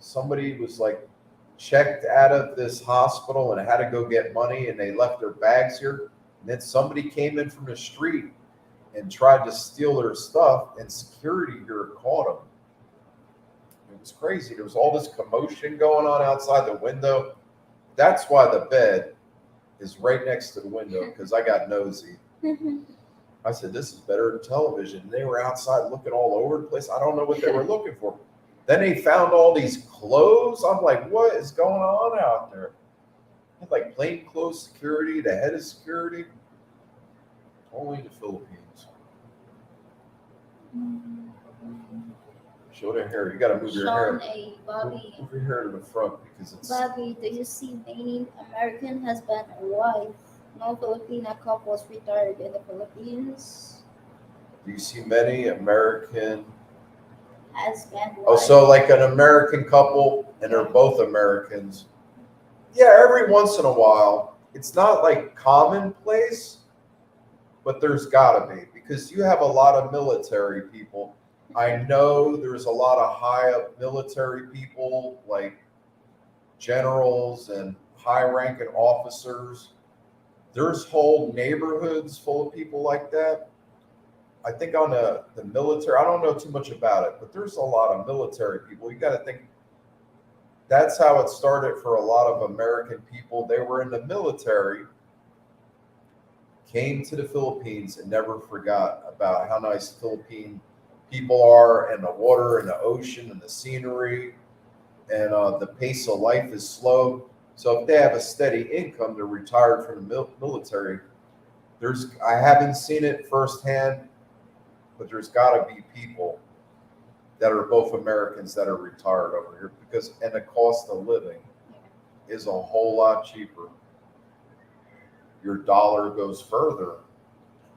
somebody was like checked out of this hospital and had to go get money, and they left their bags here. And then somebody came in from the street and tried to steal their stuff, and security here caught them. It was crazy. There was all this commotion going on outside the window. That's why the bed is right next to the window, because I got nosy. I said, this is better than television. And they were outside looking all over the place. I don't know what they were looking for. Then they found all these clothes. I'm like, what is going on out there? Had like plainclothes security, the head of security. Only the Philippines. Show their hair. You got to move your hair. Bobby. Move your hair to the front because it's. Bobby, do you see many American husband and wife? No Filipino couples retired in the Philippines. Do you see many American Husband, wife. Oh, so like an American couple and they're both Americans. Yeah, every once in a while. It's not like commonplace, but there's gotta be, because you have a lot of military people. I know there's a lot of high up military people, like generals and high ranking officers. There's whole neighborhoods full of people like that. I think on the military, I don't know too much about it, but there's a lot of military people. You got to think that's how it started for a lot of American people. They were in the military, came to the Philippines, and never forgot about how nice Philippine people are, and the water and the ocean and the scenery, and the pace of life is slow. So if they have a steady income, they're retired from the military. I haven't seen it firsthand, but there's got to be people that are both Americans that are retired over here, and the cost of living is a whole lot cheaper. Your dollar goes further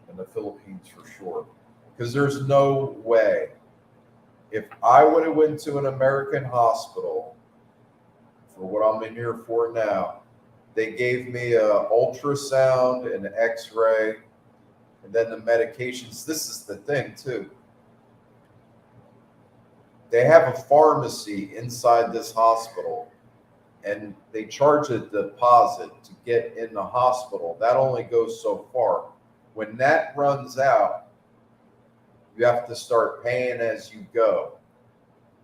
in the Philippines for sure. Because there's no way, if I would have went to an American hospital for what I'm in here for now, they gave me a ultrasound, an x-ray, and then the medications. This is the thing too. They have a pharmacy inside this hospital, and they charge a deposit to get in the hospital. That only goes so far. When that runs out, you have to start paying as you go.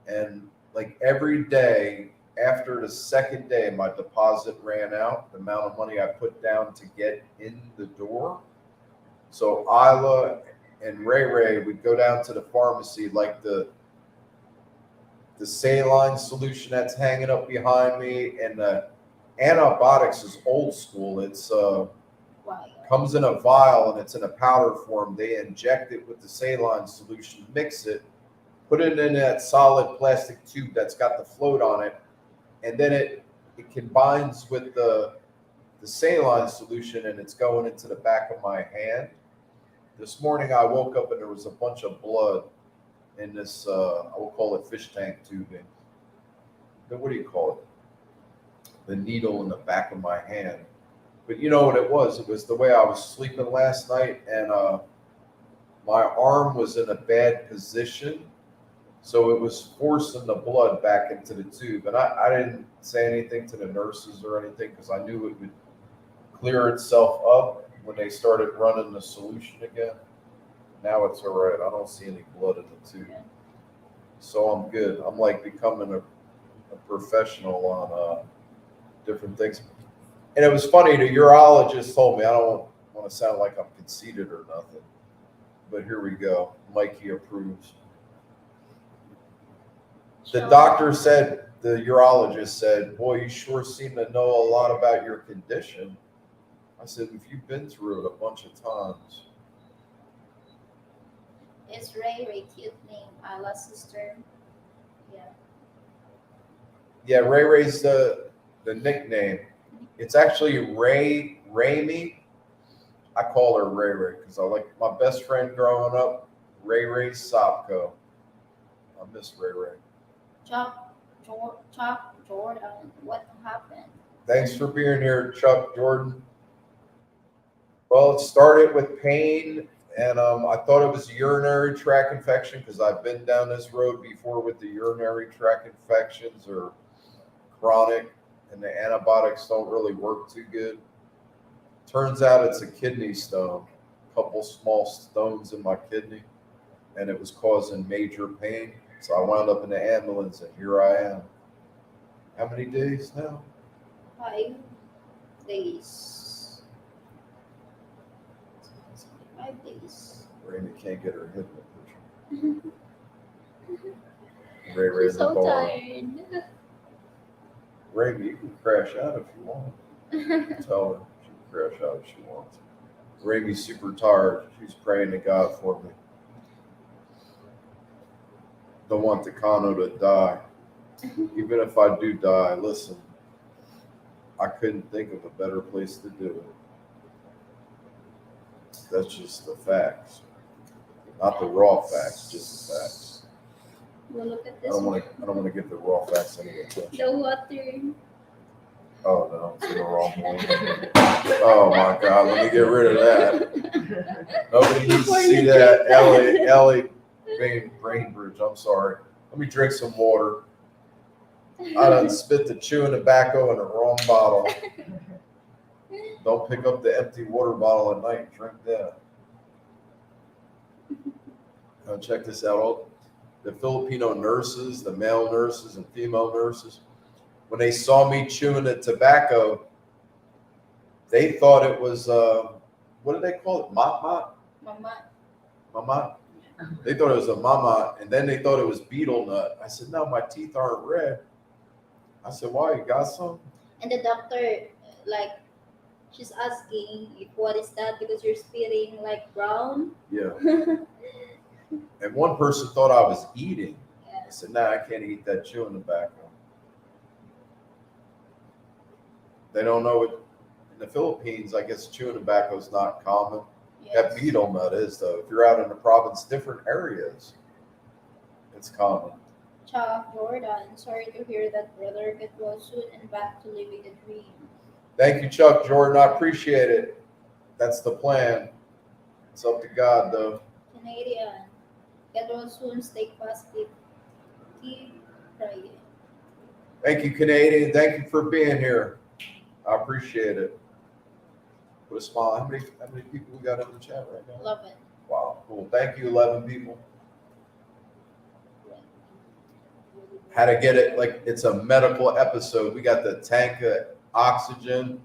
And like every day, after the second day, my deposit ran out, the amount of money I put down to get in the door. So Isla and Rayray would go down to the pharmacy, like the saline solution that's hanging up behind me, and the antibiotics is old school. It's comes in a vial and it's in a powder form. They inject it with the saline solution, mix it, put it in that solid plastic tube that's got the float on it, and then it combines with the saline solution, and it's going into the back of my hand. This morning I woke up and there was a bunch of blood in this, I will call it fish tank tubing. Then what do you call it? The needle in the back of my hand. But you know what it was? It was the way I was sleeping last night, and my arm was in a bad position. So it was forcing the blood back into the tube. And I didn't say anything to the nurses or anything because I knew it would clear itself up when they started running the solution again. Now it's all right. I don't see any blood in the tube. So I'm good. I'm like becoming a professional on different things. And it was funny, the urologist told me, I don't want to sound like I'm conceited or nothing, but here we go. Mikey approves. The doctor said, the urologist said, boy, you sure seem to know a lot about your condition. I said, if you've been through it a bunch of times. It's Rayray, cute name. Isla's sister. Yeah. Yeah, Rayray's the nickname. It's actually Raymy. I call her Rayray because I like my best friend growing up, Rayray Sopko. I miss Rayray. Chuck Jordan, what happened? Thanks for being here, Chuck Jordan. Well, it started with pain, and I thought it was a urinary tract infection because I've been down this road before with the urinary tract infections or chronic, and the antibiotics don't really work too good. Turns out it's a kidney stone, a couple small stones in my kidney, and it was causing major pain. So I wound up in the ambulance, and here I am. How many days now? 5 days. 5 days. Randy can't get her hip in the picture. Ray I'm so the bar. tired. Randy, you can crash out if you want. Tell her she can crash out if she wants. Randy's super tired. She's praying to God for me. Don't want the Kano to die. Even if I do die, listen, I couldn't think of a better place to do it. That's just the facts. Not the raw facts, just the facts. Well, look at I this don't one. want to give the raw facts any attention. The water. Oh no, it's in the wrong one. Oh my God, let me get rid of that. Nobody needs to see that. Ellie Brainbridge, I'm sorry. Let me drink some water. I done spit the chewing tobacco in the wrong bottle. Don't pick up the empty water bottle at night. Drink that. Now check this out. All the Filipino nurses, the male nurses and female nurses, when they saw me chewing the tobacco, they thought it was, what do they call it? Mama? Mama? They thought it was a mama, and then they thought it was beetle nut. I said, no, my teeth aren't red. I said, why, you got some? And the doctor, like, she's asking if what is that because you're spitting like brown. Yeah. And one person thought I was eating. Yeah. I said, nah, I can't eat that chewing tobacco. They don't know it. In the Philippines, I guess chewing tobacco is not common. That Yes. beetle nut is, though. If you're out in the province, different areas, it's common. Chuck Jordan, sorry to hear that, brother. Get well soon and back to living the dream. Thank you, Chuck Jordan. I appreciate it. That's the plan. It's up to God, though. Canadian, get well soon. Stay positive. Keep praying. Thank you, Canadian. Thank you for being here. I appreciate it. Put a smile. How many people we got in the chat right now? 11. Wow, cool. Thank you, 11 people. How to get it like it's a medical episode. We got the tank of oxygen.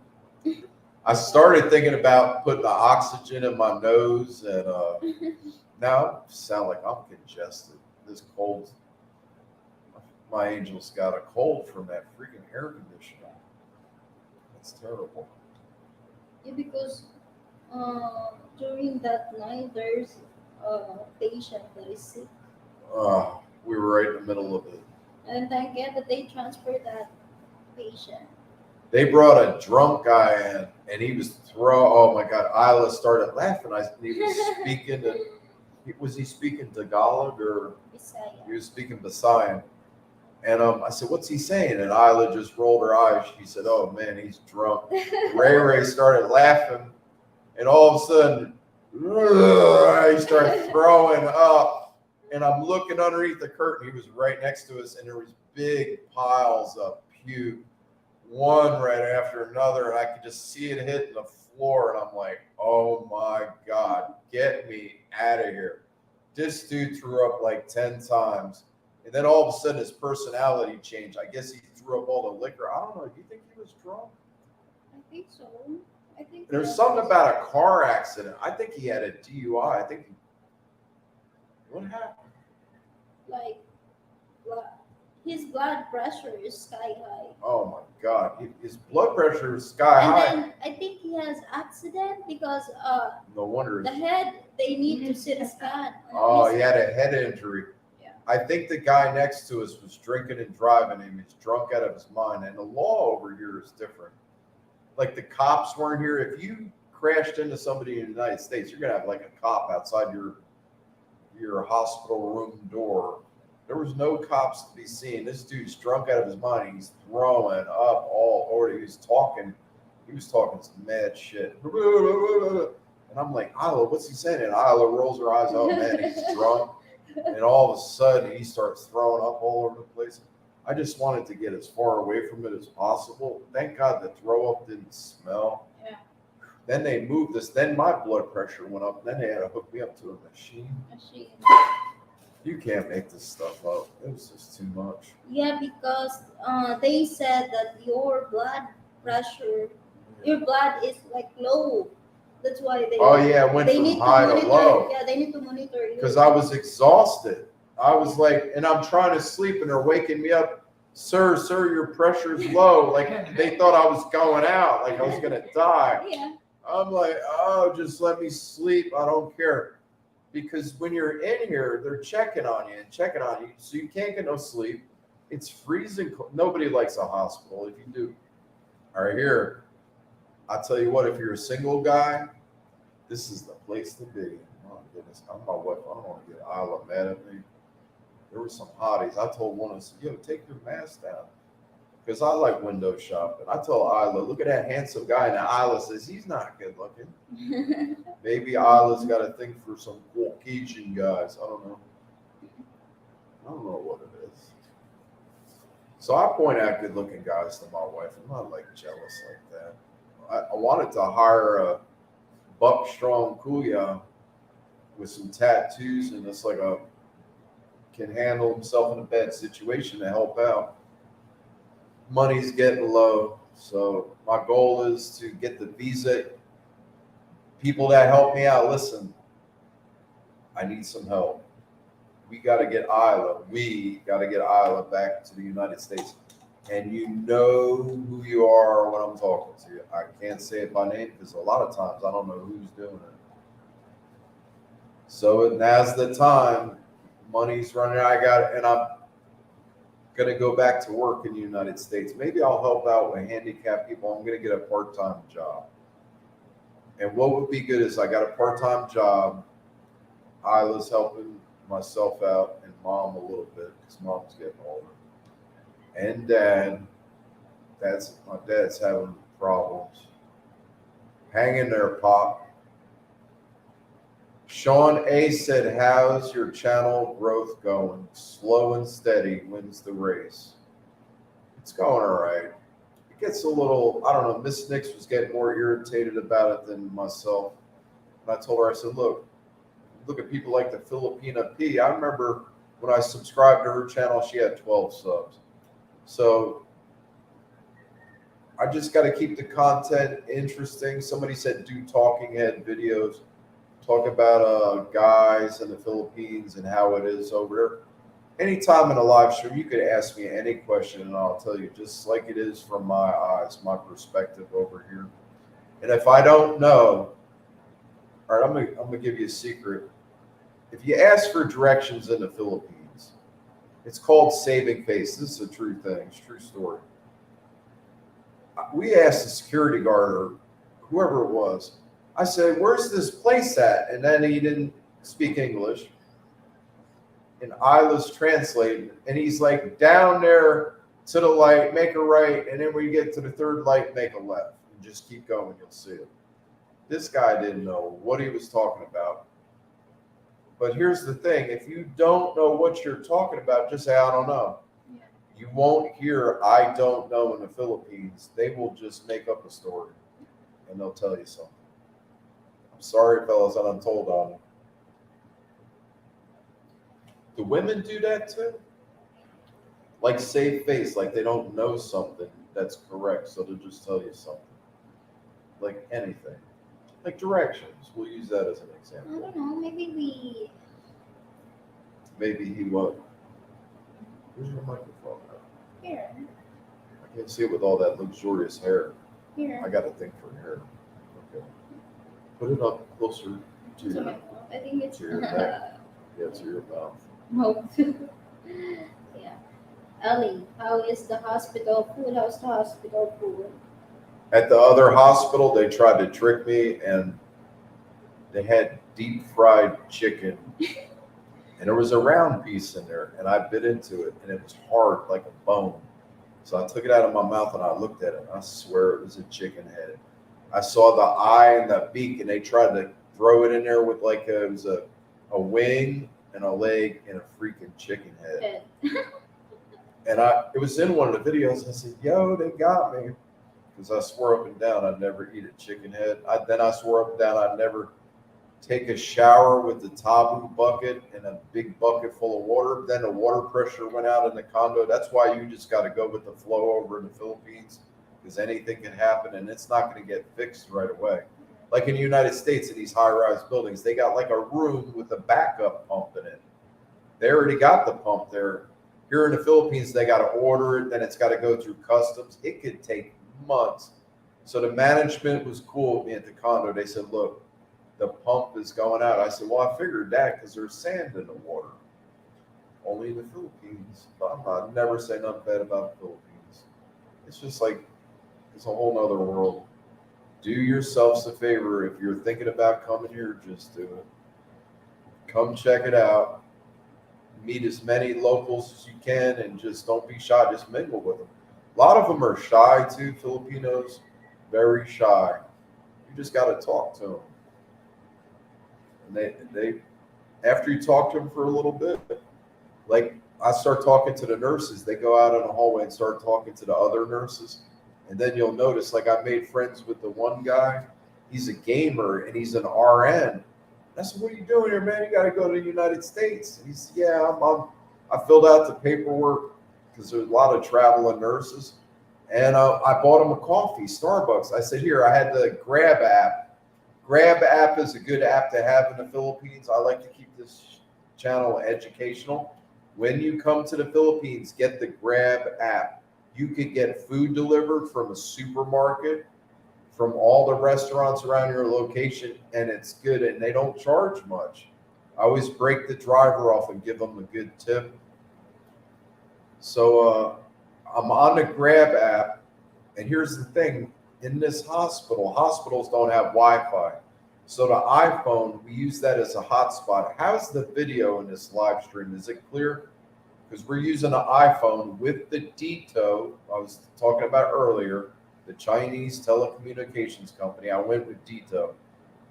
I started thinking about putting the oxygen in my nose, and now I sound like I'm congested. This cold. My angel's got a cold from that freaking air conditioner. That's terrible. Yeah, because during that night there's a patient that is sick, We were right in the middle of it. and thank God that they transferred that patient. They brought a drunk guy in, and he was oh my God, Isla started laughing. He was speaking was he speaking Tagalog or Bisaya. he was speaking Visayan? And I said, what's he saying? And Isla just rolled her eyes. She said, oh man, he's drunk. Ray started laughing, and all of a sudden, he started throwing up. And I'm looking underneath the curtain. He was right next to us, and there was big piles of puke, one right after another, and I could just see it hitting the floor. And I'm like, oh my God, get me out of here. This dude threw up like 10 times. And then all of a sudden his personality changed. I guess he threw up all the liquor. I don't know. Do you think he was drunk? I think so. I think There's something about a car accident. I think he had a DUI. What happened? like his blood pressure is sky high. Oh my God. His blood pressure is sky high. And then I think he has accident because No wonder. the head they need to sit a scan. Oh, he had a head injury. Yeah. I think the guy next to us was drinking and driving, and he was drunk out of his mind. And the law over here is different. Like the cops weren't here. If you crashed into somebody in the United States, you're gonna have like a cop outside your hospital room door. There was no cops to be seen. This dude's drunk out of his mind. He's throwing up all over. He was talking some mad shit. And I'm like, Isla, what's he saying? And Isla rolls her eyes. Oh man, he's drunk. And all of a sudden he starts throwing up all over the place. I just wanted to get as far away from it as possible. Thank God the throw up didn't smell. Yeah. Then they moved us. Then my blood pressure went up. Then they had to hook me up to a machine. You can't make this stuff up. It was just too much. Yeah, because they said that your blood pressure, your blood is like low. That's why they. Oh yeah, it went they from need high to to monitor. low. Yeah, they need to monitor you. Because I was exhausted. I was like, and I'm trying to sleep, and they're waking me up. Sir, your pressure's low. Like they thought I was going out, like I was gonna die. Yeah. I'm like, oh, just let me sleep. I don't care. Because when you're in here, they're checking on you, so you can't get no sleep. It's freezing cold. Nobody likes a hospital. If you do, all right, here, I'll tell you what, if you're a single guy, this is the place to be. Oh, goodness. I'm my wife. I don't want to get Isla mad at me. There were some hotties. I told one of them, yo, take your mask down. Because I like window shopping. I told Isla, look at that handsome guy. And Isla says, he's not good looking. Maybe Isla's got a thing for some Caucasian guys. I don't know. I don't know what it is. So I point out good looking guys to my wife. I'm not like jealous like that. I wanted to hire a buck strong kuya with some tattoos and it's like a can handle himself in a bad situation to help out. Money's getting low, so my goal is to get the visa. People that help me out, listen, I need some help. We got to get Isla back to the United States. And you know who you are when I'm talking to you. I can't say it by name because a lot of times I don't know who's doing it. So now's the time. Money's running out. going to go back to work in the United States. Maybe I'll help out with handicapped people. I'm going to get a part-time job. And what would be good is I got a part-time job. Isla's helping myself out and mom a little bit because mom's getting older. And my dad's having problems. Hang in there, Pop. Sean A said, how's your channel growth going? Slow and steady wins the race. It's going all right. It gets a little, I don't know, Ms.Nix was getting more irritated about it than myself. And I told her, I said, look at people like the Filipina P. I remember when I subscribed to her channel, she had 12 subs. So I just got to keep the content interesting. Somebody said do talking head videos. Talk about guys in the Philippines and how it is over there. Anytime in a live stream, you could ask me any question and I'll tell you just like it is from my eyes, my perspective over here. And if I don't know, all right, I'm gonna give you a secret. If you ask for directions in the Philippines, it's called saving face. This is a true thing. It's a true story. We asked the security guard or whoever it was, I said, where's this place at? And then he didn't speak English. And Isla's translating. And he's like, down there to the light, make a right. And then when you get to the third light, make a left. And just keep going, you'll see it. This guy didn't know what he was talking about. But here's the thing. If you don't know what you're talking about, just say, I don't know. Yeah. You won't hear, I don't know in the Philippines. They will just make up a story. And they'll tell you something. Sorry, fellas, that I'm told on. Do women do that too? Like save face, like they don't know something that's correct, so they'll just tell you something. Like anything. Like directions. We'll use that as an example. I don't know, maybe he what? Where's your microphone at? Here. I can't see it with all that luxurious hair. Here. I got a thing for hair. Okay. Put it up closer to your mouth. I think it's to your neck. Yeah, to your mouth. Oh. Yeah. Ellie, how is the hospital food? How's the hospital food? At the other hospital, they tried to trick me, and they had deep fried chicken, and there was a round piece in there, and I bit into it, and it was hard like a bone. So I took it out of my mouth, and I looked at it, and I swear it was a chicken head. I saw the eye and the beak, and they tried to throw it in there with like it was a wing and a leg and a freaking chicken head. And it was in one of the videos. I said, yo, they got me. Because I swore up and down I'd never eat a chicken head. Then I swore up and down I'd never take a shower with the tabu bucket and a big bucket full of water. Then the water pressure went out in the condo. That's why you just got to go with the flow over in the Philippines. Because anything can happen and it's not going to get fixed right away. Like in the United States, in these high-rise buildings, they got like a room with a backup pump in it. They already got the pump there. Here in the Philippines, they got to order it, then it's got to go through customs. It could take months. So the management was cool with me at the condo. They said, look, the pump is going out. I said, well, I figured that because there's sand in the water. Only in the Philippines. But I'll never say nothing bad about the Philippines. It's just like, it's a whole nother world. Do yourselves a favor. If you're thinking about coming here, just do it. Come check it out. Meet as many locals as you can and just don't be shy. Just mingle with them. A lot of them are shy too. Filipinos, very shy. You just got to talk to them. And they, after you talk to them for a little bit, like I start talking to the nurses, they go out in the hallway and start talking to the other nurses. And then you'll notice, like I made friends with the one guy. He's a gamer and he's an RN. I said, what are you doing here, man? You got to go to the United States. And he said, yeah, I filled out the paperwork because there's a lot of traveling nurses. And I bought him a coffee, Starbucks. I said, here, I had the Grab app. Grab app is a good app to have in the Philippines. I like to keep this channel educational. When you come to the Philippines, get the Grab app. You could get food delivered from a supermarket, from all the restaurants around your location, and it's good, and they don't charge much. I always break the driver off and give them a good tip. So I'm on the Grab app, and here's the thing: in this hospital, hospitals don't have Wi-Fi, so the iPhone, we use that as a hotspot. How's the video in this live stream? Is it clear? Because we're using an iPhone with the DTO I was talking about earlier, the Chinese telecommunications company. I went with DTO.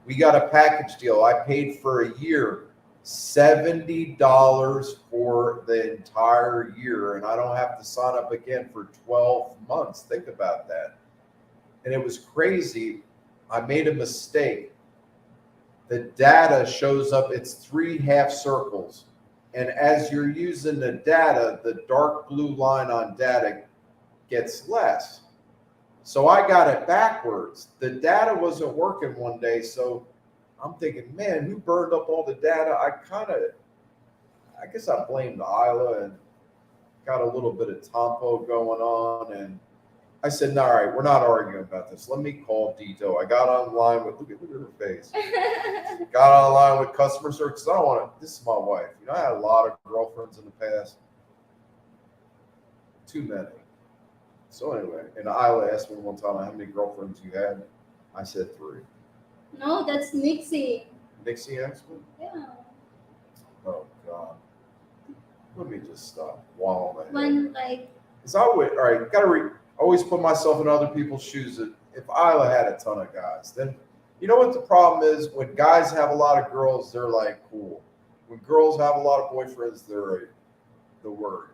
We got a package deal. I paid for a year, $70 for the entire year, and I don't have to sign up again for 12 months. Think about that. And it was crazy. I made a mistake. The data shows up, it's 3 half circles. And as you're using the data, the dark blue line on data gets less. So I got it backwards. The data wasn't working one day. So I'm thinking, man, who burned up all the data? I guess I blamed Isla and got a little bit of Tompo going on. And I said, no, all right, we're not arguing about this. Let me call Dito. I got online with, look at her face. Got online with customer service. I don't want to, this is my wife. You know, I had a lot of girlfriends in the past. Too many. So anyway, and Isla asked me one time how many girlfriends you had. I said 3. No, that's Nixie. Nixie asked me? Yeah. Oh, God. Let me just stop wallowing. When, like, Because I would, all right, always put myself in other people's shoes. If Isla had a ton of guys, then you know what the problem is? When guys have a lot of girls, they're like cool. When girls have a lot of boyfriends, they're the word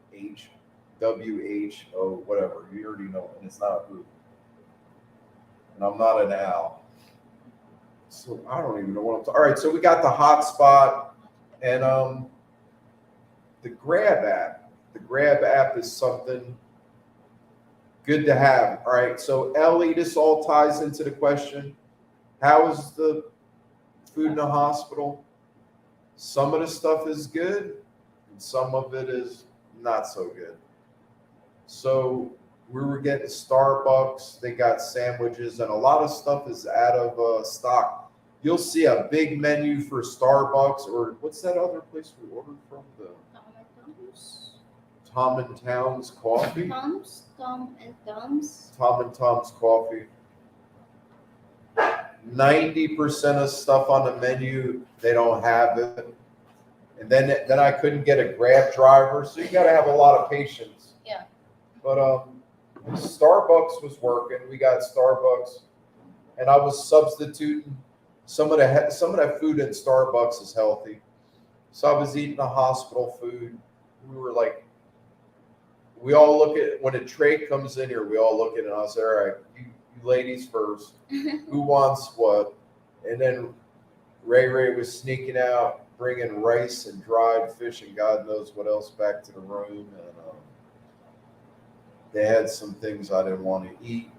HWHO, whatever. You already know it, and it's not a group. And I'm not an Al. So I don't even know what I'm talking. All right, so we got the hotspot and the Grab app. The Grab app is something good to have. All right, so Ellie, this all ties into the question: how is the food in the hospital? Some of the stuff is good, and some of it is not so good. So we were getting Starbucks. They got sandwiches, and a lot of stuff is out of stock. You'll see a big menu for Starbucks, or what's that other place we ordered from? The Tom and Towns Coffee. Tom and Tom's. Tom and Tom's Coffee. 90% of stuff on the menu, they don't have it. And then I couldn't get a Grab driver, so you got to have a lot of patience. Yeah. But Starbucks was working. We got Starbucks, and I was substituting some of that food in Starbucks is healthy. So I was eating the hospital food. We were like, we all look at when a tray comes in here. We all look at it and I say, all right, you ladies first. Who wants what? And then Rayray was sneaking out, bringing rice and dried fish and God knows what else back to the room. And they had some things I didn't want to eat.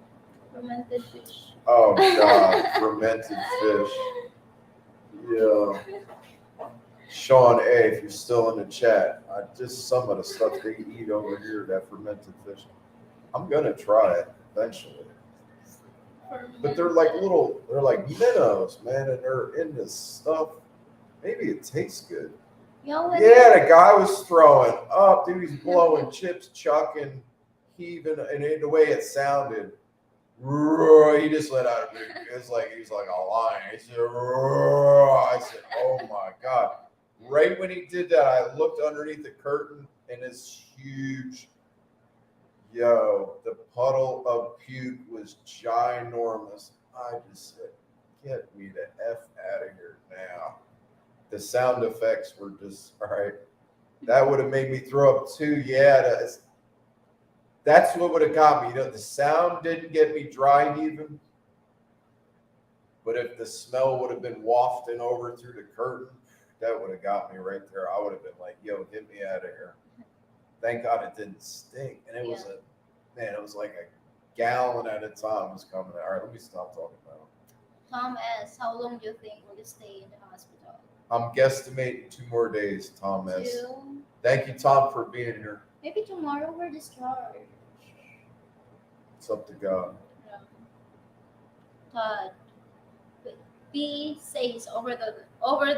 Fermented fish. Oh God, fermented fish. Yeah. Sean A, if you're still in the chat, just some of the stuff they eat over here, that fermented fish. I'm gonna try it eventually. But they're like minnows, man, and they're in this stuff. Maybe it tastes good. Yeah, the guy was throwing up, dude. He's blowing chips, chucking, heaving, and in the way it sounded, he just let out a big. It's like he's like a lion. He said, I said, oh my God. Right when he did that, I looked underneath the curtain, and it's huge. Yo, the puddle of puke was ginormous. I just said, get me the F out of here now. The sound effects were just, all right. That would have made me throw up too. Yeah, that's what would have got me. You know, the sound didn't get me dry heaving. But if the smell would have been wafting over through the curtain, that would have got me right there. I would have been like, yo, get me out of here. Thank God it didn't stink. And it was it was like a gallon at a time was coming out. All right, let me stop talking about it. Tom S., how long do you think will you stay in the hospital? I'm guesstimating 2 more days, Tom S. 2? Thank you, Tom, for being here. Maybe tomorrow we're discharged. It's up to God. Todd, B says over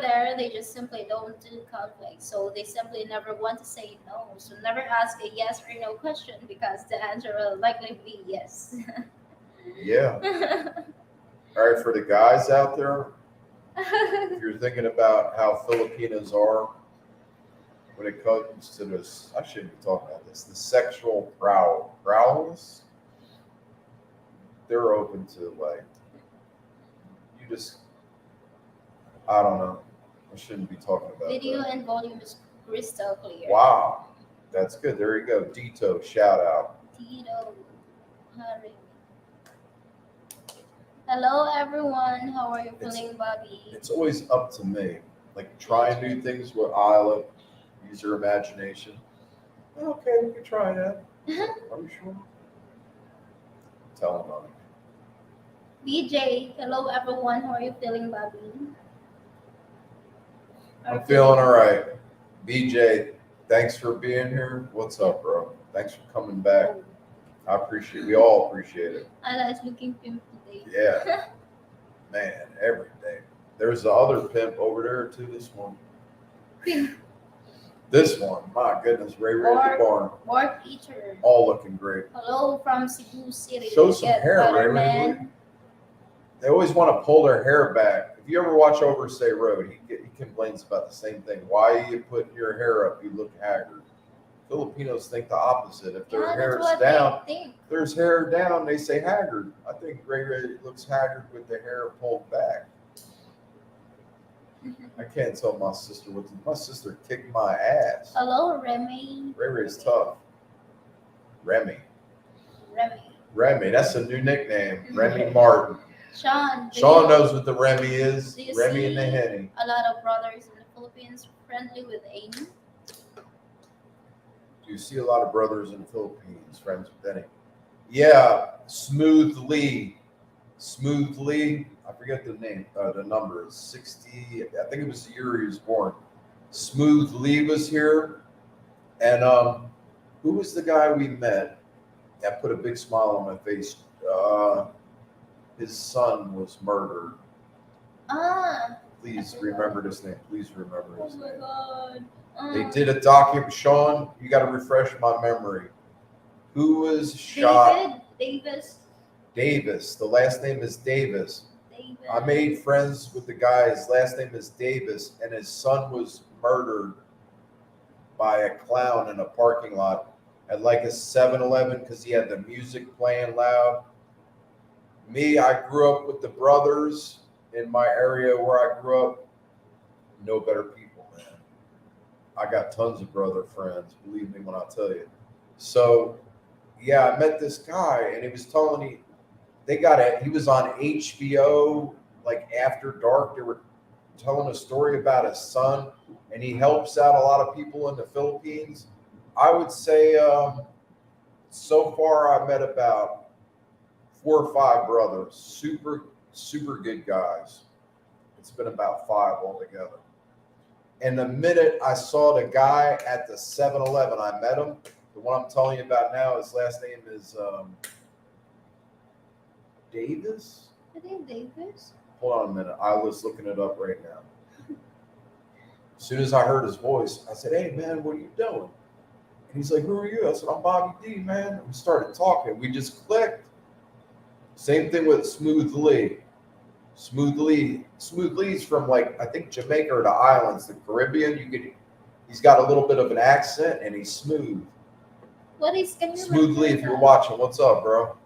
there they just simply don't do conflict, so they simply never want to say no. So never ask a yes or no question because the answer will likely be yes. Yeah. All right, for the guys out there, if you're thinking about how Filipinos are when it comes to this, I shouldn't be talking about this, the sexual prowess, they're open to like, you just, I don't know. I shouldn't be talking about Video that. and volume is crystal clear. Wow. That's good. There you go. Dito, shout out. Tito, Harry. Hello everyone, how are you feeling, Bobby? It's always up to me. Like trying new things with Isla, use your imagination. Okay, we can try that. Are you sure? Tell them, Mommy. BJ, hello everyone, how are you feeling, Bobby? I'm feeling all right. BJ, thanks for being here. What's up, bro? Thanks for coming back. I appreciate it. We all appreciate it. Isla's looking pimp today. Yeah. Man, every day. There's the other pimp over there too, this one. Pimp. This one, my goodness, Rayray at the barn. Bark eater. All looking great. Hello from Cebu City. Show some hair, Rayray. They always want to pull their hair back. If you ever watch Overstay Road, he complains about the same thing. Why are you putting your hair up? You look haggard. Filipinos think the opposite. If their hair's down, there's hair down, they say haggard. I think Rayray looks haggard with the hair pulled back. I can't tell my sister what to do. My sister kicked my ass. Hello, Remy. Rayray's tough. Remy. Remy. Remy, that's a new nickname. Remy Martin. Sean knows what the Remy is. Do you Remy see and the Henny. a lot of brothers in the Philippines friendly with Amy? Do you see a lot of brothers in the Philippines friends with any? Yeah, Smoothly. I forget the name, the number is 60. I think it was the year he was born. Smoothly was here. And who was the guy we met that put a big smile on my face? His son was murdered. Please remember this name. Please remember his name. God. They did a document. Sean, you got to refresh my memory. Who was shot? Davis. The last name is Davis. I made friends with the guy. His last name is Davis, and his son was murdered by a clown in a parking lot at like a 7-Eleven because he had the music playing loud. Me, I grew up with the brothers in my area where I grew up. No better people, man. I got tons of brother friends, believe me when I tell you. So, yeah, I met this guy, and he was telling me he was on HBO, like After Dark. They were telling a story about his son, and he helps out a lot of people in the Philippines. I would say so far I met about 4 or 5 brothers, super good guys. It's been about 5 altogether. And the minute I saw the guy at the 7-Eleven, I met him. The one I'm telling you about now, his last name is Davis? I think Davis. Hold on a minute. I was looking it up right now. As soon as I heard his voice, I said, "Hey, man, what are you doing?" And he's like, "Who are you?" I said, "I'm Bobby D, man." And we started talking. We just clicked. Same thing with Smoothly. Smoothly's from like, I think Jamaica or the islands, the Caribbean. He's got a little bit of an accent and he's smooth. What is Smoothly, if you're watching, what's up, bro?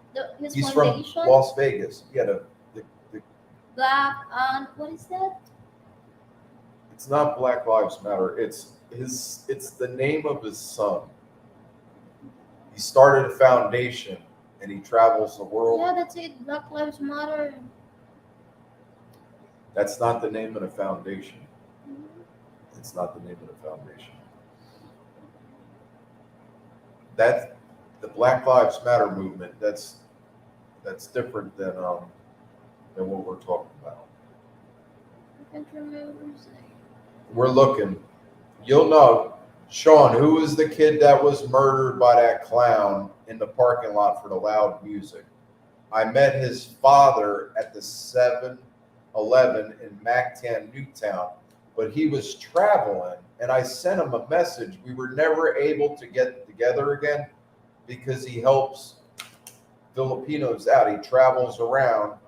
He's from Las Vegas. Yeah, the Black on what is that? It's not Black Lives Matter. It's the name of his son. He started a foundation and he travels the world. Yeah, that's it. Black Lives Matter. That's not the name of the foundation. It's not the name of the foundation. That's the Black Lives Matter movement. That's different than what we're talking about. I can't remember his name. We're looking. You'll know. Sean, who was the kid that was murdered by that clown in the parking lot for the loud music? I met his father at the 11 in Mactan, Newtown, but he was traveling, and I sent him a message. We were never able to get together again because he helps Filipinos out. He travels around,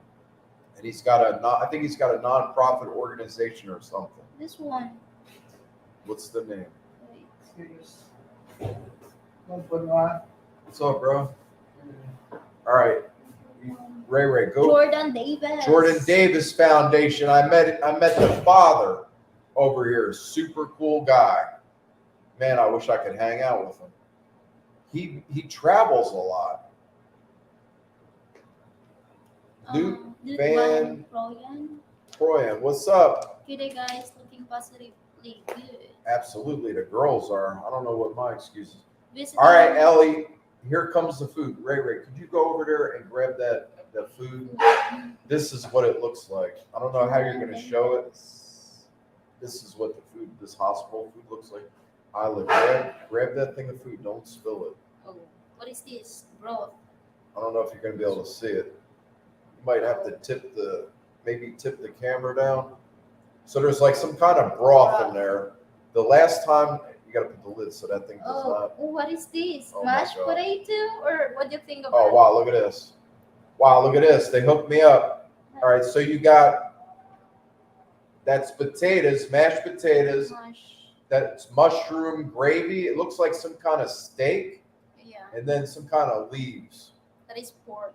and I think he's got a nonprofit organization or something. This one. What's the name? Wait. What's up, bro? All right, Ray, go. Jordan Davis Foundation. I met the father over here. Super cool guy. Man, I wish I could hang out with him. He travels a lot. Luke Van Troyan, what's up? Good day, guys. Looking positively good. Absolutely, the girls are. I don't know what my excuse is. Visiting. All right, Ellie, here comes the food. Ray, could you go over there and grab that food? This is what it looks like. I don't know how you're going to show it. This is what this hospital food looks like. Isla, grab that thing of food. Don't spill it. Oh, what is this? Broth. I don't know if you're going to be able to see it. You might have to tip the camera down. So there's like some kind of broth in there. The last time, you got to put the lid so that thing does not. Oh, what is this? Oh Mashed potato? Or what do you think about Oh, wow, look at this. Wow, look at this. They hooked me up. All right, so you got, that's potatoes, mashed potatoes. That's mushroom gravy. It looks like some kind of steak. Yeah. And then some kind of leaves. That is pork.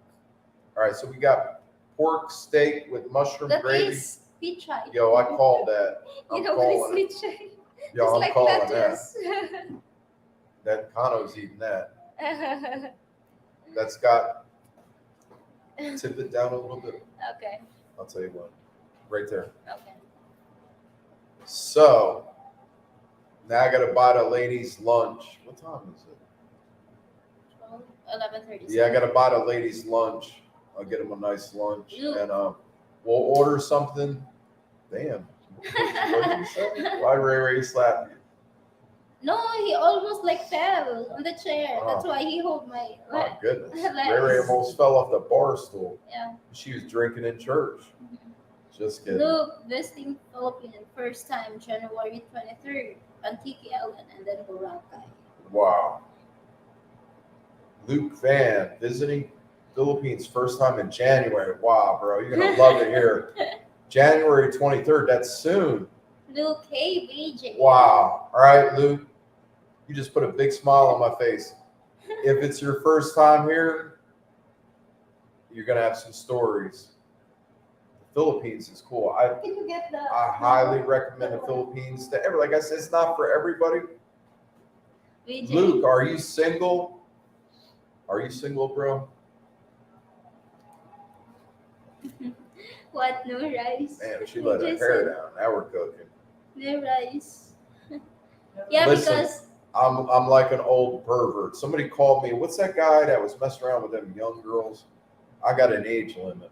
All right, so we got pork steak with mushroom gravy. That is pichay. Yo, I called that. You know what is pichay? Yo, It's I'm like calling lettuce. that. Kano's eating that. That's got, tip it down a little bit. Okay. I'll tell you what. Right there. Okay. So, now I got to buy the ladies lunch. What time is it? 11:30. Yeah, I got to buy the ladies lunch. I'll get them a nice lunch. Ew. And we'll order something. Damn. What did you say? Why Ray slap you? No, he almost like fell on the chair. Oh. That's why he hold my My leg. goodness. Legs. Ray almost fell off the bar stool. Yeah. She was drinking in church. Just kidding. Luke visiting Philippines first time January 23rd. Antique Island and then Boracay. Wow. Luke Van visiting Philippines first time in January. Wow, bro. You're going to love it here. January 23rd. That's soon. Luke, hey, BJ. Wow. All right, Luke. You just put a big smile on my face. If it's your first time here, you're going to have some stories. The Philippines is cool. Can you get the? I highly recommend the Philippines to everyone. Like I said, it's not for everybody. BJ. Luke, are you single? Are you single, bro? What? No rice? Man, she let her hair down. Now we're cooking. No rice. Yeah, Listen, because I'm like an old pervert. Somebody called me. What's that guy that was messing around with them young girls? I got an age limit.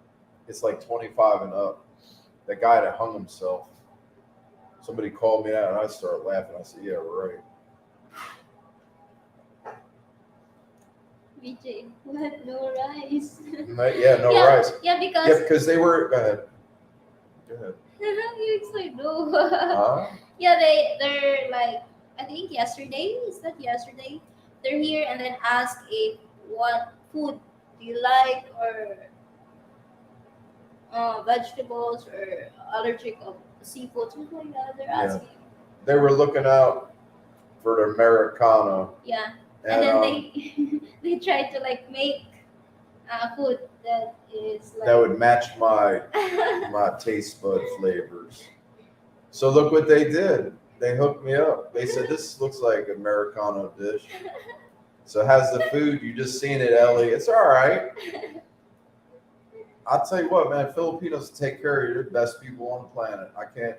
It's like 25 and up. That guy that hung himself. Somebody called me out and I started laughing. I said, yeah, right. BJ, what? No rice? Yeah, no rice. Yeah, because. Yeah, because they were. Go ahead. Go ahead. You explain no. Huh? Yeah, they're like, I think yesterday, is that yesterday? They're here and then ask if what food do you like or vegetables or allergic of seafood, something like that. They're asking. They were looking out for the Americano. Yeah. And then they tried to like make food that is like that would match my taste bud flavors. So look what they did. They hooked me up. They said, this looks like Americano dish. So it has the food. You just seen it, Ellie. It's all right. I'll tell you what, man, Filipinos take care of you. They're the best people on the planet. I can't.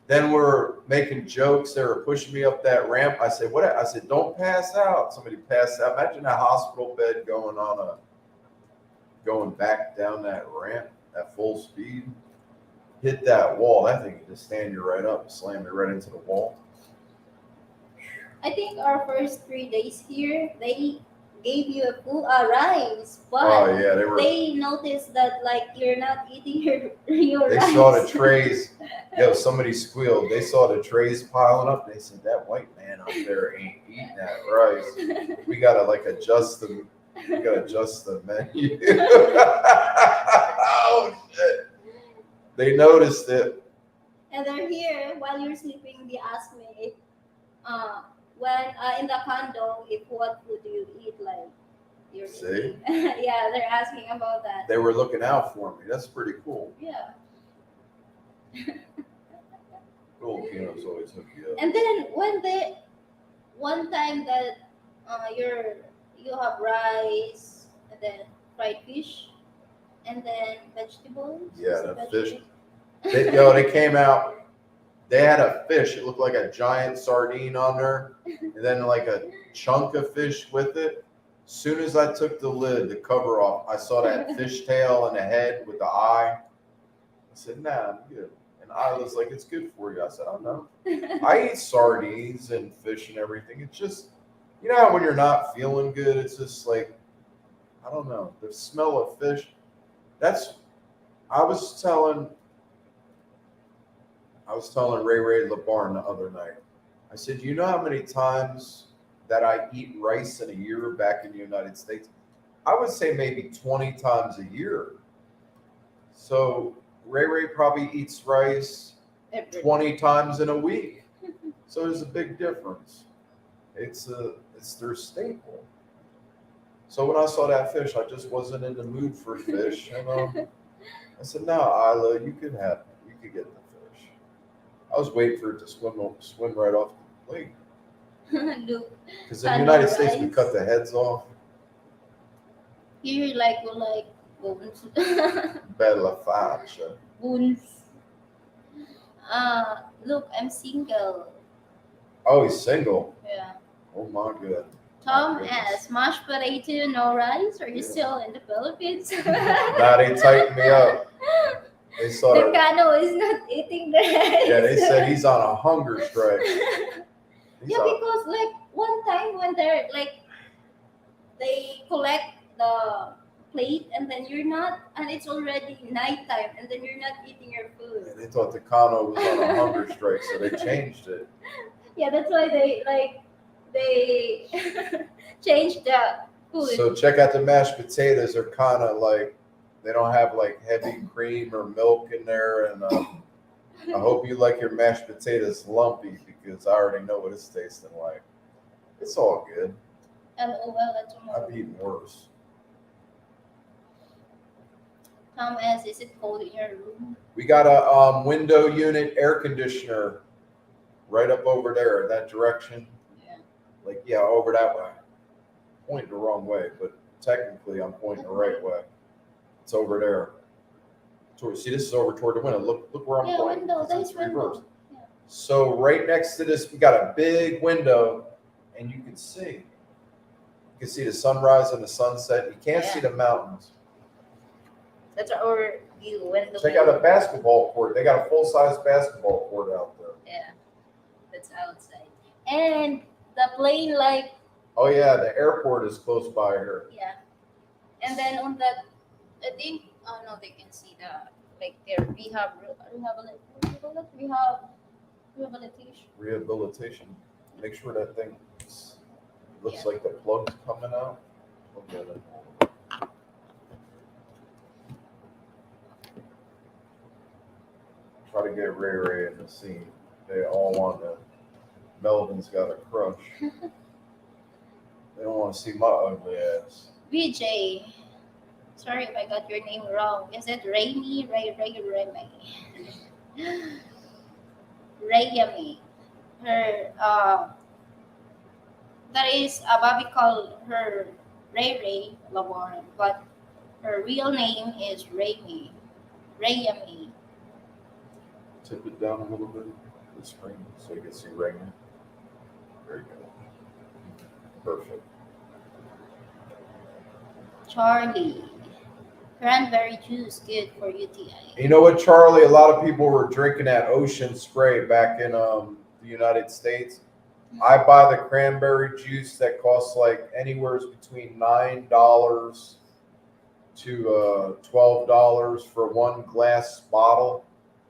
Then we're making jokes. They were pushing me up that ramp. I said, what? I said, don't pass out. Somebody passed out. Imagine a hospital bed going back down that ramp at full speed. Hit that wall. That thing can just stand you right up, slam you right into the wall. I think our first 3 days here, they gave you a full rice, but Oh yeah, they were. they noticed that like you're not eating your They rice. saw the trays. Yo, somebody squealed. They saw the trays piling up. They said that white man up there ain't eating that rice. We gotta like adjust the. We gotta adjust the menu. Oh shit! They noticed it. And they're here while you're sleeping. They ask me if, when in the condo, if what food do you eat, like you're See? yeah, they're asking about that. They were looking out for me. That's pretty cool. Yeah. Filipinos always hook you up. And then one time that you have rice and then fried fish and then vegetables. Yeah, Is it that fish. vegetables? They came out. They had a fish. It looked like a giant sardine on there, and then like a chunk of fish with it. As soon as I took the lid, the cover off, I saw that fish tail and the head with the eye. I said, "Nah, I'm good." And I was like, "It's good for you." I said, "Oh no, I eat sardines and fish and everything. It's just, you know, how when you're not feeling good, it's just like, I don't know, the smell of fish. That's." I was telling Rayray LeBarn the other night. I said, "You know how many times that I eat rice in a year back in the United States? I would say maybe 20 times a year. So Rayray probably eats rice 20 times in a week. So there's a big difference. It's their staple. So when I saw that fish, I just wasn't in the mood for fish. And I said, "No, Isla, you could get the fish." I was waiting for it to swim right off the plate. Look, Because in the United States, we cut the heads off. here we like bones. Bella faccia. Bones. Look, I'm single. Oh, he's single. Yeah. Oh my god. Tom goodness. asks, mashed potato, no rice? Are you Yeah. still in the Philippines? Nah, they tightened me up. They saw The that. Cano is not eating the rice. Yeah, they said he's on a hunger strike. He's Yeah, on- because like one time when they're like, they collect the plate and then you're not, and it's already nighttime and then you're not eating your food. and they thought the Kano was on a hunger strike, so they changed it. Yeah, that's why they changed the food. So check out the mashed potatoes. They're kind of like, they don't have like heavy cream or milk in there. And I hope you like your mashed potatoes lumpy, because I already know what it's tasting like. It's all good. LOL at tomorrow. I've eaten worse. Tom asks, is it cold in your room? We got a window unit air conditioner right up over there in that direction. Yeah. Like, yeah, over that way. Pointing the wrong way, but technically I'm pointing the right way. It's over there. See, this is over toward the window. Look where I'm Yeah, pointing. window, It's there's window. reversed. Yeah. So right next to this, we got a big window, and you can see. You can see the sunrise and the sunset. You can't see the mountains. That's our view. Window. Check out a basketball court. They got a full-size basketball court out there. Yeah, that's outside. And the plane, like, Oh yeah, the airport is close by here. yeah. And then on that, I think, oh no, they can see the, like, their rehabilitation. Rehabilitation. Make sure that thing looks like the plug's coming out. Look at it. Try to get Rayray in the scene. They all want to. Melvin's got a crush. They don't want to see my ugly ass. VJ, sorry if I got your name wrong. Is it Raymi? Rayami. Her, that is, Bobby called her Rayray Lawarren, but her real name is Raymi. Rayami. Tip it down a little bit, the screen, so you can see Raymond. There you go. Perfect. Charlie. Cranberry juice, good for UTI. You know what, Charlie? A lot of people were drinking that ocean spray back in the United States. I buy the cranberry juice that costs like anywhere between $9 to $12 for one glass bottle.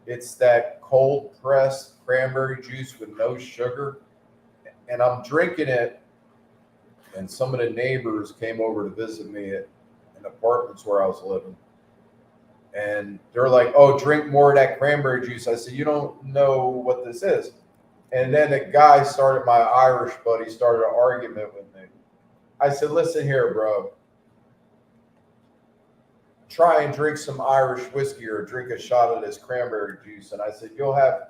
It's that cold pressed cranberry juice with no sugar, and I'm drinking it. And some of the neighbors came over to visit me at in apartments where I was living, and they're like, "Oh, drink more of that cranberry juice." I said, "You don't know what this is." And then a guy started, my Irish buddy started an argument with me. I said, "Listen here, bro. Try and drink some Irish whiskey or drink a shot of this cranberry juice." And I said, "You'll have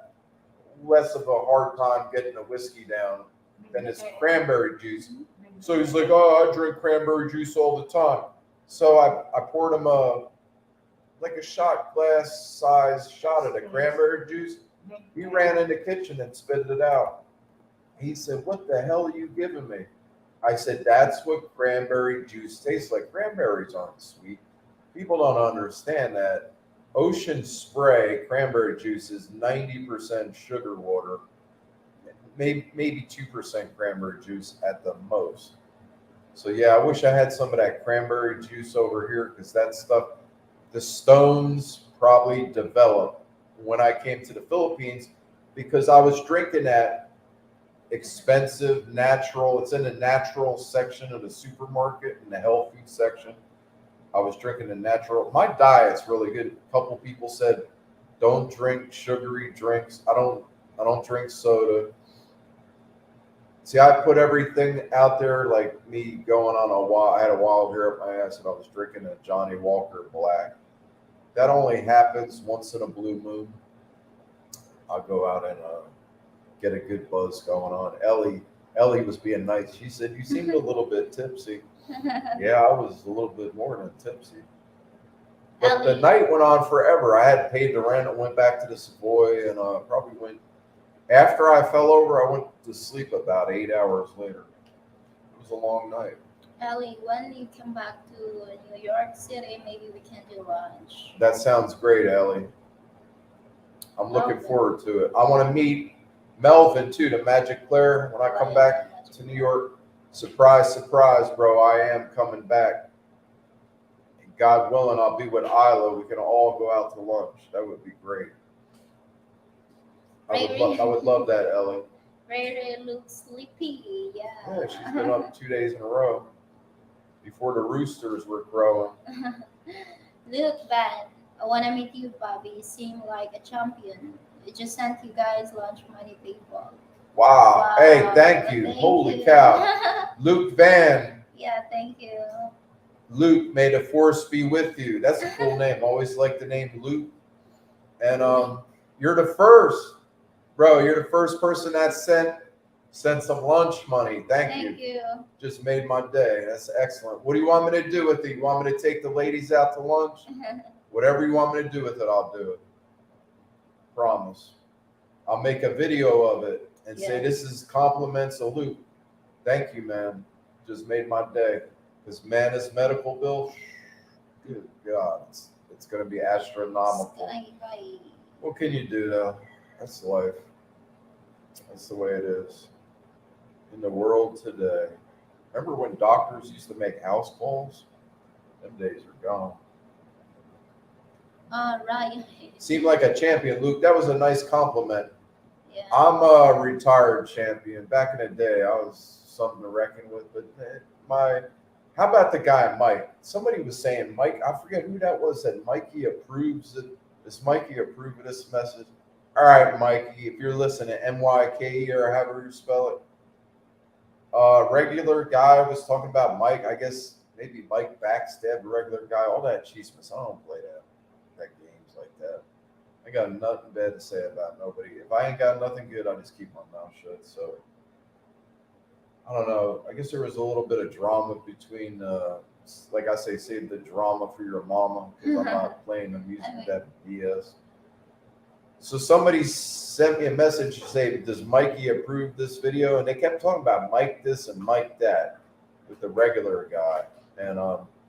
less of a hard time getting the whiskey down than this cranberry juice." So he's like, "Oh, I drink cranberry juice all the time." So I poured him like a shot glass size shot of the cranberry juice. He ran in the kitchen and spit it out. He said, "What the hell are you giving me?" I said, "That's what cranberry juice tastes like. Cranberries aren't sweet. People don't understand that. Ocean Spray cranberry juice is 90% sugar water, maybe 2% cranberry juice at the most." So yeah, I wish I had some of that cranberry juice over here, because that stuff, the stones probably developed when I came to the Philippines, because I was drinking that expensive natural. It's in the natural section of the supermarket, in the health food section. I was drinking the natural. My diet's really good. A couple people said, "Don't drink sugary drinks." I don't drink soda. See, I put everything out there, like me going on a wild. I had a wild hair up my ass, and I was drinking a Johnny Walker Black. That only happens once in a blue moon. I'll go out and get a good buzz going on. Ellie was being nice. She said, "You seemed a little bit tipsy." Yeah, I was a little bit more than tipsy. But the night went on forever. I had paid the rent. I went back to the Savoy, and probably went, after I fell over, I went to sleep about 8 hours later. It was a long night. Ellie, when you come back to New York City, maybe we can do lunch. That sounds great, Ellie. I'm looking forward to it. I want to meet Melvin too, the Magic Player, when I come back to New York. Surprise, surprise, bro. I am coming back. And God willing, I'll be with Isla. We can all go out to lunch. That would be great. I would love that, Ellie. Rayray looks sleepy. Yeah, she's been up 2 days in a row before the roosters were crowing. Look, Ben, I want to meet you, Bobby. You seem like a champion. I just sent you guys lunch money PayPal. Wow. Hey, thank you. Holy cow. Luke Van. Yeah, thank you. Luke, may the force be with you. That's a cool name. I always like the name Luke. And you're the first, bro. You're the first person that sent some lunch money. Thank you. Just made my day. That's excellent. What do you want me to do with it? You want me to take the ladies out to lunch? Whatever you want me to do with it, I'll do it. Promise. I'll make a video of it and say, "This is compliments of Luke." Thank you, man. Just made my day. Because, man, this medical bill, good God, it's going to be astronomical. What can you do, though? That's life. That's the way it is in the world today. Remember when doctors used to make house calls? Them days are gone. Right. Seemed like a champion, Luke. That was a nice compliment. Yeah. I'm a retired champion. Back in the day, I was something to reckon with. But how about the guy Mike? Somebody was saying Mike. I forget who that was. That Mikey approves it. Does Mikey approve of this message? All right, Mikey, if you're listening, MYKE or however you spell it. Regular guy was talking about Mike. I guess maybe Mike backstabbed a regular guy. All that chismis. I don't play that games like that. I got nothing bad to say about nobody. If I ain't got nothing good, I just keep my mouth shut. So I don't know. I guess there was a little bit of drama between, like I say, save the drama for your mama, because I'm not playing the music with that BS. So somebody sent me a message to say, "Does Mikey approve this video?" And they kept talking about Mike this and Mike that with the regular guy. And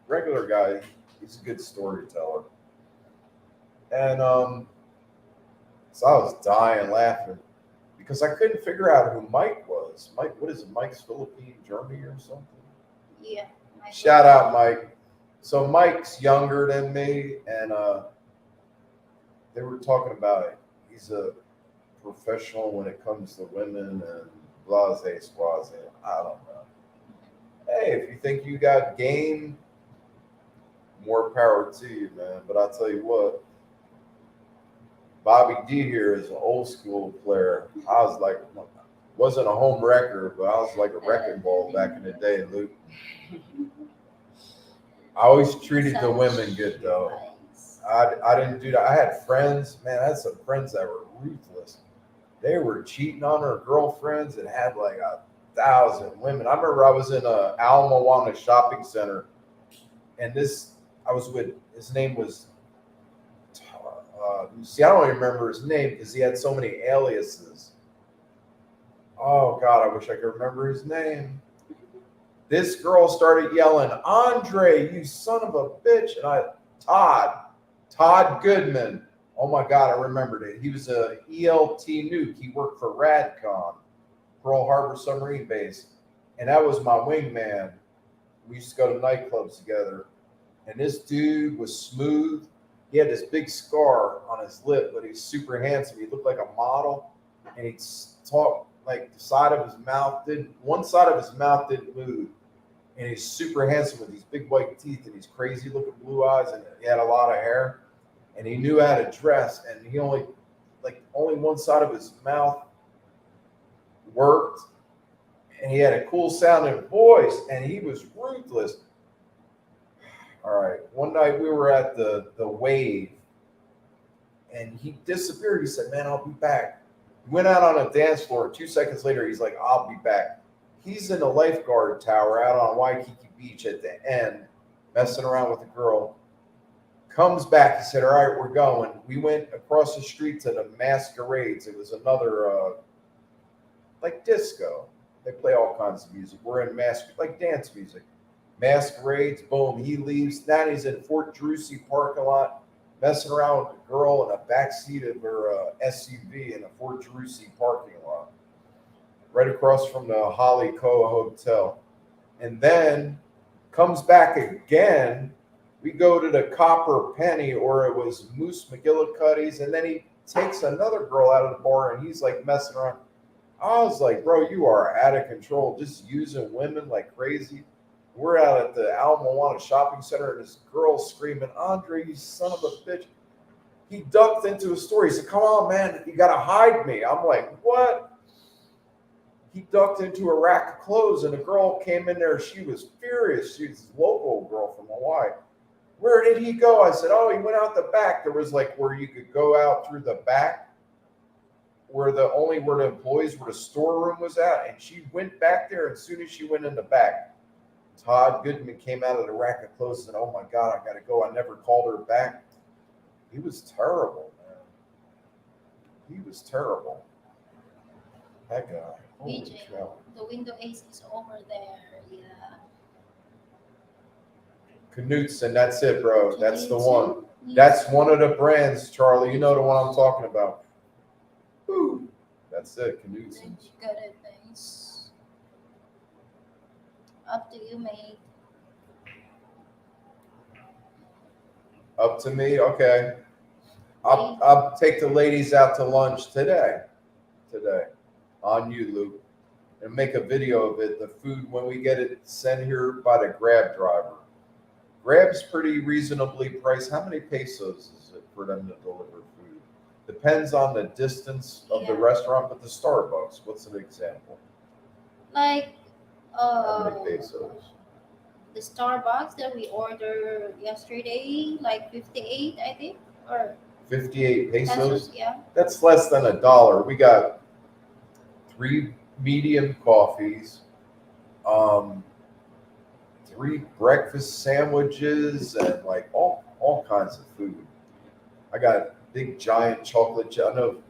regular guy, he's a good storyteller. And so I was dying laughing because I couldn't figure out who Mike was. Mike, what is it, Mike's Philippine Germany or something? Yeah. Shout out, Mike. So Mike's younger than me, and they were talking about it. He's a professional when it comes to women and blase squaze. I don't know. Hey, if you think you got game, more power to you, man. But I'll tell you what, Bobby D here is an old school player. I was like, wasn't a home wrecker, but I was like a wrecking ball back in the day, Luke. I always treated the women good, though. I didn't do that. I had friends, man. I had some friends that were ruthless. They were cheating on their girlfriends and had like 1,000 women. I remember I was in a Al Moana shopping center, and I was with, his name was, see, I don't even remember his name because he had so many aliases. Oh God, I wish I could remember his name. This girl started yelling, "Andre, you son of a bitch!" And Todd Goodman. Oh my God, I remembered it. He was a ELT nuke. He worked for Radcon, Pearl Harbor Submarine Base, and that was my wingman. We used to go to nightclubs together, and this dude was smooth. He had this big scar on his lip, but he's super handsome. He looked like a model, and he'd talk like the side of his mouth one side of his mouth didn't move. And he's super handsome with these big white teeth and these crazy looking blue eyes, and he had a lot of hair, and he knew how to dress, and he only one side of his mouth worked, and he had a cool sounding voice, and he was ruthless. All right, one night we were at the Wave, and he disappeared. He said, "Man, I'll be back." He went out on a dance floor. 2 seconds later, he's like, "I'll be back." He's in the lifeguard tower out on Waikiki Beach at the end, messing around with a girl. Comes back. He said, "All right, we're going." We went across the street to the Masquerades. It was another, like disco. They play all kinds of music. We're in like dance music. Masquerades, boom, he leaves. Now he's in Fort Druzy parking lot, messing around with a girl in a backseat of her SUV in a Fort Druzy parking lot, right across from the Holly Co Hotel. And then comes back again. We go to the Copper Penny, or it was Moose McGillicuddy's, and then he takes another girl out of the bar, and he's like messing around. I was like, "Bro, you are out of control, just using women like crazy." We're out at the Al Moana shopping center, and this girl's screaming, "Andre, you son of a bitch." He ducked into a store. He said, "Come on, man, you got to hide me." I'm like, "What?" He ducked into a rack of clothes, and a girl came in there. She was furious. She was a local girl from Hawaii. "Where did he go?" I said, "Oh, he went out the back." There was like where you could go out through the back, where the employees, where the storeroom was at. And she went back there. And as soon as she went in the back, Todd Goodman came out of the rack of clothes and said, "Oh my God, I got to go." I never called her back. He was terrible, man. He was terrible. That guy. Holy BJ, cow. the window AC is over there. Yeah. Knutson, that's it, bro. That's the one. Knutson? That's one of the brands, Charlie. You know the one I'm talking about. Woo. That's it, Knutson. You got it, nice. Up to you, mate. Up to me? Okay. I'll take the ladies out to lunch today. On you, Luke. And make a video of it. The food, when we get it sent here by the Grab driver. Grab's pretty reasonably priced. How many pesos is it for them to deliver food? Depends on the distance of the restaurant, but the Starbucks, what's an example? Like, How many pesos? the Starbucks that we ordered yesterday, like 58, I think, or 58 pesos? yeah. That's less than $1. We got 3 medium coffees, 3 breakfast sandwiches, and like all kinds of food. I got big giant chocolate chip. I know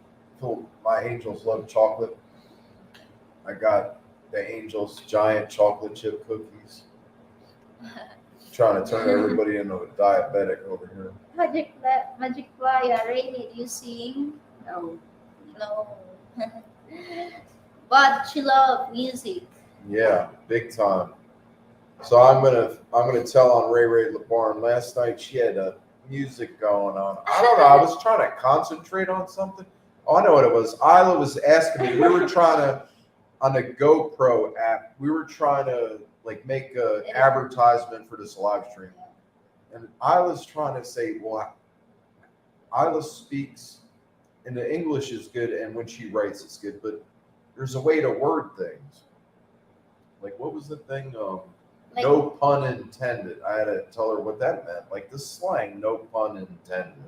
my angels love chocolate. I got the Angels giant chocolate chip cookies. Trying to turn everybody into a diabetic over here. Magic Fly, Rayray, do you sing? No. No. But she loved music. Yeah, big time. So I'm gonna tell on Ray Ray LeBarn. Last night she had music going on. I don't know. I was trying to concentrate on something. Oh, I know what it was. Isla was asking me. We were trying to on the GoPro app. We were trying to like make a advertisement for this live stream, and Isla's trying to say, well, Isla speaks, and the English is good, and when she writes, it's good. But there's a way to word things. Like what was the thing? Like, No pun intended. I had to tell her what that meant. Like this slang, no pun intended.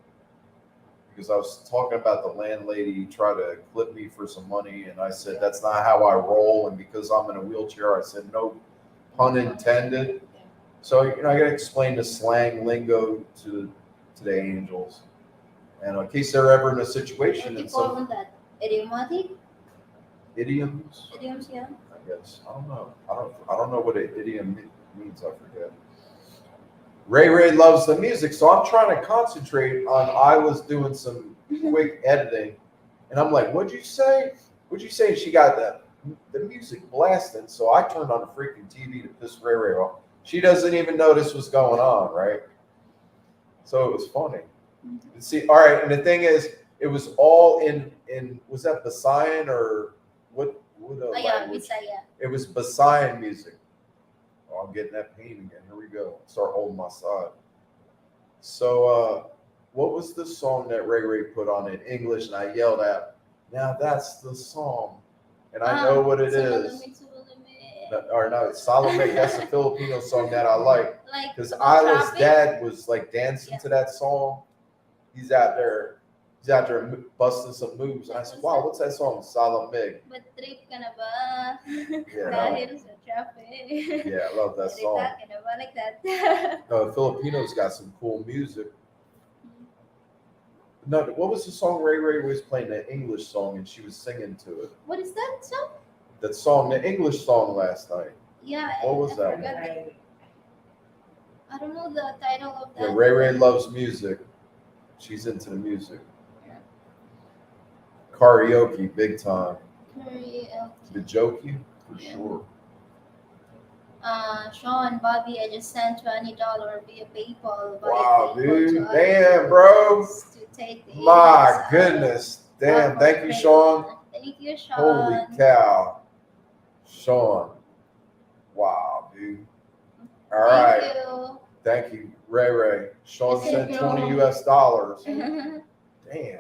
Because I was talking about the landlady tried to clip me for some money, and I said that's not how I roll. And because I'm in a wheelchair, I said no pun intended. So I got to explain the slang lingo to the angels, and in case they're ever in a situation what do and you call some that? Idiomatic? idioms. Idioms, yeah. I guess I don't know. I don't know what an idiom means. I forget. Ray Ray loves the music, so I'm trying to concentrate on. I was doing some quick editing, and I'm like, "What'd you say? What'd you say?" She got the music blasting, so I turned on the freaking TV to piss Ray Ray off. She doesn't even know this was going on, right? So it was funny. See, all right, and the thing is, it was all in was that Visayan or what? Oh, yeah, Bisaya. It was Visayan music. Oh, I'm getting that pain again. Here we go. Start holding my side. So, what was the song that Ray Ray put on in English? And I yelled out, "Now that's the song," and I know what it is. Or no, it's Salome. That's a Filipino song that I like because Isla's dad was like dancing to that song. He's out there busting some moves. And I said, "Wow, what's that song?" Salome. But trip ka na ba? Yeah, Dahil sa traffic. yeah, I love that song. Trip ka na ba like that? No, Filipinos got some cool music. No, what was the song Ray Ray was playing? The English song, and she was singing to it. What is that song? That song, the English song last night. Yeah. What was that forgot it. I don't know the title of that. Yeah, Ray Ray loves music. She's into the music. Yeah. Karaoke, big time. Karaoke. The jokey, for sure. Sean, Bobby, I just sent $20 via PayPal. Wow, dude. Damn, bro. To take the My goodness. Damn, thank you, Sean. Thank you, Sean. Holy cow. Sean. Wow, dude. All right. Thank you. Thank you, Ray Ray. Sean sent Thank you. $20 US. Damn.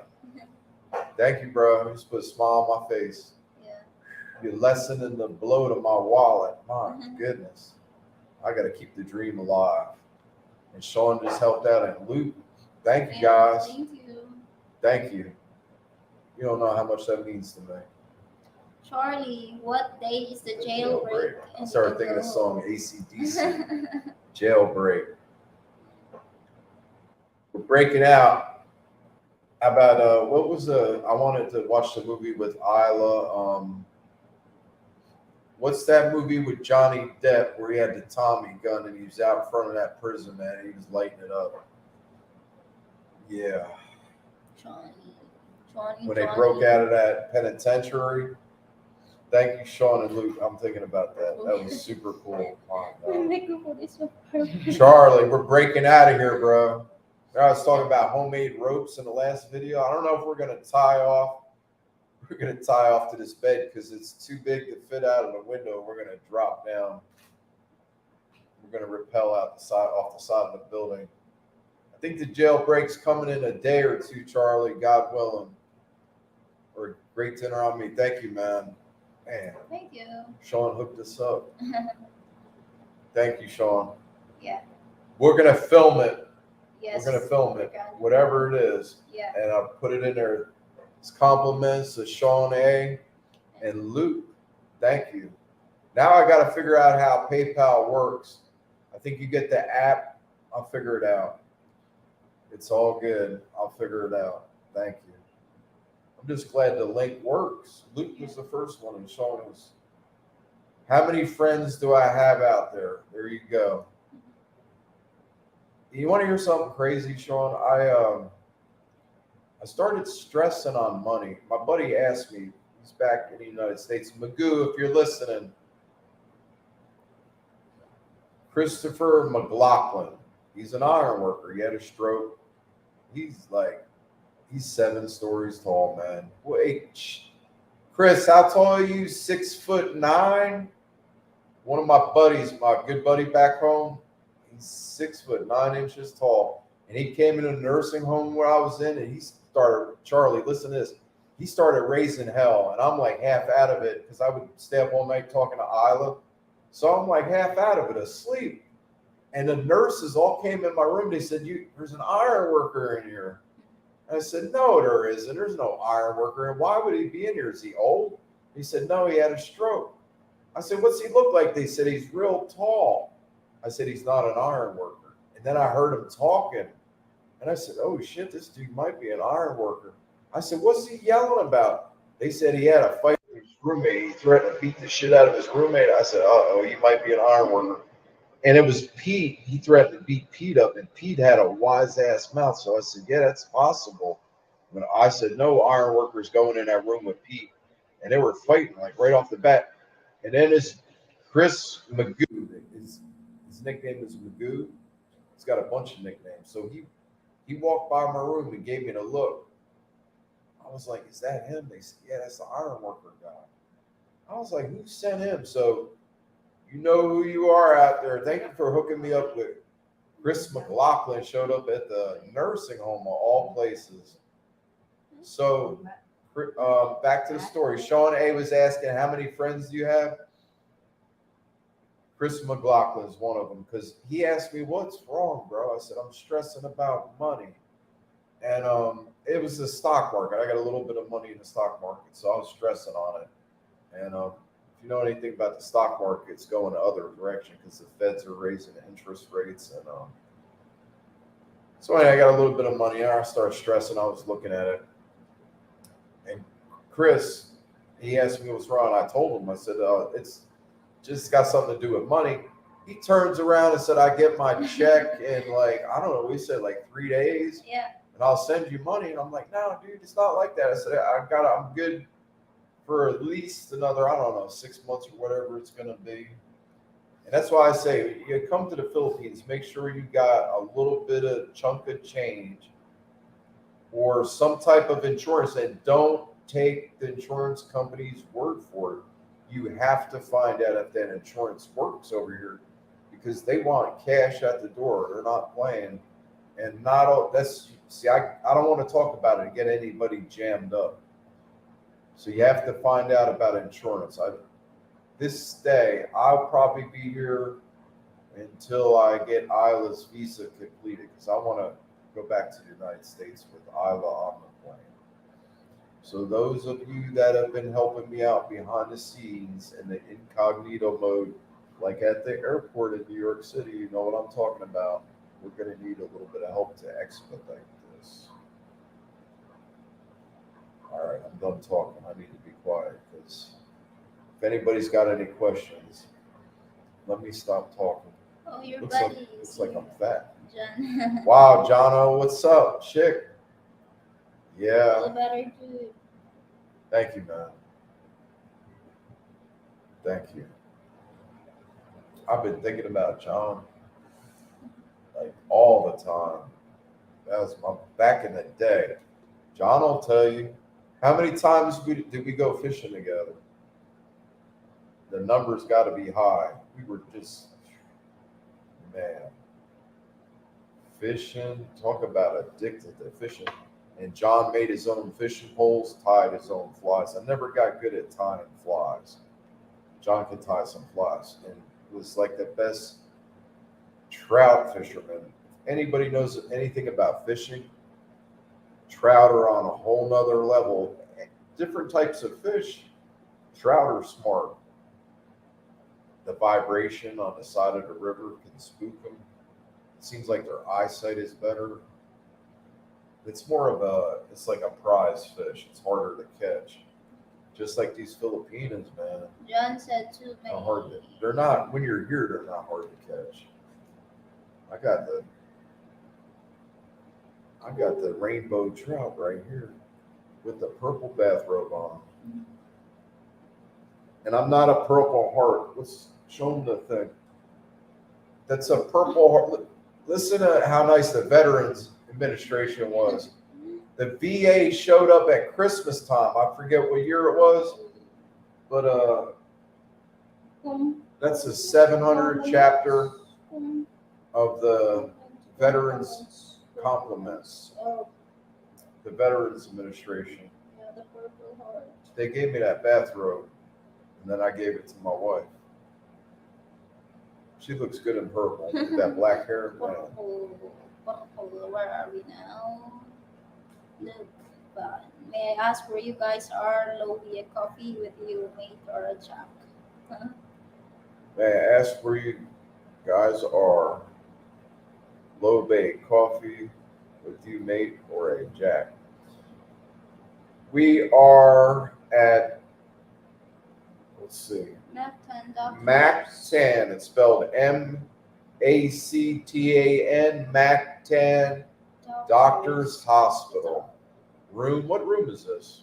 Thank you, bro. You just put a smile on my face. Yeah. You're lessening the blow to my wallet. My goodness. I got to keep the dream alive. And Sean just helped out and Luke. Thank you, guys. Thank you. Thank you. You don't know how much that means to me. Charlie, what day is the jailbreak? I started thinking of the song AC/DC. Jailbreak. We're breaking out. How about what was I wanted to watch the movie with Isla. What's that movie with Johnny Depp where he had the Tommy gun and he was out in front of that prison, man? And he was lighting it up. Yeah. When they broke out of that penitentiary. Thank you, Sean and Luke. I'm thinking about that. That was super cool. Charlie, we're breaking out of here, bro. I was talking about homemade ropes in the last video. I don't know if we're gonna tie off. We're gonna tie off to this bed because it's too big to fit out of the window. We're gonna drop down. We're gonna rappel out the side off the side of the building. I think the jailbreak's coming in a day or two, Charlie, God willing. Or a great dinner on me. Thank you, man. Man. Thank you. Sean hooked us up. Thank you, Sean. Yeah. We're gonna film it. Yes. We're gonna film it, whatever it is. Yeah. And I'll put it in there. It's compliments to Sean A. and Luke. Thank you. Now I got to figure out how PayPal works. I think you get the app. I'll figure it out. It's all good. I'll figure it out. Thank you. I'm just glad the link works. Luke was the first one, and Sean was. How many friends do I have out there? There you go. You want to hear something crazy, Sean? I started stressing on money. My buddy asked me, He's back in the United States. Magoo, if you're listening. Christopher McLaughlin. He's an iron worker. He had a stroke. He's 7 stories tall, man. Wait, Chris, how tall are you? 6'9"? One of my buddies, my good buddy back home, he's 6'9" tall. And he came in a nursing home where I was in, and he started, Charlie, listen to this. He started raising hell, and I'm like half out of it because I would stay up all night talking to Isla. So I'm like half out of it, asleep. And the nurses all came in my room. They said, there's an iron worker in here. And I said, no, there isn't. There's no iron worker. And why would he be in here? Is he old? He said, no, he had a stroke. I said, what's he look like? They said, he's real tall. I said, he's not an iron worker. And then I heard him talking. And I said, oh, shit, this dude might be an iron worker. I said, what's he yelling about? They said he had a fight with his roommate. He threatened to beat the shit out of his roommate. I said, uh-oh, he might be an iron worker. And it was Pete. He threatened to beat Pete up, and Pete had a wise-ass mouth. So I said, yeah, that's possible. When I said, no iron workers going in that room with Pete. And they were fighting, like, right off the bat. And then this Chris Magoo, his nickname is Magoo. He's got a bunch of nicknames. So he walked by my room and gave me the look. I was like, is that him? They said, yeah, that's the iron worker guy. I was like, who sent him? So you know who you are out there. Thank you for hooking me up with Chris McLaughlin. Showed up at the nursing home of all places. So back to the story. Sean A was asking, how many friends do you have? Chris McLaughlin is one of them because he asked me, what's wrong, bro? I said, I'm stressing about money. And it was the stock market. I got a little bit of money in the stock market, so I was stressing on it. And if you know anything about the stock market, it's going the other direction because the feds are raising interest rates. And so anyway, I got a little bit of money. I started stressing. I was looking at it. And Chris, he asked me what's wrong. I told him, I said, it's just got something to do with money. He turns around and said, I get my check in I don't know, we said 3 days. Yeah. And I'll send you money. And I'm like, no, dude, it's not like that. I said, I'm good for at least another, I don't know, 6 months or whatever it's going to be. And that's why I say, you come to the Philippines, make sure you got a little bit of chunk of change or some type of insurance, and don't take the insurance company's word for it. You have to find out if that insurance works over here because they want cash at the door. They're not playing. And not all that's, see, I don't want to talk about it and get anybody jammed up. So you have to find out about insurance. This day, I'll probably be here until I get Isla's visa completed because I want to go back to the United States with Isla on the plane. So those of you that have been helping me out behind the scenes in the incognito mode, like at the airport in New York City, you know what I'm talking about. We're going to need a little bit of help to expedite this. All right, I'm done talking. I need to be quiet because if anybody's got any questions, let me stop talking. Oh, your Looks buddy looks like I'm fat. John. Wow, Jono, what's up, chick? Yeah. Feel better, dude. Thank you, man. Thank you. I've been thinking about John all the time. That was back in the day. John will tell you how many times did we go fishing together. The numbers got to be high. We were just, man, fishing. Talk about addicted to fishing. And John made his own fishing poles, tied his own flies. I never got good at tying flies. John can tie some flies, and was like the best trout fisherman. If anybody knows anything about fishing, trout are on a whole nother level. Different types of fish, trout are smart. The vibration on the side of the river can spook them. It seems like their eyesight is better. It's more of it's like a prize fish. It's harder to catch. Just like these Filipinos, man. John said too many. They're not, when you're here, they're not hard to catch. I got the rainbow trout right here with the purple bathrobe on. And I'm not a Purple Heart. Let's show them the thing. That's a Purple Heart. Listen to how nice the Veterans Administration was. The VA showed up at Christmas time. I forget what year it was, but that's the 700 chapter of the Veterans Compliments. The Veterans Administration. Yeah, the Purple Heart. They gave me that bathrobe, and then I gave it to my wife. She looks good in purple with that black hair. Purple. Where are we now? Look, but may I ask where you guys are? Lobby a coffee with you, mate, or a jack? Huh? May I ask where you guys are? Low Bay coffee with you, mate, or a jack? We are at, let's see, Mac 10. It's spelled MACTAN, Mac 10 Doctors Hospital. Room, what room is this?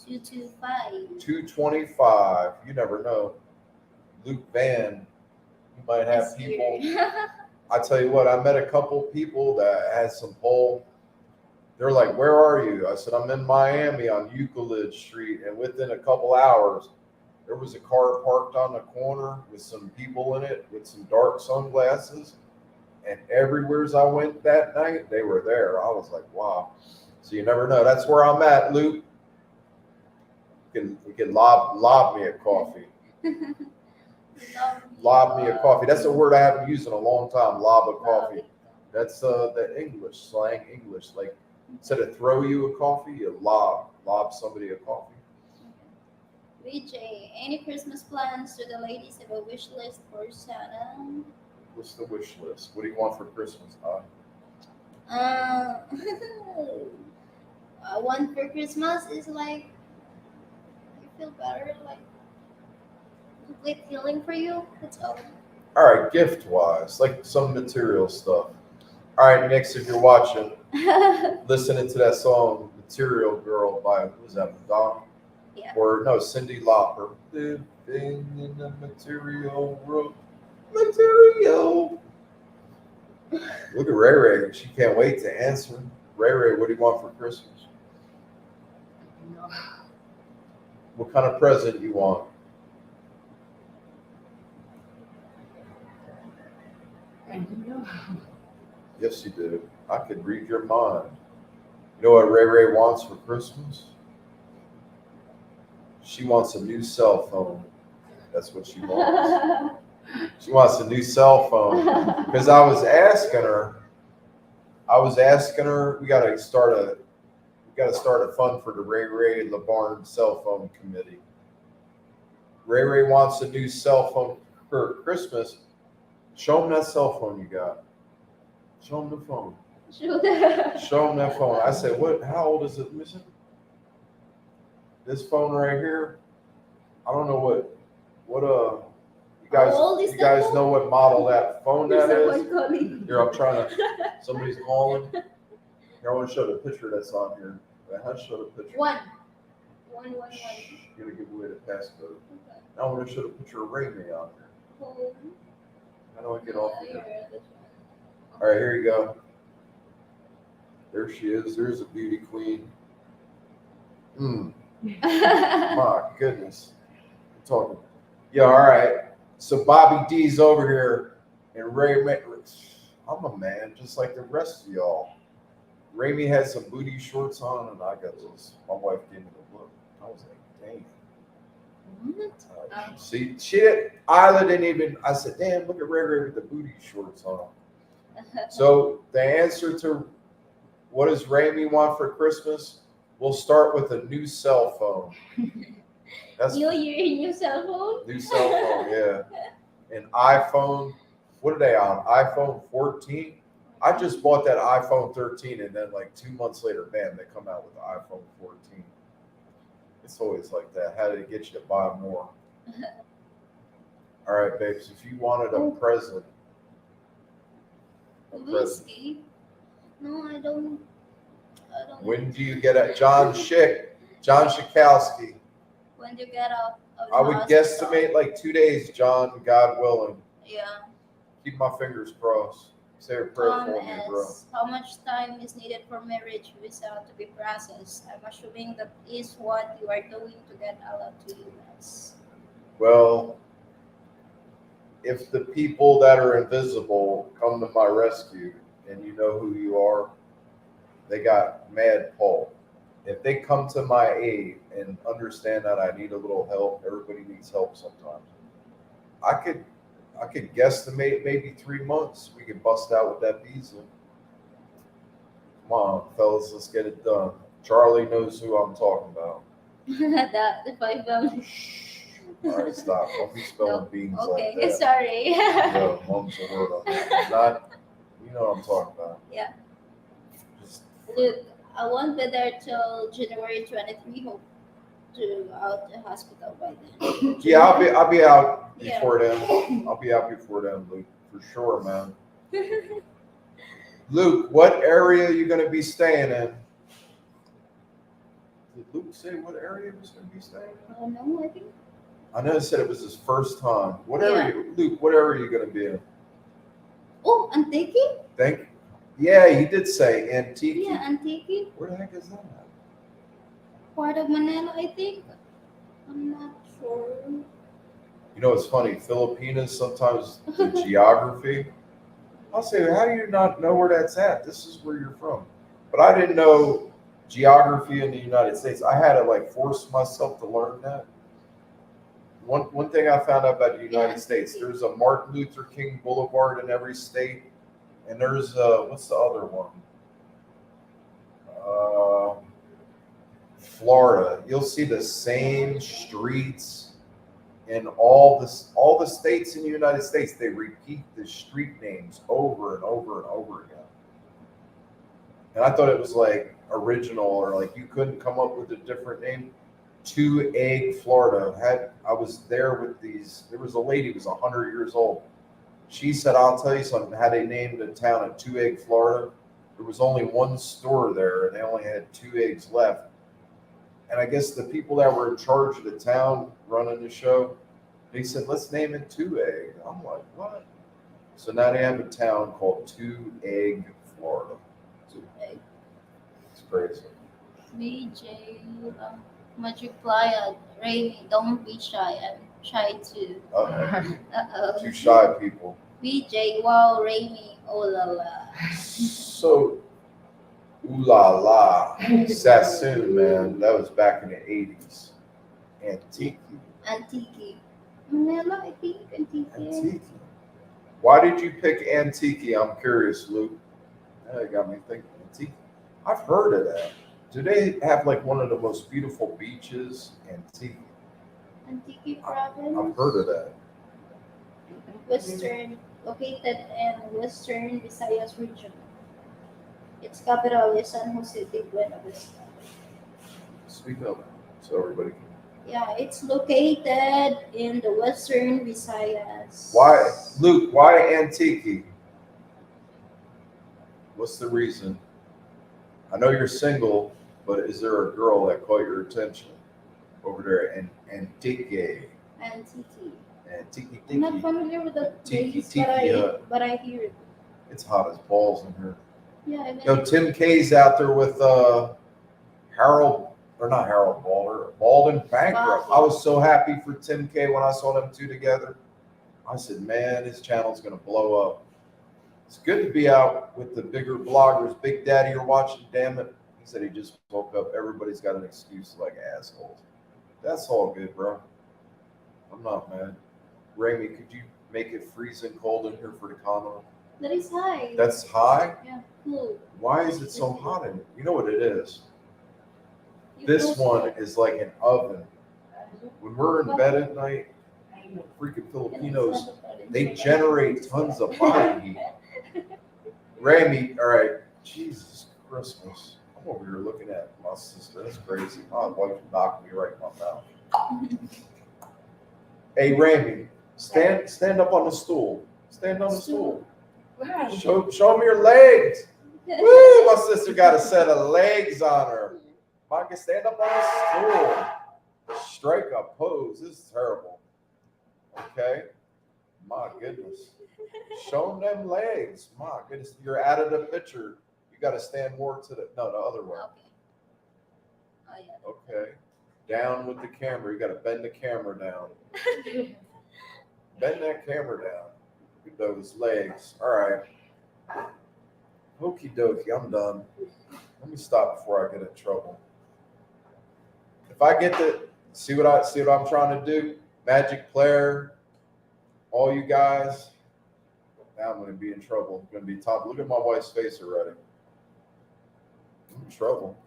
225. 225. You never know. Luke Van, you might have people. I tell you what, I met a couple people that had some pull. They're like, where are you? I said, I'm in Miami on Euclid Street. And within a couple hours, there was a car parked on the corner with some people in it with some dark sunglasses. And everywhere as I went that night, they were there. I was like, wow. So you never know. That's where I'm at, Luke. You can lob me a coffee. Lob me a coffee. That's a word I haven't used in a long time. Lob a coffee. That's the English, slang English. Like instead of throw you a coffee, you lob somebody a coffee. VJ, any Christmas plans? Do the ladies have a wish list for Santa? What's the wish list? What do you want for Christmas? One for Christmas is like you feel better, like complete healing for you. That's all. All right, gift wise, like some material stuff. All right, Nix, if you're watching, listening to that song "Material Girl" by who's that, Madonna? Yeah. Or no, Cyndi Lauper. Living in the material world. Material. Look at Rayray. She can't wait to answer. Rayray, what do you want for Christmas? No. What kind of present you want? I don't know. Yes, you do. I could read your mind. You know what Rayray wants for Christmas? She wants a new cell phone. That's what she wants. She wants a new cell phone. Because I was asking her, we gotta start a fund for the Rayray LeBarn cell phone committee. Rayray wants a new cell phone for Christmas. Show him that cell phone you got. Show him the phone. Show him that phone. I said, what? How old is it, Missy? This phone right here. I don't know what you guys know what model that phone that is. Here, I'm trying to. Somebody's calling. Here, I want to show the picture that's on here. I have to show the picture. One. Shh, you're gonna give away the passcode. Okay. Now I want to show the picture of Rayray on here. How do I get off of here? All right, here you go. There she is. There's a beauty queen. My goodness. I'm talking. Yeah, all right. So Bobby D's over here, and Ray. I'm a man, just like the rest of y'all. Ramy had some booty shorts on, and I got this. My wife gave me the look. I was like, damn. See, Isla didn't even. I said, damn, look at Ray with the booty shorts on. So the answer to what does Ramy want for Christmas? We'll start with a new cell phone. That's new cell phone? New cell phone, yeah. An iPhone, what are they on? iPhone 14? I just bought that iPhone 13 and then like 2 months later, bam, they come out with the iPhone 14. It's always like that. How did it get you to buy more? All right, babes, if you wanted a present. Whiskey? No, I don't. When do you get a John Schikowski? When do you get of the I would hospital. guesstimate like 2 days, John, God willing. Yeah. Keep my fingers crossed. Say a prayer for me, bro. How much time is needed for marriage visa to be processed? I'm assuming that is what you are doing to get allowed to US. Well, if the people that are invisible come to my rescue and you know who you are, they got mad Paul. If they come to my aid and understand that I need a little help, everybody needs help sometimes. I could guesstimate maybe 3 months. We could bust out with that visa. Come on, fellas, let's get it done. Charlie knows who I'm talking about. That the five family. All right, stop. Don't be spelling beans Okay, like that. sorry. Yo, mom's a word on that. Not, you know what I'm talking about. Yeah. Just, Look, I won't be there till January 23. Hope to out the hospital by then. yeah, I'll be out Yeah. before then. I'll be out before then, Luke, for sure, man. Luke, what area are you going to be staying in? Did Luke say what area he was going to be staying in? Oh no, I think. I know he said it was his first time. What Yeah. area, Luke? What area are you going to be in? Oh, Antique? Yeah, he did say Antique. Yeah, Antique. Where the heck is that at? Part of Manila, I think. I'm not sure. You know, it's funny. Filipinas, sometimes the geography. I'll say, how do you not know where that's at? This is where you're from. But I didn't know geography in the United States. I had to like force myself to learn that. One thing I found out about the United States, there's a Martin Luther King Boulevard in every state. And there's, what's the other one? Florida. You'll see the same streets in all the states in the United States. They repeat the street names over and over and over again. And I thought it was like original, or like you couldn't come up with a different name. 2 Egg, Florida. I was there with these. There was a lady who was 100 years old. She said, "I'll tell you something. How they named the town at 2 Egg, Florida. There was only one store there, and they only had 2 eggs left. And I guess the people that were in charge of the town running the show, they said, let's name it 2 Egg. I'm like, what? So now they have a town called 2 Egg, Florida. 2 Egg. It's crazy. BJ, multiply Rayray, don't be shy. I'm shy too. Uh-oh. Two shy people. BJ, wow, Rayray, oh la la. So, ooh la la. Sassoon, man. That was back in the 80s. Antique. Manila, I think Antique. Why did you pick Antique? I'm curious, Luke. That got me thinking. Antique. I've heard of that. Do they have like one of the most beautiful beaches? Antique Province. I've heard of that. Located in Western Visayas region. Its capital is San Jose de Buena Vista. Speak up so everybody can. Yeah, it's located in the Western Visayas. Why, Luke, why Antique? What's the reason? I know you're single, but is there a girl that caught your attention over there in Antique? Antique. I'm not familiar with the place, but I hear it. It's hot as balls in here. Yeah, I mean, Yo, Tim K's out there with Balden Bankrupt. I was so happy for Tim K when I saw them two together. I said, man, his channel's gonna blow up. It's good to be out with the bigger bloggers. Big Daddy, you're watching, damn it. He said he just woke up. Everybody's got an excuse like assholes. That's all good, bro. I'm not mad. Rayray, could you make it freezing cold in here for the condo? that is high. That's high? Yeah, cool. Why is it so hot in it? You know what it is? You This feel one is like an oven. When we're in bed at night, freaking Filipinos, they generate tons of body heat. Rayray, all right, Jesus Christmas. I'm over here looking at my sister. That's crazy. My wife knocked me right in my mouth. Hey, Rayray, stand up on the stool. Stand on the stool. Show me your legs. Woo, my sister got a set of legs on her. Mom can stand up on the stool. strike up pose. This is terrible. Okay. My goodness. Show them them legs. My goodness. You're out of the picture. You got to stand more to the other way. Okay. Oh yeah. Okay. Down with the camera. You got to bend the camera down. Bend that camera down. Look at those legs. All right. Okie dokie. I'm done. Let me stop before I get in trouble. If I get to see what I'm trying to do, Magic Player, all you guys, now I'm going to be in trouble. I'm going to be top. Look at my wife's face already. I'm in trouble.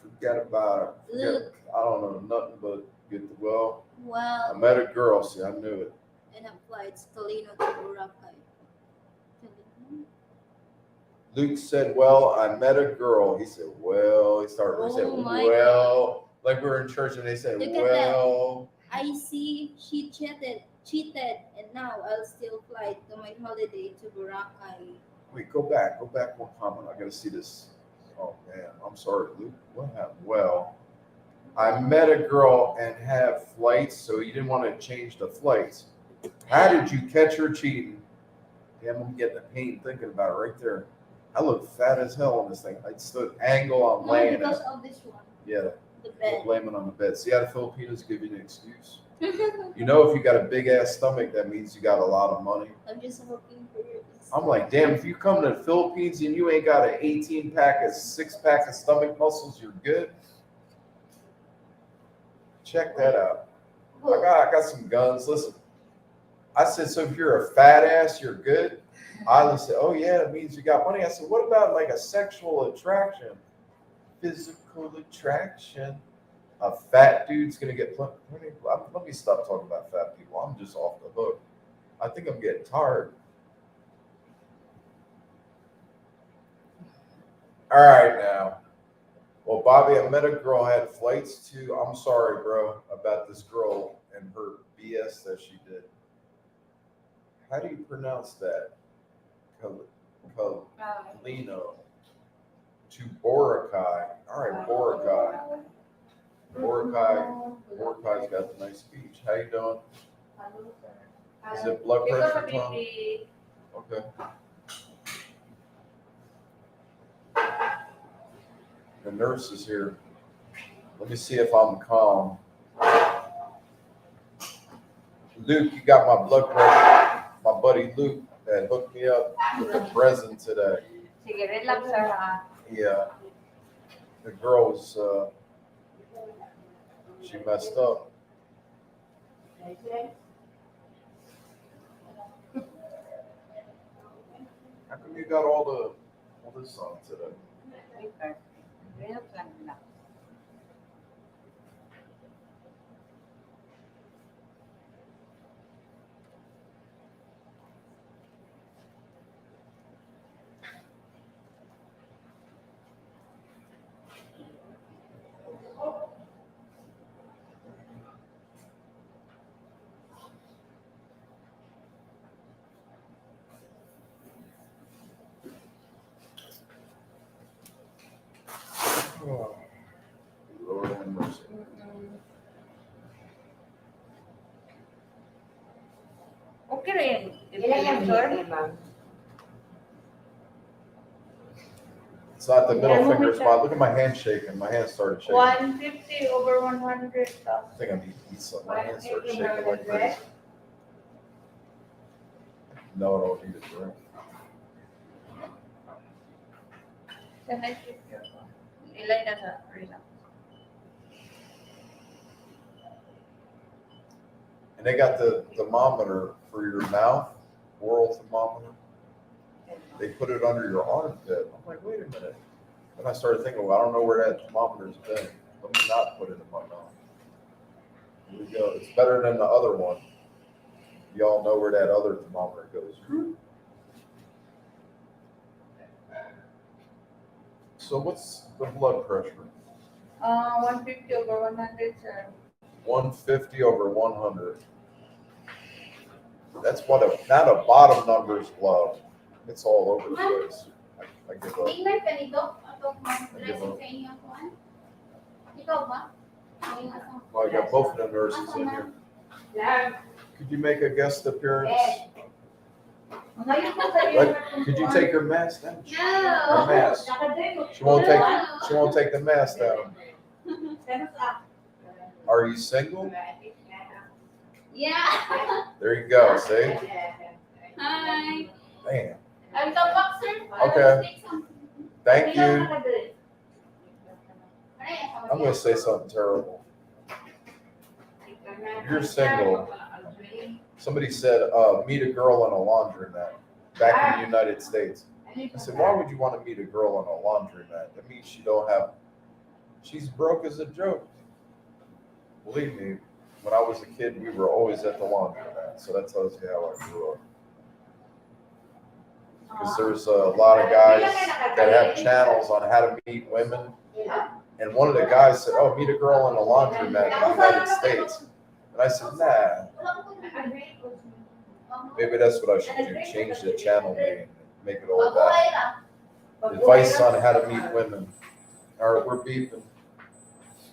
Forget about it. Look. I don't know nothing but get the well. Well. I met a girl. See, I knew it. And a flight Toledo to Boracay. Luke said, well, I met a girl. He said, well, he said, well, like we were in church and they said, Look well. I see she cheated, and now I'll still fly to my holiday to Boracay. Wait, go back one comment. I got to see this. Oh, man, I'm sorry, Luke. What happened? Well, I met a girl and have flights, so you didn't want to change the flights. How did you catch her cheating? Damn, I'm getting the pain thinking about it right there. I look fat as hell on this thing. I stood angle I'm laying because at. of this one. Yeah, The bed. blame it on the bed. See how the Filipinos give you an excuse? You know, if you got a big ass stomach, that means you got a lot of money. I'm just hoping for your. I'm like, damn, if you come to the Philippines and you ain't got an 18-pack, a 6-pack of stomach muscles, you're good. Check that out. I got some guns. Listen, I said, so if you're a fat ass, you're good. I said, oh yeah, it means you got money. I said, what about like a sexual attraction? Physical attraction. A fat dude's gonna get plenty. Let me stop talking about fat people. I'm just off the hook. I think I'm getting tired. All right now. Well, Bobby, I met a girl, had flights to. I'm sorry, bro, about this girl and her BS that she did. How do you pronounce that? Kalino to Boracay. All right, Boracay. Boracay's got the nice beach. How you doing? Is it blood pressure, Tom? Okay. The nurse is here. Let me see if I'm calm. Luke, you got my blood pressure. My buddy Luke that hooked me up with the present today. Yeah. The girl was, she messed up. How come you got all this on today? Oh, Lord have mercy. Okay rin. Sure. It's not the middle finger spot. Look at my hand shaking. My hand started shaking. 150 over 100. I think I need to eat something. My hand started shaking like crazy. No, I don't need a drink. Ilay na sa relax. And they got the thermometer for your mouth, oral thermometer. They put it under your armpit. I'm like, wait a minute. Then I started thinking, well, I don't know where that thermometer's been. Let me not put it in my mouth. Here we go. It's better than the other one. Y'all know where that other thermometer goes. So what's the blood pressure? 150 over 100, sir. 150 over 100. That's what not a bottom number's blood. It's all over the place. I give up. Tingnan ka nito. Ito, I give up. dressing sa inyo ko. Ikaw ba? Well, I got both of them nurses in here. Could you make a guest appearance? Could you take her mask down? Her mask. She won't take the mask down. Are you single? Yeah. There you go, see? Hi. Man. I'm the boxer. Okay. Thank you. I'm gonna say something terrible. You're single. Somebody said, meet a girl in a laundromat back in the United States. I said, why would you want to meet a girl in a laundromat? That means she's broke as a joke. Believe me, when I was a kid, we were always at the laundromat. So that tells you how I grew up. Because there's a lot of guys that have channels on how to meet women. And one of the guys said, oh, meet a girl in a laundromat in the United States. And I said, nah. Maybe that's what I should do. Change the channel name and make it all about advice on how to meet women. All right, we're beeping.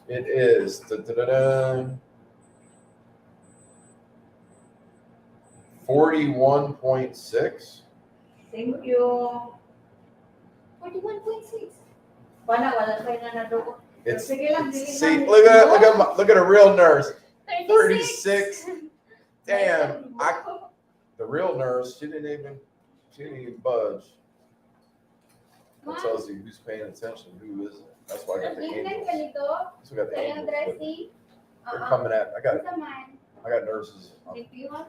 It is 41.6. Thank you. 41.6. See, look at a real nurse. 36. Damn, the real nurse, she didn't even budge. That tells you who's paying attention, who isn't. That's why I got the angels. That's why I got the angels. They're coming at. I got nurses. If you want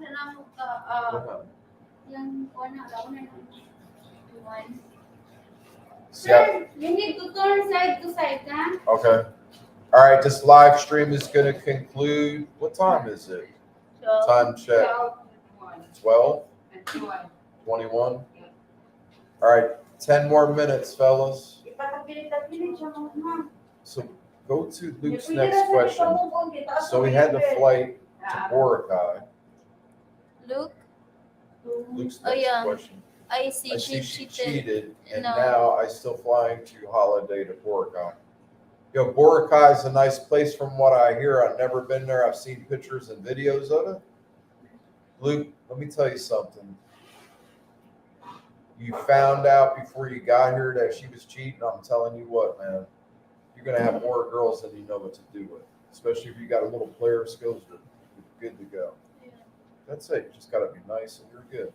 Yeah. You need to turn side to side, huh? Okay. All right. This live stream is going to conclude. What time is it? Time check. 12. 21. All right. 10 more minutes, fellas. So go to Luke's next question. So we had the flight to Boracay. Luke's next question. I see she cheated, and No. now I still flying to holiday to Boracay. Yo, Boracay is a nice place from what I hear. I've never been there. I've seen pictures and videos of it. Luke, let me tell you something. You found out before you got here that she was cheating. I'm telling you what, man. You're going to have more girls than you know what to do with. Especially if you got a little player skills, you're good to go. Yeah. That's it. You just got to be nice and you're good.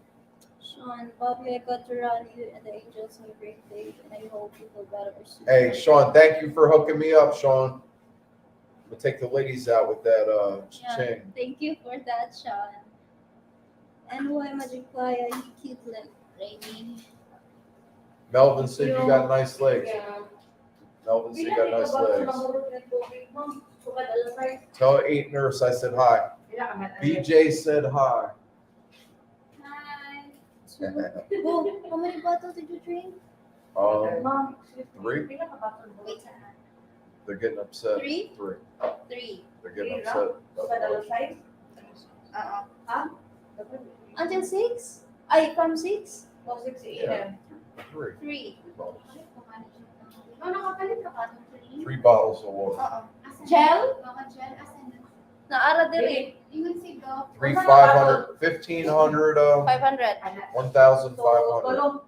Sean, Bobby, I got to run you and the Angels have a great day, and I hope you feel better soon. Hey, Sean, thank you for hooking me up, Sean. We'll take the ladies out with that cha-ching. Thank you for that, Sean. And why Magic Playa, you cute lady. Melvin said you got nice legs. Melvin said you got nice legs. Tell 8 nurse I said hi. BJ said hi. Hi. Oh, how many bottles did you drink? 3. Wait, They're getting upset. 3? 3. 3. They're getting upset. Until 6? Ay, from 6? Yeah. 3. 3. 3 bottles of water. Gel? Naara diri. 3 500, 1,500, 500. 1,500.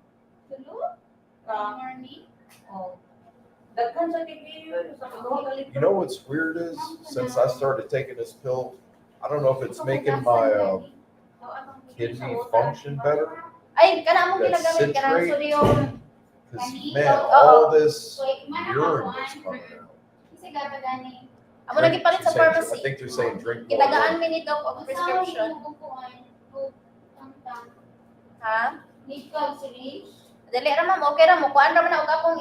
You know what's weird is since I started taking this pill, I don't know if it's making my kidney function better. Ay, kana mo That ginagamit ka ng citrate. sodium. Because man, all this urine is coming out. Amo lagi palit sa I pharmacy. think they're saying drink more. Kitagaan minute daw po ang prescription. Ha? Dali ra ma'am, okay ra mo. Kuan ra man og akong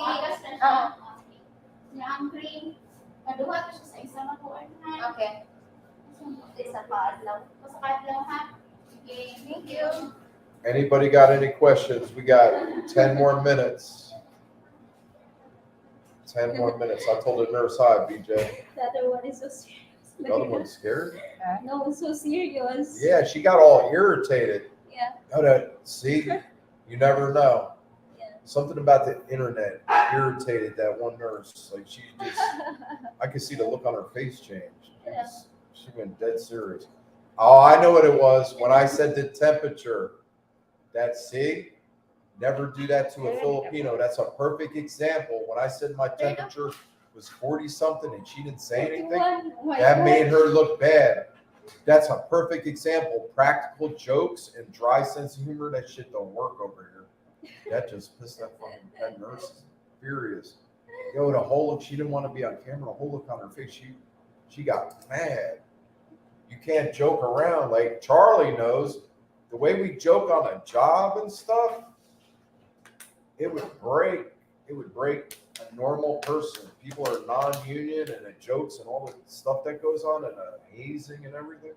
Okay. Isa pa adlaw. Thank you. Anybody got any questions? We got 10 more minutes. 10 more minutes. I told the nurse hi, BJ. The other one is so serious. The other one's scared? No, it's so serious. Yeah, she got all irritated. Yeah. See, you never know. Yeah. Something about the internet irritated that one nurse. Like she just, I could see the look on her face change. Yeah. She went dead serious. Oh, I know what it was. When I said the temperature, see, never do that to a Filipino. That's a perfect example. When I said my temperature was 40 something and she didn't say anything, that made her look bad. That's a perfect example. Practical jokes and dry sense of humor, that shit don't work over here. That just pissed that nurse furious. Yo, the whole look, she didn't want to be on camera. The whole look on her face, she got mad. You can't joke around. Like Charlie knows, the way we joke on a job and stuff, it would break a normal person. People are non-union and the jokes and all the stuff that goes on and hazing and everything.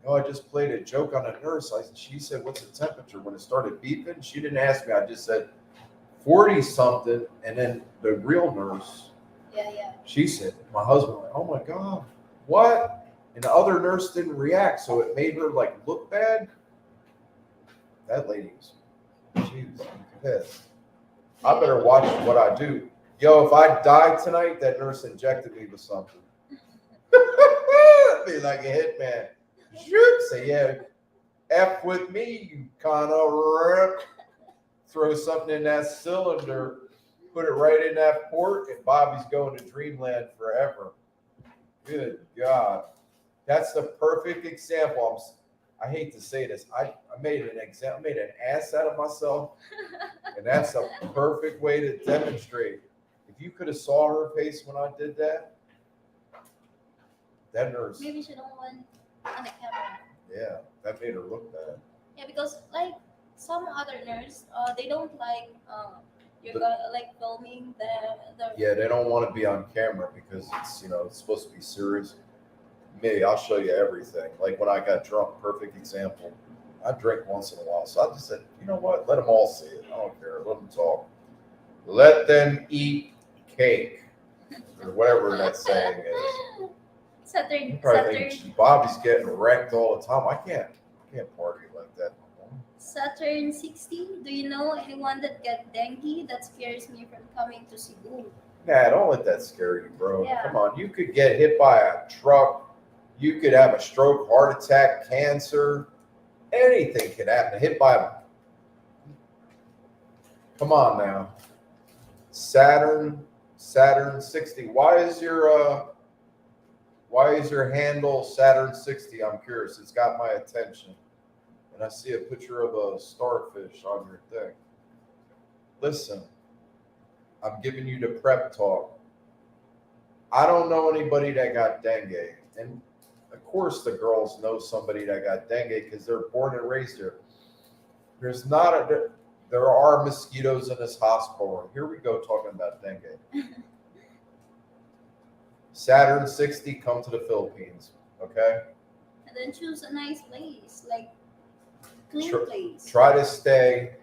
You know, I just played a joke on a nurse. She said, "What's the temperature?" When it started beeping, she didn't ask me. I just said 40 something, and then the real nurse, she said, my husband went, "Oh my God, what?" And the other nurse didn't react, so it made her like look bad. That lady was pissed. I better watch what I do. Yo, if I die tonight, that nurse injected me with something. Be like a hitman. Say, yeah, F with me, you kind of rip. Throw something in that cylinder, put it right in that port, and Bobby's going to dreamland forever. Good God. That's the perfect example. I hate to say this. I made an ass out of myself, and that's a perfect way to demonstrate. If you could have saw her face when I did that nurse. Maybe she don't want on the camera. Yeah, that made her look bad. Yeah, because like some other nurse, they don't like like filming the. Yeah, they don't want to be on camera because it's it's supposed to be serious. Me, I'll show you everything. Like when I got drunk, perfect example. I drink once in a while, so I just said, you know what? Let them all see it. I don't care. Let them talk. Let them eat cake, or whatever that saying is. Saturn. You probably think Bobby's getting wrecked all the time. I can't party like that no more. Saturn 60. Do you know anyone that get dengue? That scares me from coming to Cebu. Nah, don't let that scare you, bro. Yeah. Come on, you could get hit by a truck. You could have a stroke, heart attack, cancer. Anything could happen. Hit by a... Come on now. Saturn 60. Why is your handle Saturn 60? I'm curious. It's got my attention. And I see a picture of a starfish on your thing. Listen, I'm giving you the prep talk. I don't know anybody that got dengue. And of course the girls know somebody that got dengue because they're born and raised here. There are mosquitoes in this hospital room. Here we go talking about dengue. Saturn 60, come to the Philippines, okay? And then choose a nice place, like clean place. Try to stay,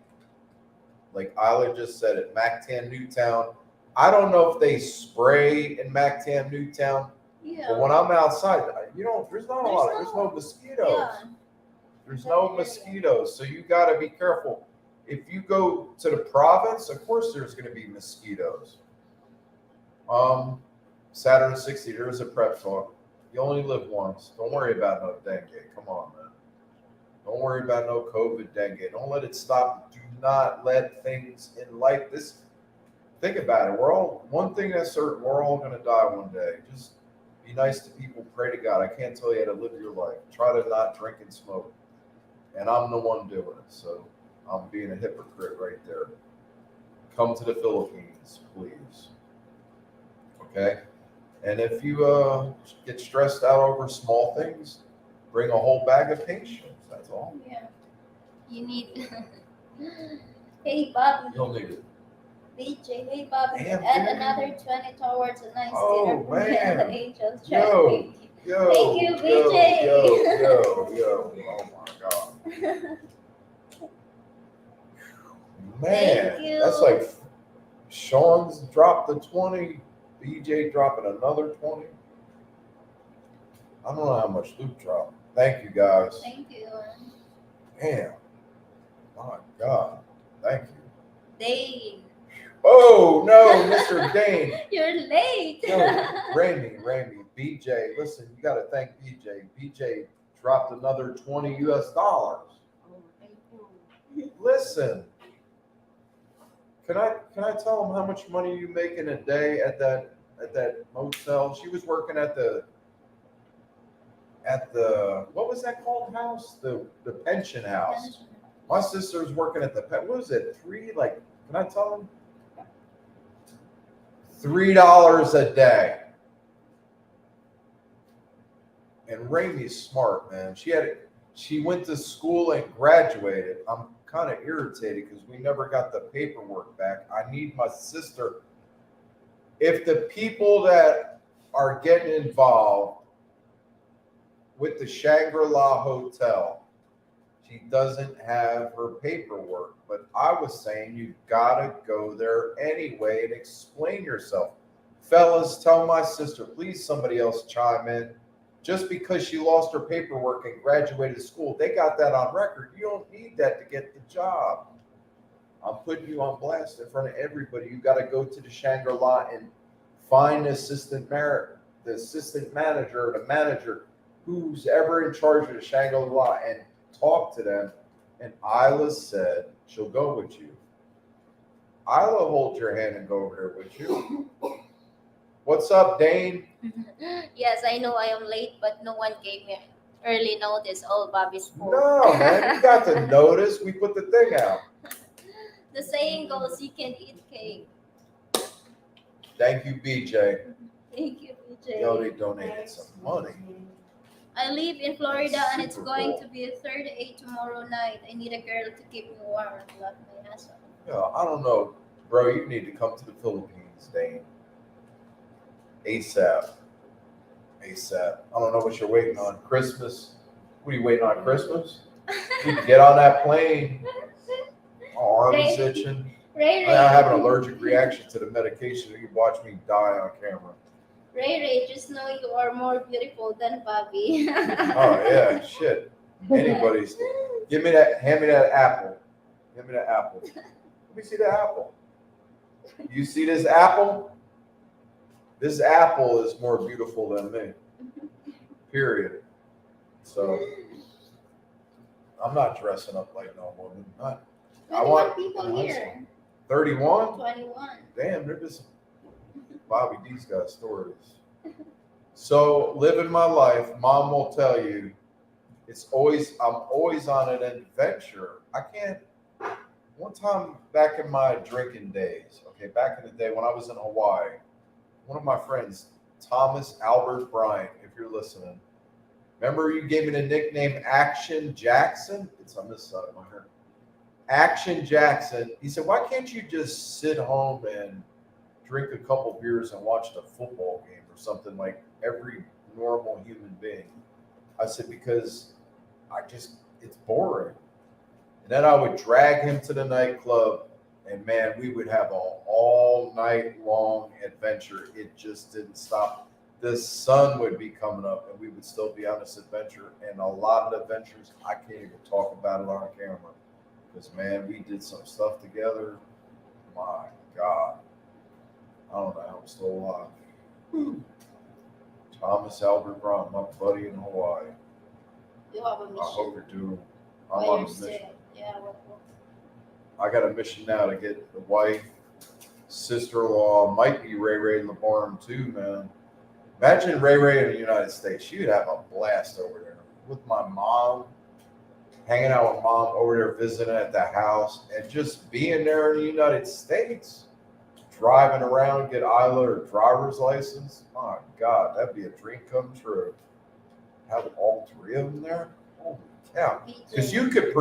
like Isla just said it, Mactan Newtown. I don't know if they spray in Mactan Newtown, but when I'm outside, there's no mosquitoes. Yeah. There's no mosquitoes, so you got to be careful. If you go to the province, of course there's going to be mosquitoes. Saturn 60, there is a prep talk. You only live once. Don't worry about no dengue. Come on, man. Don't worry about no COVID dengue. Don't let it stop. Do not let things in life. Think about it. One thing that's certain, we're all going to die one day. Just be nice to people. Pray to God. I can't tell you how to live your life. Try to not drink and smoke. And I'm the one doing it. So I'm being a hypocrite right there. Come to the Philippines, please. Okay? And if you get stressed out over small things, bring a whole bag of patience. That's all. Yeah. You need. Hey, Bobby. You'll need it. BJ, hey, Bobby. Damn, Add dude. another 20 towards a nice Oh, dinner. man. The angels. Yo. Thank you, BJ. Yo. Oh my God. Man, Thank you. that's like Sean's dropped the 20, BJ dropping another 20. I don't know how much Luke dropped. Thank you, guys. Thank you. Damn. My God. Thank you. Dane. Oh, no, Mr. Dane. You're late. No, Ramey, BJ. Listen, you got to thank BJ. BJ dropped another $20 US. Oh, thank you. Listen, can I tell him how much money you make in a day at that motel? She was working at the what was that called house? The pension house. My sister's working at the what was it? Can I tell him? $3 a day. And Ramey's smart, man. She went to school and graduated. I'm kind of irritated because we never got the paperwork back. I need my sister. If the people that are getting involved with the Shangri-La Hotel, she doesn't have her paperwork. But I was saying you gotta go there anyway and explain yourself. Fellas, tell my sister, please somebody else chime in. Just because she lost her paperwork and graduated school, they got that on record. You don't need that to get the job. I'm putting you on blast in front of everybody. You got to go to the Shangri-La and find the assistant manager, or the manager, who's ever in charge of the Shangri-La, and talk to them. And Isla said she'll go with you. Isla, hold your hand and go over there with you. What's up, Dane? Yes, I know I am late, but no one gave me early notice. All Bobby's fault. No, man, you got the notice. We put the thing out. The saying goes, you can eat cake. Thank you, BJ. Thank you, BJ. Yo, they donated some money. I live in Florida and it's Super going cool. to be a 38 tomorrow night. I need a girl to keep me warm. Love my husband. Yeah, I don't know, bro. You need to come to the Philippines, Dane. ASAP. I don't know what you're waiting on. Christmas. What are you waiting on? Christmas? You can get on that plane. My arm is itching. Rayray. I have an allergic reaction to the medication. You can watch me die on camera. Rayray, just know you are more beautiful than Bobby. Oh yeah, shit. Anybody's. Give me that. Hand me that apple. Give me that apple. Let me see the apple. You see this apple? This apple is more beautiful than me. Period. So I'm not dressing up like no woman. I want people here. 31? 21. Damn, they're just Bobby D's got stories. So living my life, mom will tell you, I'm always on an adventure. I can't. One time back in my drinking days, back in the day when I was in Hawaii, one of my friends, Thomas Albert Bryant, if you're listening, remember you gave me the nickname Action Jackson? It's on this side of my hair. Action Jackson. He said, why can't you just sit home and drink a couple beers and watch the football game or something like every normal human being? I said, because it's boring. And then I would drag him to the nightclub, and man, we would have an all night long adventure. It just didn't stop. The sun would be coming up, and we would still be on this adventure. And a lot of the adventures, I can't even talk about it on camera. Because, man, we did some stuff together. My God. I don't know how I'm still alive. Whew. Thomas Albert Brown, my buddy in Hawaii. You have a mission. I hope you're doing. I'm While on you're a mission. sick. Yeah, I got a mission now to get the wife, sister-in-law, might be Rayray in the barn too, man. Imagine Rayray in the United States. She would have a blast over there with my mom, hanging out with mom over there, visiting at the house, and just being there in the United States, driving around, get Isla or driver's license. My God, that'd be a dream come true. Have all three of them there. Holy cow! Because you could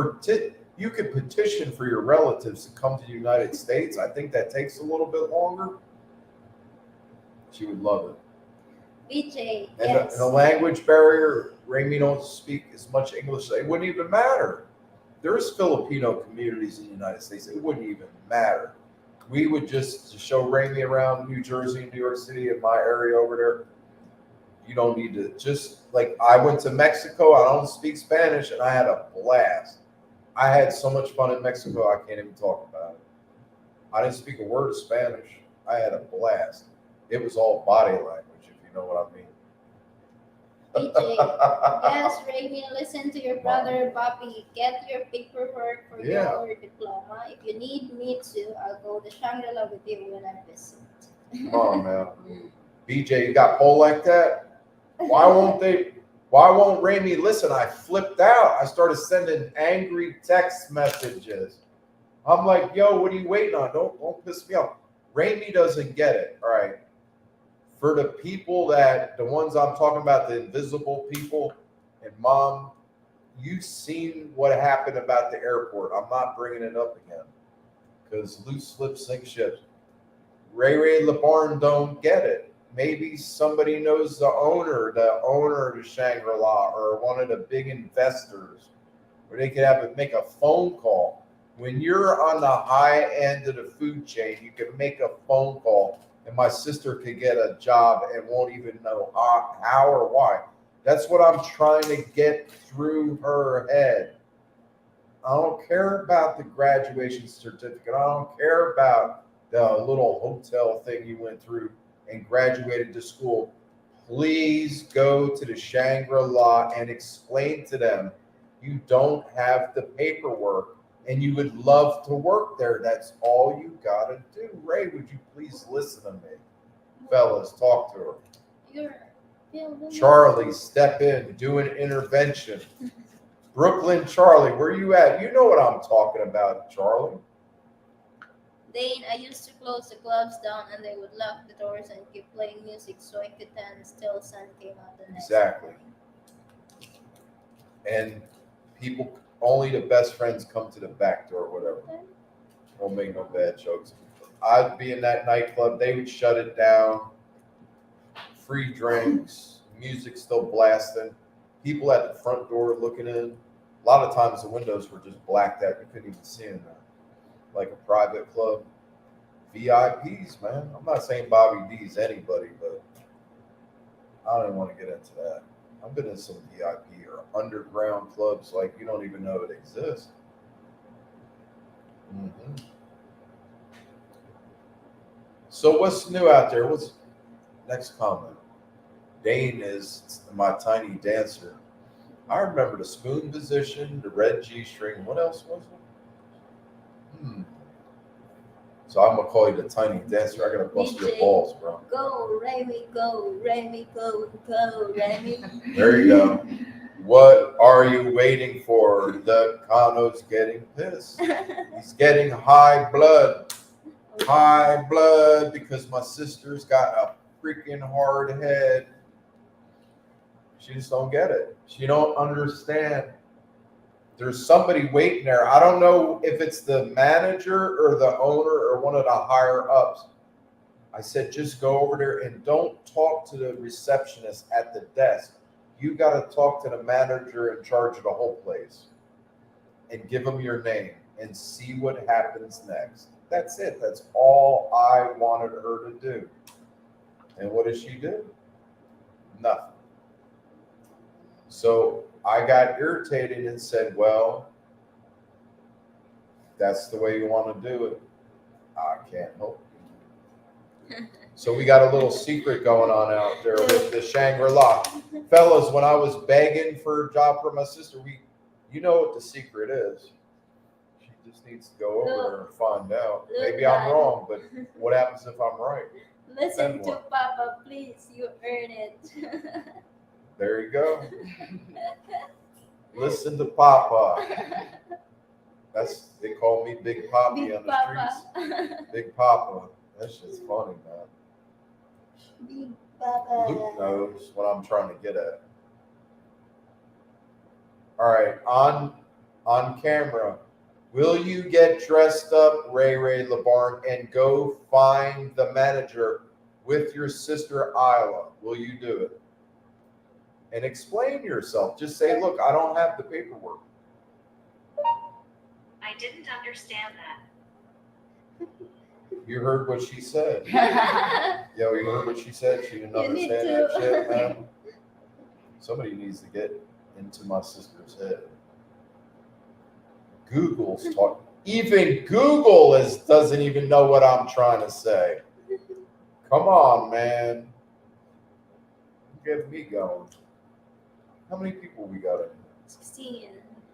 petition for your relatives to come to the United States. I think that takes a little bit longer. She would love it. BJ, And yes. the language barrier, Ramy don't speak as much English. It wouldn't even matter. There's Filipino communities in the United States. It wouldn't even matter. We would just show Ramy around New Jersey, New York City, in my area over there. You don't need to just like I went to Mexico. I don't speak Spanish, and I had a blast. I had so much fun in Mexico. I can't even talk about it. I didn't speak a word of Spanish. I had a blast. It was all body language, if you know what I mean. PJ, yes, Raymond, listen to your brother Bobby. Get your paperwork for Yeah. your diploma. If you need me to, I'll go to Shangri-La with you when I visit. Come on, man. BJ, you got poll like that? Why won't Raymie listen? I flipped out. I started sending angry text messages. I'm like, yo, what are you waiting on? Don't piss me off. Raymie doesn't get it. All right. For the people the ones I'm talking about, the invisible people, and Mom, you've seen what happened about the airport. I'm not bringing it up again because loose lips sink ships. Rayray LeBarn don't get it. Maybe somebody knows the owner of the Shangri-La or one of the big investors, where they could make a phone call. When you're on the high end of the food chain, you can make a phone call, and my sister could get a job and won't even know how or why. That's what I'm trying to get through her head. I don't care about the graduation certificate. I don't care about the little hotel thing you went through and graduated to school. Please go to the Shangri-La and explain to them you don't have the paperwork and you would love to work there. That's all you gotta do. Ray, would you please listen to me? Fellas, talk to her. Charlie, step in, do an intervention. Brooklyn Charlie, where you at? You know what I'm talking about, Charlie. Dane, I used to close the clubs down and they would lock the doors and keep playing music so I could dance till sun came out the next Exactly. morning. And people, only the best friends come to the back door, whatever. Don't make no bad jokes. I'd be in that nightclub, they would shut it down. Free drinks, music still blasting. People at the front door looking in. A lot of times the windows were just blacked out. You couldn't even see in there. Like a private club. VIPs, man. I'm not saying Bobby D's anybody, but I don't even want to get into that. I've been in some VIP or underground clubs like you don't even know it exists. Mm-hmm. So what's new out there? What's next comment? Dane is my tiny dancer. I remember the spoon position, the red G-string. What else was it? So I'm gonna call you the tiny dancer. I gotta bust your balls, bro. Go, Remy, go, Remy, go, go, Remy. There you go. What are you waiting for? The Kano's getting pissed. He's getting high blood. High blood because my sister's got a freaking hard head. She just don't get it. She don't understand. There's somebody waiting there. I don't know if it's the manager or the owner or one of the higher ups. I said, just go over there and don't talk to the receptionist at the desk. You got to talk to the manager in charge of the whole place and give them your name and see what happens next. That's it. That's all I wanted her to do. And what did she do? Nothing. So I got irritated and said, well, that's the way you want to do it. I can't help you. So we got a little secret going on out there with the Shangri-La. Fellas, when I was begging for a job for my sister, you know what the secret is. She just needs to go over there and find out. Maybe I'm wrong, but what happens if I'm right? Listen to Papa, please. You earn it. There you go. Listen to Papa. They call me Big Poppy Big on the Papa. streets. Big Papa. That shit's funny, man. Big Papa. Luke knows what I'm trying to get at. All right, on camera. Will you get dressed up, Rayray LeBarn, and go find the manager with your sister Isla? Will you do it? And explain yourself. Just say, look, I don't have the paperwork. I didn't understand that. You heard what she said. Yo, you heard what she said? She didn't understand that shit, man. Somebody needs to get into my sister's head. Google's talking. Even Google doesn't even know what I'm trying to say. Come on, man. Get me going. How many people we got in here? 16.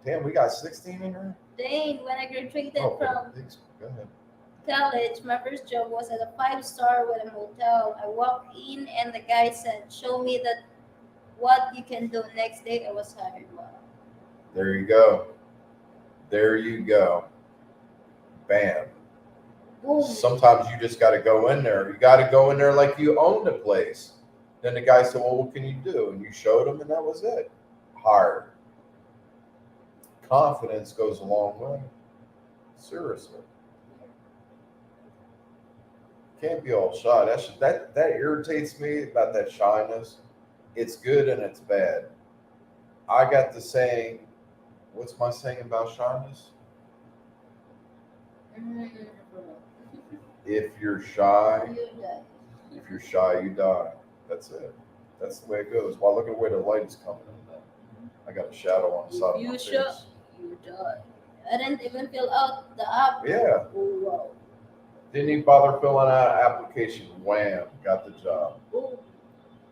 Damn, we got 16 in here? Dang, when I graduated Oh, from go ahead. college, my first job was at a 5-star with a motel. I walked in and the guy said, "Show me that what you can do." Next day, I was hired. Wow. There you go. There you go. Bam. Boom. Sometimes you just got to go in there. You got to go in there like you own the place. Then the guy said, "Well, what can you do?" And you showed him, and that was it. Hard. Confidence goes a long way. Seriously. Can't be all shy. That irritates me about that shyness. It's good and it's bad. I got the saying, what's my saying about shyness? If you're shy, you die. That's it. That's the way it goes. Wow, look at the way the light is coming in now. I got a shadow on the side of my face. You die. I didn't even fill out the app. Yeah. Oh, wow. Didn't even bother filling out an application. Wham, got the job. Oh.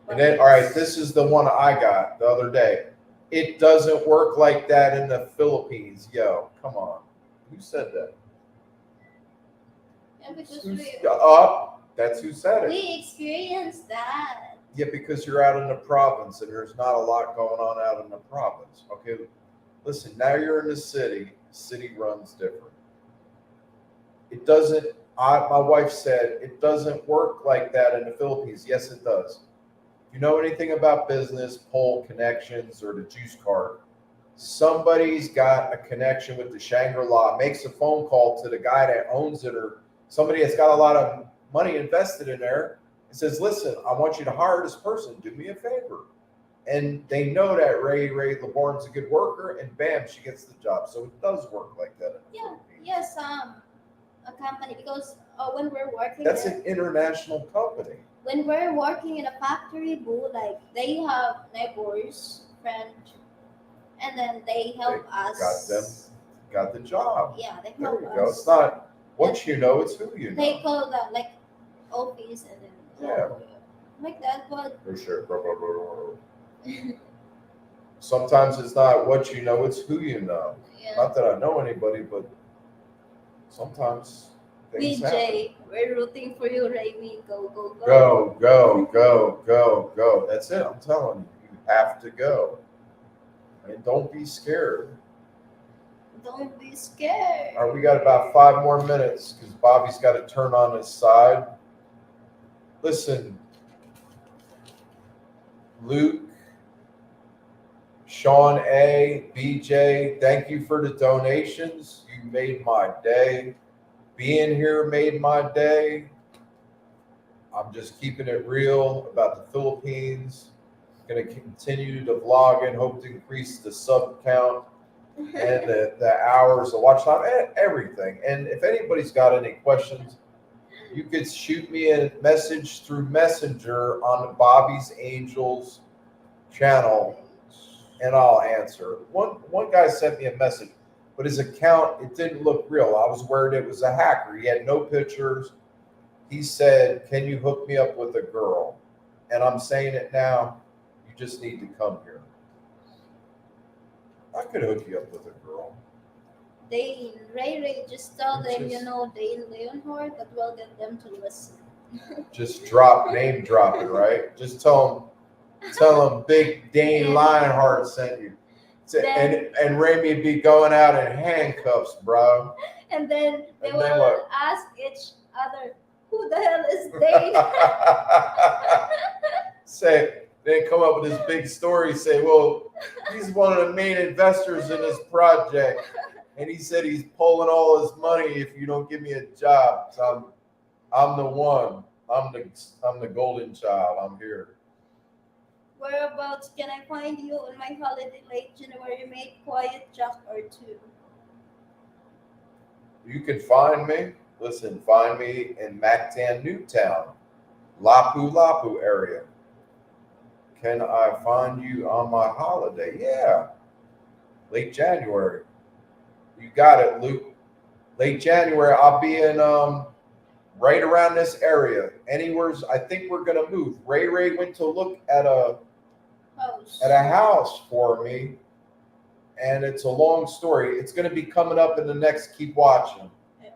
And then, all right, this is the one I got the other day. It doesn't work like that in the Philippines. Yo, come on. Who said that? Yeah, because That's who said it. we experienced that. Yeah, because you're out in the province and there's not a lot going on out in the province. Okay, listen, now you're in the city. City runs different. It doesn't, my wife said, it doesn't work like that in the Philippines. Yes, it does. If you know anything about business, pole connections, or the juice cart, somebody's got a connection with the Shangri-La, makes a phone call to the guy that owns it, or somebody that's got a lot of money invested in there, and says, "Listen, I want you to hire this person. Do me a favor." And they know that Ray LeBorn's a good worker, and bam, she gets the job. So it does work like that in the Philippines. Yes, a company, because when we're working, That's an international company. when we're working in a factory, boo, like they have neighbors, friends, and then they help us. Got the job. Yeah, they There help you us. go. It's not what you know, it's who you know. They call that like office, and then Yeah. like that, but For sure. Sometimes it's not what you know, it's who you know. yeah. Not that I know anybody, but sometimes things happen. BJ, we're rooting for you, Raimi. Go, go, go. Go, go, go, go, go. That's it. I'm telling you, you have to go. And don't be scared. Don't be scared. All right, we got about 5 more minutes because Bobby's got to turn on his side. Listen, Luke, Sean A, BJ, thank you for the donations. You made my day. Being here made my day. I'm just keeping it real about the Philippines. Going to continue to vlog and hope to increase the sub count and the hours of watch time and everything. And if anybody's got any questions, you could shoot me a message through Messenger on the Bobby's Angels channel and I'll answer. One guy sent me a message, but his account, it didn't look real. I was worried it was a hacker. He had no pictures. He said, "Can you hook me up with a girl?" And I'm saying it now. You just need to come here. I could hook you up with a girl. Dane, Rayray, just tell them, Just- you know, Dane Leonhard, that will get them to listen. Just name drop it, right? Just tell them Big Dane Lionheart sent you. And Ramy be going out in handcuffs, bro. And then they And then will what? ask each other, who the hell is Dane? Then come up with this big story, say, well, he's one of the main investors in this project. And he said he's pulling all his money if you don't give me a job. So I'm the one. I'm the golden child. I'm here. Whereabouts can I find you on my holiday late January? Make quiet joke or two. You can find me. Listen, find me in Mactan, Newtown, Lapu area. Can I find you on my holiday? Yeah. Late January. You got it, Luke. Late January, I'll be in right around this area. Anywhere's I think we're gonna move. Ray went to look at a house for me, and it's a long story. It's gonna be coming up in the next. Keep watching. Yeah.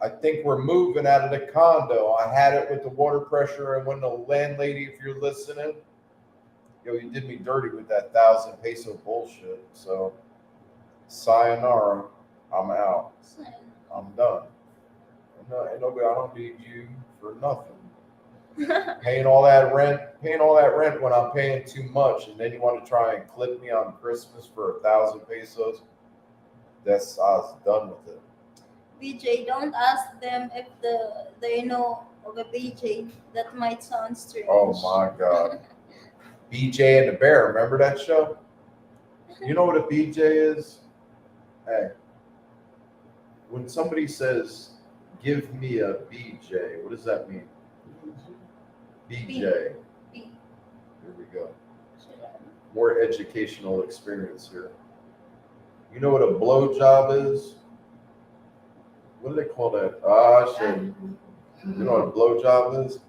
I think we're moving out of the condo. I had it with the water pressure, and when the landlady, if you're listening, yo, you did me dirty with that 1,000 peso bullshit. So, sayonara. I'm out. I'm done. No, ain't nobody. I don't need you for nothing. Paying all that rent when I'm paying too much, and then you want to try and clip me on Christmas for 1,000 pesos. I was done with it. BJ, don't ask them if they know of a BJ. That might sound strange. Oh my God. BJ and the Bear, remember that show? You know what a BJ is? Hey, when somebody says, give me a BJ, what does that mean? BJ. B. Here we go. More educational experience here. You know what a blowjob is? What do they call that? Shit. You know what a blowjob is?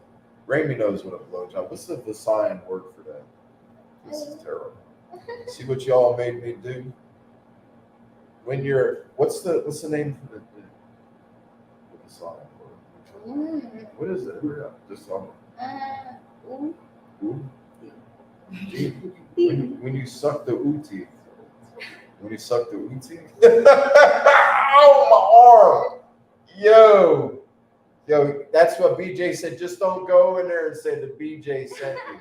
Ramy knows what a blowjob. What's the Visayan word for that? This is terrible. See what y'all made me do? When you're, what's the name for the Visayan word? What is it? Just on. Ooh. When you suck the ooh teeth. When you suck the ooh teeth. Oh, my arm. Yo, that's what BJ said. Just don't go in there and say the BJ sent you.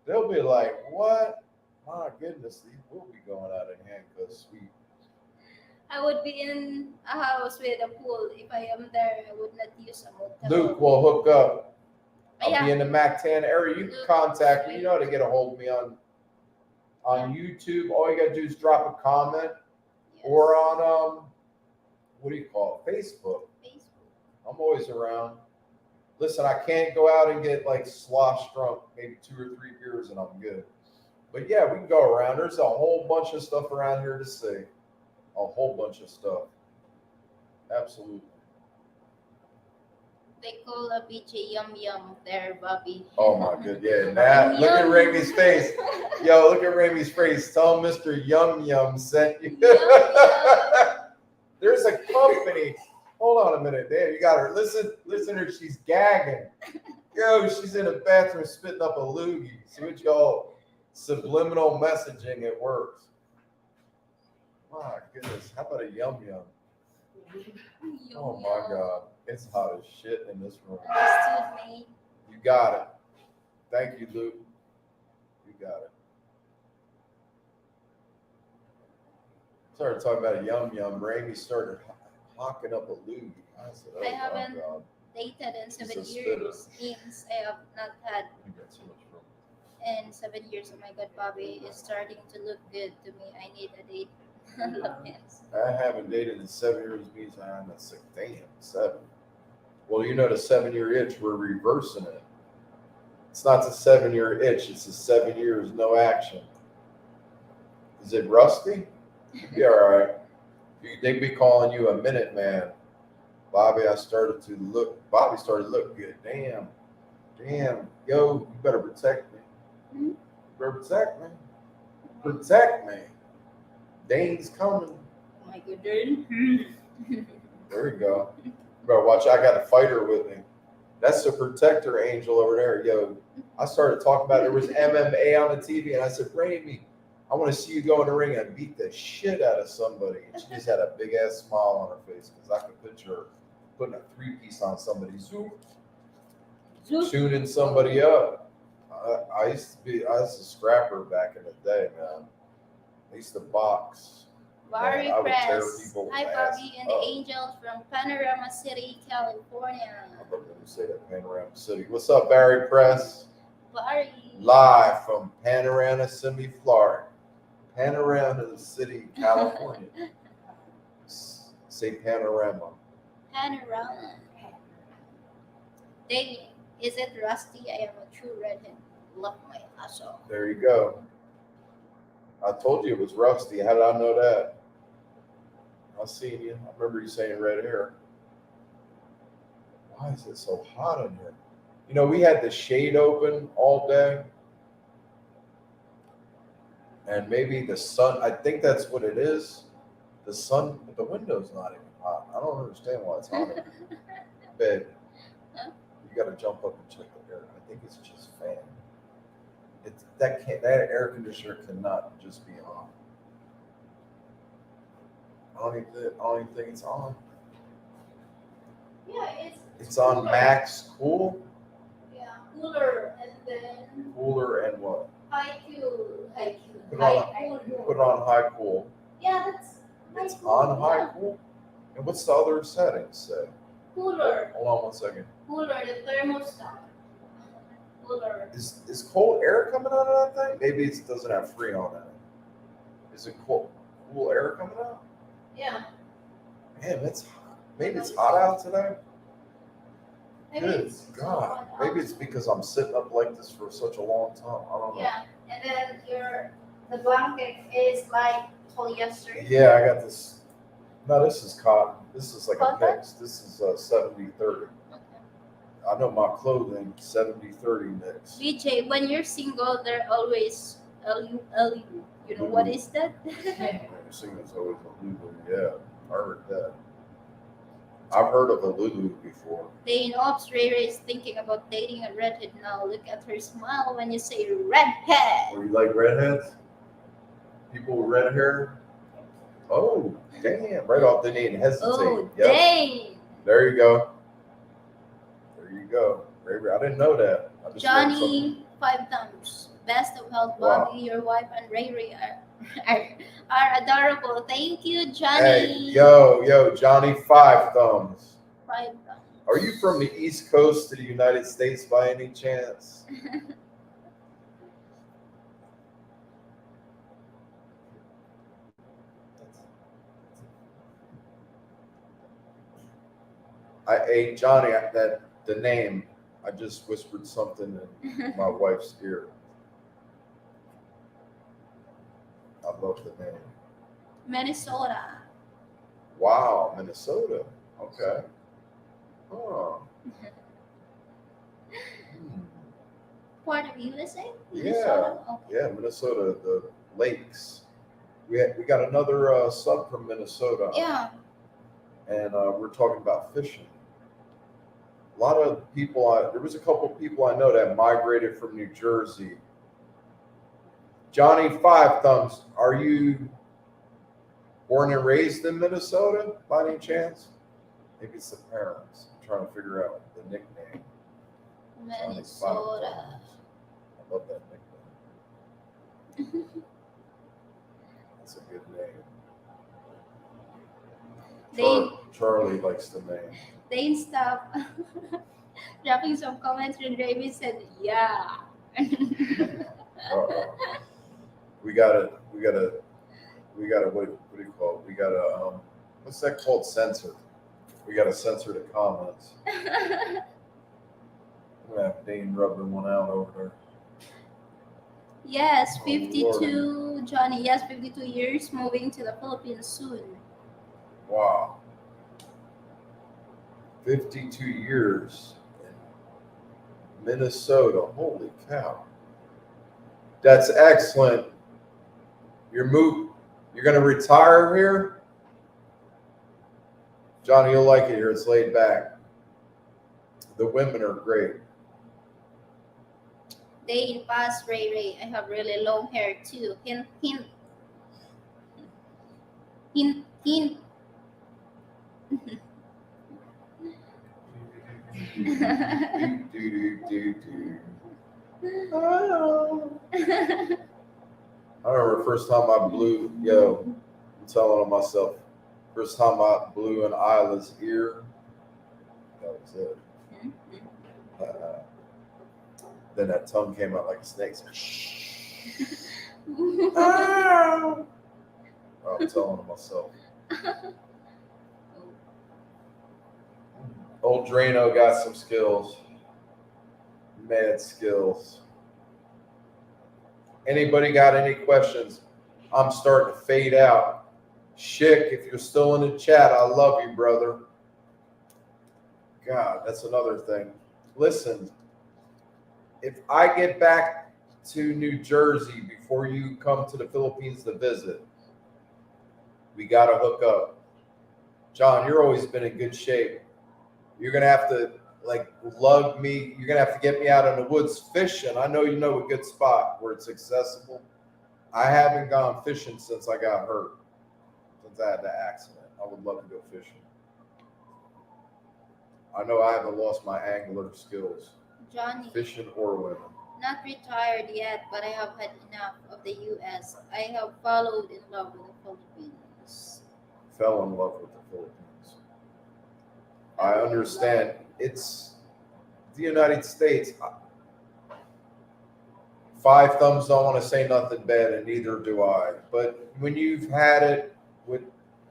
They'll be like, what? My goodness, we'll be going out of hand because we. I would be in a house with a pool. If I am there, I would not use a motel. Luke will hook up. I'll Yeah. be in the MAC-10 area. You can contact me. You know how to get a hold of me on YouTube. All you got to do is drop a comment. Yes. Or on, what do you call it? Facebook. Facebook. I'm always around. Listen, I can't go out and get like slosh drunk, maybe 2 or 3 beers and I'm good. But yeah, we can go around. There's a whole bunch of stuff around here to see. A whole bunch of stuff. Absolutely. They call a BJ yum yum there, Bobby. Oh my good. Yeah. Now look at Ramy's face. Yo, look at Ramy's face. Tell Mr. Yum Yum sent you. There's a company. Hold on a minute. There, you got her. Listen to her. She's gagging. Yo, she's in the bathroom spitting up a loogie. See what y'all subliminal messaging, it works. My goodness. How about a yum yum? Oh my God. It's hot as shit in this room. Understood, mate. You got it. Thank you, Luke. You got it. Started talking about a yum yum. Ramy started hocking up a loogie. I said, oh, I haven't my God. dated in 7 She's a years. Means I have not had You got so much room. in 7 years. Oh my God, Bobby is starting to look good to me. I need a date. Yes. I haven't dated in 7 years. Means I'm a sick. Damn, 7. Well, you know the 7-year itch. We're reversing it. It's not the 7-year itch. It's the 7 years no action. Is it rusty? Yeah, all right. They'd be calling you a minute man. Bobby started to look good. Damn. Yo, you better protect me. You better protect me. Protect me. Dane's coming. Oh my God, dude. There you go. You better watch. I got a fighter with me. That's the protector angel over there. Yo, I started talking about there was MMA on the TV, and I said, Ramy, I want to see you go in the ring and beat the shit out of somebody. And she just had a big ass smile on her face because I could picture her putting a 3-piece on somebody, tuning somebody up. I used to scrap her back in the day, man. I used to box. Barry I would tear Press. people's Hi, ass Bobby and the up. Angels from Panorama City, California. I'm going to say that, Panorama City. What's up, Barry Press? Barry. Live from Panorama City, Florida. Panorama City, California. Say Panorama. Panorama. Dang, is it rusty? I am a true redhead. Love my asshole. There you go. I told you it was rusty. How did I know that? I seen you. I remember you saying red hair. Why is it so hot in here? You know, we had the shade open all day. And maybe the sun, I think that's what it is. The sun, but the window's not even hot. I don't understand why it's hot in here. Babe, you got to jump up and check the air. I think it's just fan. That air conditioner cannot just be on. I don't even think it's on. Yeah, It's on cooler. max cool. Yeah, cooler and then Cooler and what? high cool. Put it on high cool. Yeah, that's high It's cool. on high Yeah. cool. And what's the other settings say? Cooler. Hold on 1 second. Cooler, the thermostat. Cooler. Is cold air coming out of that thing? Maybe it doesn't have Freon in it. Is it cool air coming out? Yeah. Man, maybe it's hot out today. Maybe Good it's God. so Maybe it's because I'm sitting up like this for such a long time. I don't know. Yeah, and then the blanket is like polyester. Yeah, I got this. No, this is cotton. This is like Cotton? a mix. This is 70-30. I know my clothing 70-30 mix. BJ, when you're single, they're always LU. You know what is that? Singing's always a Lulu. Yeah, I heard that. I've heard of a Lulu before. They in Ops Rayray is thinking about dating a redhead now. Look at her smile when you say redhead. Or you like redheads? People with red hair? Oh, damn. Right off the knee and hesitate. Oh, Yep. dang. There you go. There you go. I didn't know that. I just learned something. Johnny, 5 thumbs. Best of health, Wow. Bobby, your wife, and Rayray are adorable. Thank you, Johnny. Hey, yo, Johnny, 5 thumbs. 5 thumbs. Are you from the East Coast of the United States by any chance? Hey, Johnny, the name, I just whispered something in my wife's ear. I love the name. Minnesota. Wow, Minnesota. Okay. Oh. Part of USA? Yeah. Minnesota? Okay. Yeah, Minnesota, the lakes. We got another sub from Minnesota. Yeah. And we're talking about fishing. A lot of people, there was a couple of people I know that migrated from New Jersey. Johnny, 5 thumbs. Are you born and raised in Minnesota by any chance? Maybe it's the parents. I'm trying to figure out the nickname. Johnny's 5 Minnesota. thumbs. I love that nickname. That's a good name. Charlie likes the name. They stop dropping some comments when Raven said, yeah. Uh-oh. We gotta, what do you call it? We gotta, what's that called? Censor. We gotta censor the comments. I'm gonna have Dane rubbing one out over there. Yes, Oh, 52, Johnny. Yes, 52 years, moving to the Philippines soon. Wow. 52 years in Minnesota. Holy cow. That's excellent. You're gonna retire here? Johnny, you'll like it here. It's laid back. The women are great. They in past Rayray. I have really long hair too. Hint, hint. Hint, hint. I remember the first time I blew, I'm telling on myself, first time I blew in Isla's ear, that was it. Then that tongue came out like a snake. I'm telling on myself. Old Drano got some skills. Mad skills. Anybody got any questions? I'm starting to fade out. Schick, if you're still in the chat, I love you, brother. God, that's another thing. Listen, if I get back to New Jersey before you come to the Philippines to visit, we got to hook up. John, you're always been in good shape. You're going to have to like lug me. You're going to have to get me out in the woods fishing. I know you know a good spot where it's accessible. I haven't gone fishing since I got hurt, since I had the accident. I would love to go fishing. I know I haven't lost my angler skills. Johnny, Fishing or women. not retired yet, but I have had enough of the U.S. I have followed in love with the Philippines. Fell in love with the Philippines. I understand. It's the United States. 5 thumbs don't want to say nothing bad, and neither do I. But when you've had it with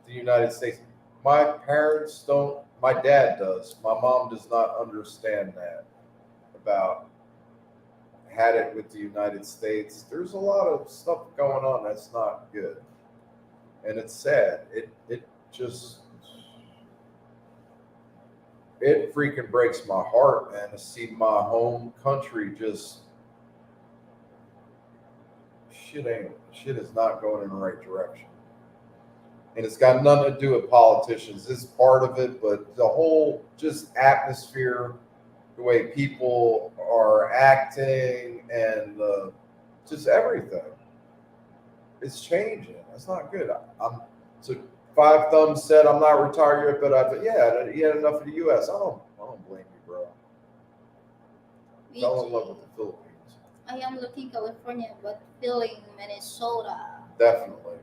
the United States, my parents don't. My dad does. My mom does not understand that about had it with the United States. There's a lot of stuff going on that's not good. And it's sad. It just it freaking breaks my heart, man, to see my home country just shit is not going in the right direction. And it's got nothing to do with politicians. It's part of it, but the whole just atmosphere, the way people are acting, and just everything, it's changing. It's not good. So 5 thumbs said I'm not retired yet, but I thought, yeah, he had enough of the U.S. I don't blame you, bro. Fell in love with the Philippines. I am looking California, but feeling Minnesota. Definitely.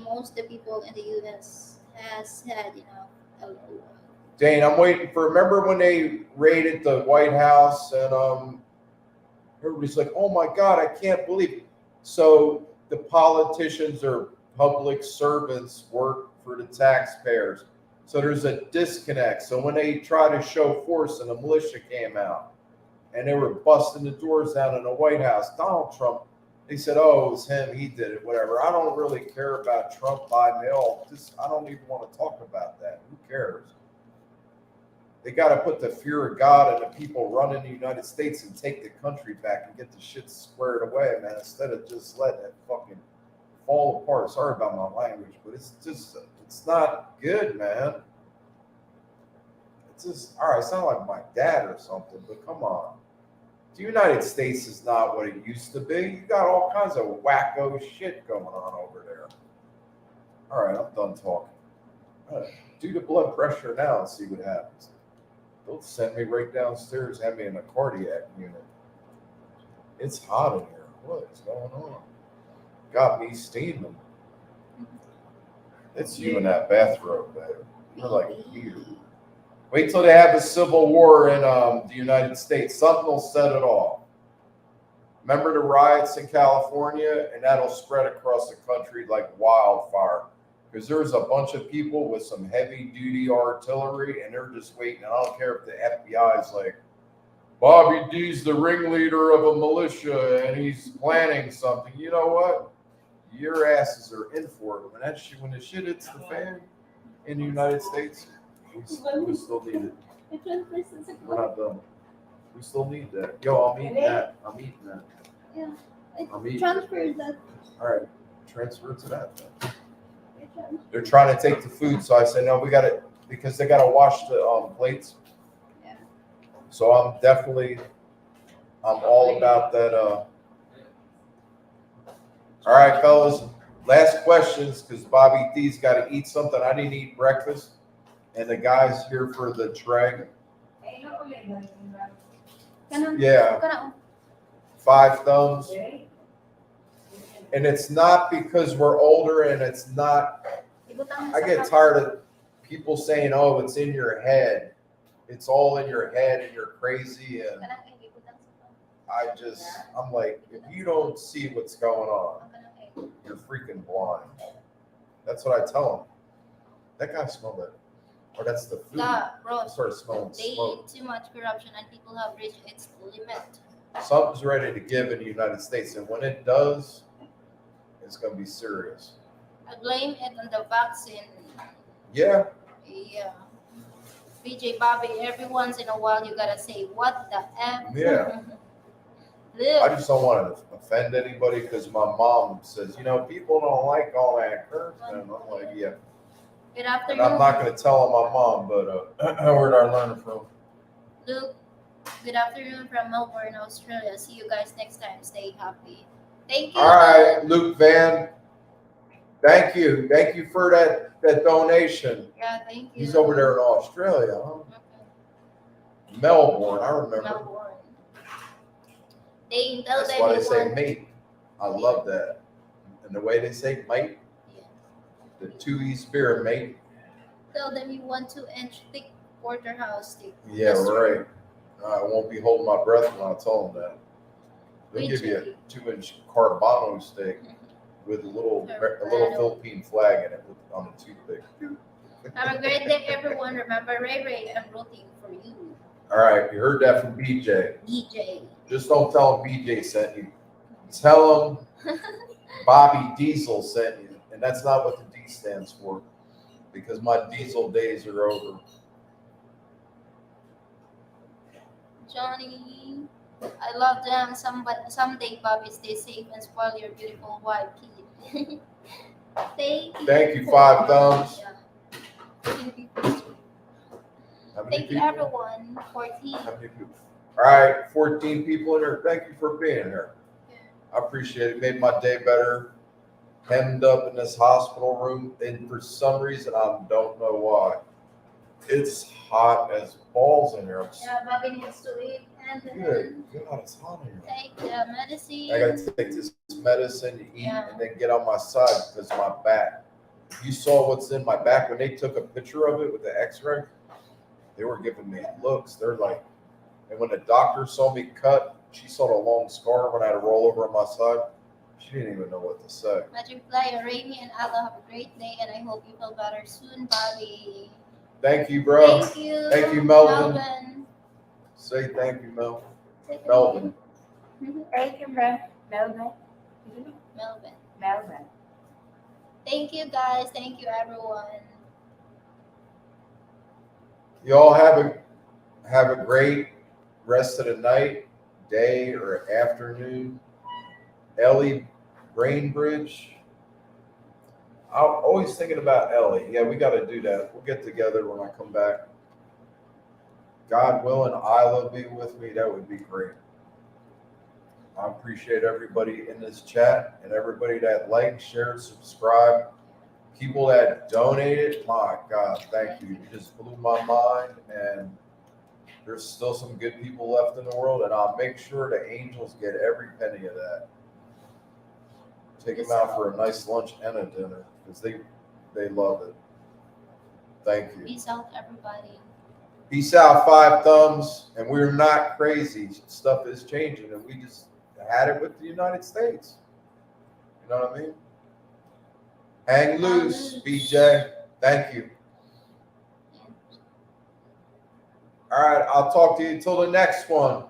Most the people in the U.S. has had enough. Dane, I'm waiting for. Remember when they raided the White House and everybody's like, "Oh my God, I can't believe it." So the politicians or public servants work for the taxpayers. So there's a disconnect. So when they try to show force and the militia came out and they were busting the doors down in the White House, Donald Trump, they said, "Oh, it was him. He did it. Whatever." I don't really care about Trump by mail. I don't even want to talk about that. Who cares? They got to put the fear of God in the people running the United States and take the country back and get the shit squared away, man, instead of just letting it fucking fall apart. Sorry about my language, but it's not good, man. It's just, all right, it's not like my dad or something, but come on. The United States is not what it used to be. You got all kinds of wacko shit going on over there. All right, I'm done talking. Do the blood pressure now and see what happens. They'll send me right downstairs, have me in a cardiac unit. It's hot in here. What is going on? Got me steaming. It's you in that bathrobe, babe. You're like weird. Wait till they have a civil war in the United States. Something will set it off. Remember the riots in California? And that'll spread across the country like wildfire. Because there's a bunch of people with some heavy-duty artillery, and they're just waiting. And I don't care if the FBI is like, Bobby D's the ringleader of a militia, and he's planning something. You know what? Your asses are in for it. When the shit hits the fan in the United States, we still need it. We're not done. We still need that. Yo, I'm eating that. Yeah, I'm eating transferred that. All right, transfer to that then. They're trying to take the food, so I said, no, we got it, because they got to wash the plates. Yeah. So I'm all about that. All right, fellas, last questions, because Bobby D's got to eat something. I didn't eat breakfast, and the guy's here for the tray. Yeah. 5 thumbs. And it's not because we're older, and it's not, I get tired of people saying, oh, it's in your head. It's all in your head and you're crazy. And I'm like, if you don't see what's going on, you're freaking blind. That's what I tell him. That guy smelled it. Or that's the food. Bro, I started smelling they smoke. eat too much corruption and people have reached its limit. Something's ready to give in the United States. And when it does, it's gonna be serious. I blame it on the vaccine. Yeah. Yeah. BJ Bobby, every once in a while you gotta say, what the F? Yeah. I just don't want to offend anybody because my mom says, you know, people don't like all that curse. And I'm like, yeah. Good And afternoon. I'm not going to tell my mom, but where did I learn it from? Luke, good afternoon from Melbourne, Australia. See you guys next time. Stay happy. Thank you. All right, Luke Van. Thank you. Thank you for that donation. Yeah, thank you. He's over there in Australia, huh? Okay. Melbourne, I remember. Melbourne. They tell That's them why you they say want- mate. I love that. And the way they say mate, Yeah. the 2E spirit mate. Tell them you want 2-inch thick porterhouse steak. Yeah, That's true. right. I won't be holding my breath when I tell them that. They'll give you a Appreciate 2-inch carbano steak with a little Philippine flag in it on a toothpick. Have a great day, everyone. Remember, Rayray, I'm rooting for you. All right, you heard that from BJ. DJ. Just don't tell him BJ sent you. Tell him Bobby Diesel sent you. And that's not what the D stands for because my diesel days are over. Johnny, I love them. Someday, Bobby, stay safe and spoil your beautiful wife, kid. Thank you, 5 thumbs. Yeah. How many Thank you, people? everyone. 14. How many people? All right, 14 people in here. Thank you for being here. I appreciate it. Made my day better. Hemmed up in this hospital room, and for some reason, I don't know why. It's hot as balls in here. Yeah, Bobby needs to eat and Good God, it's hot in here. take the medicine. I gotta take this medicine, eat, Yeah. and then get on my side because of my back. You saw what's in my back when they took a picture of it with the X-ray. They were giving me looks. They're like, and when the doctor saw me cut, she saw the long scar when I had to roll over on my side. She didn't even know what to say. Magic Flyer, Rainy, and Allah have a great day, and I hope you feel better soon, Bobby. Thank you, bro. Thank you. Thank you, Melvin. Melvin. Say thank you, Mel. Say Melvin. Thank you, Melvin. Melvin. Thank you, guys. Thank you, everyone. Y'all have a great rest of the night, day, or afternoon. Ellie Brainbridge. I'm always thinking about Ellie. Yeah, we got to do that. We'll get together when I come back. God willing, Isla be with me. That would be great. I appreciate everybody in this chat and everybody that liked, shared, subscribed. People that donated, my God, thank you. You just blew my mind. And there's still some good people left in the world. And I'll make sure the angels get every penny of that. Take them out for a nice lunch and a dinner because they love it. Thank you. Peace out, everybody. Peace out, 5 thumbs. And we're not crazy. Stuff is changing, and we just had it with the United States. You know what I mean? Hang loose, BJ. Thank you. All right, I'll talk to you until the next one.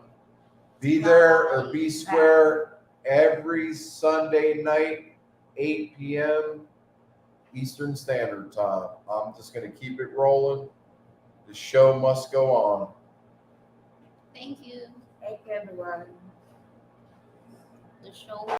Be there or be square every Sunday night, 8 p.m. Eastern Standard Time. I'm just going to keep it rolling. The show must go on. Thank you. Thank you, everyone. The show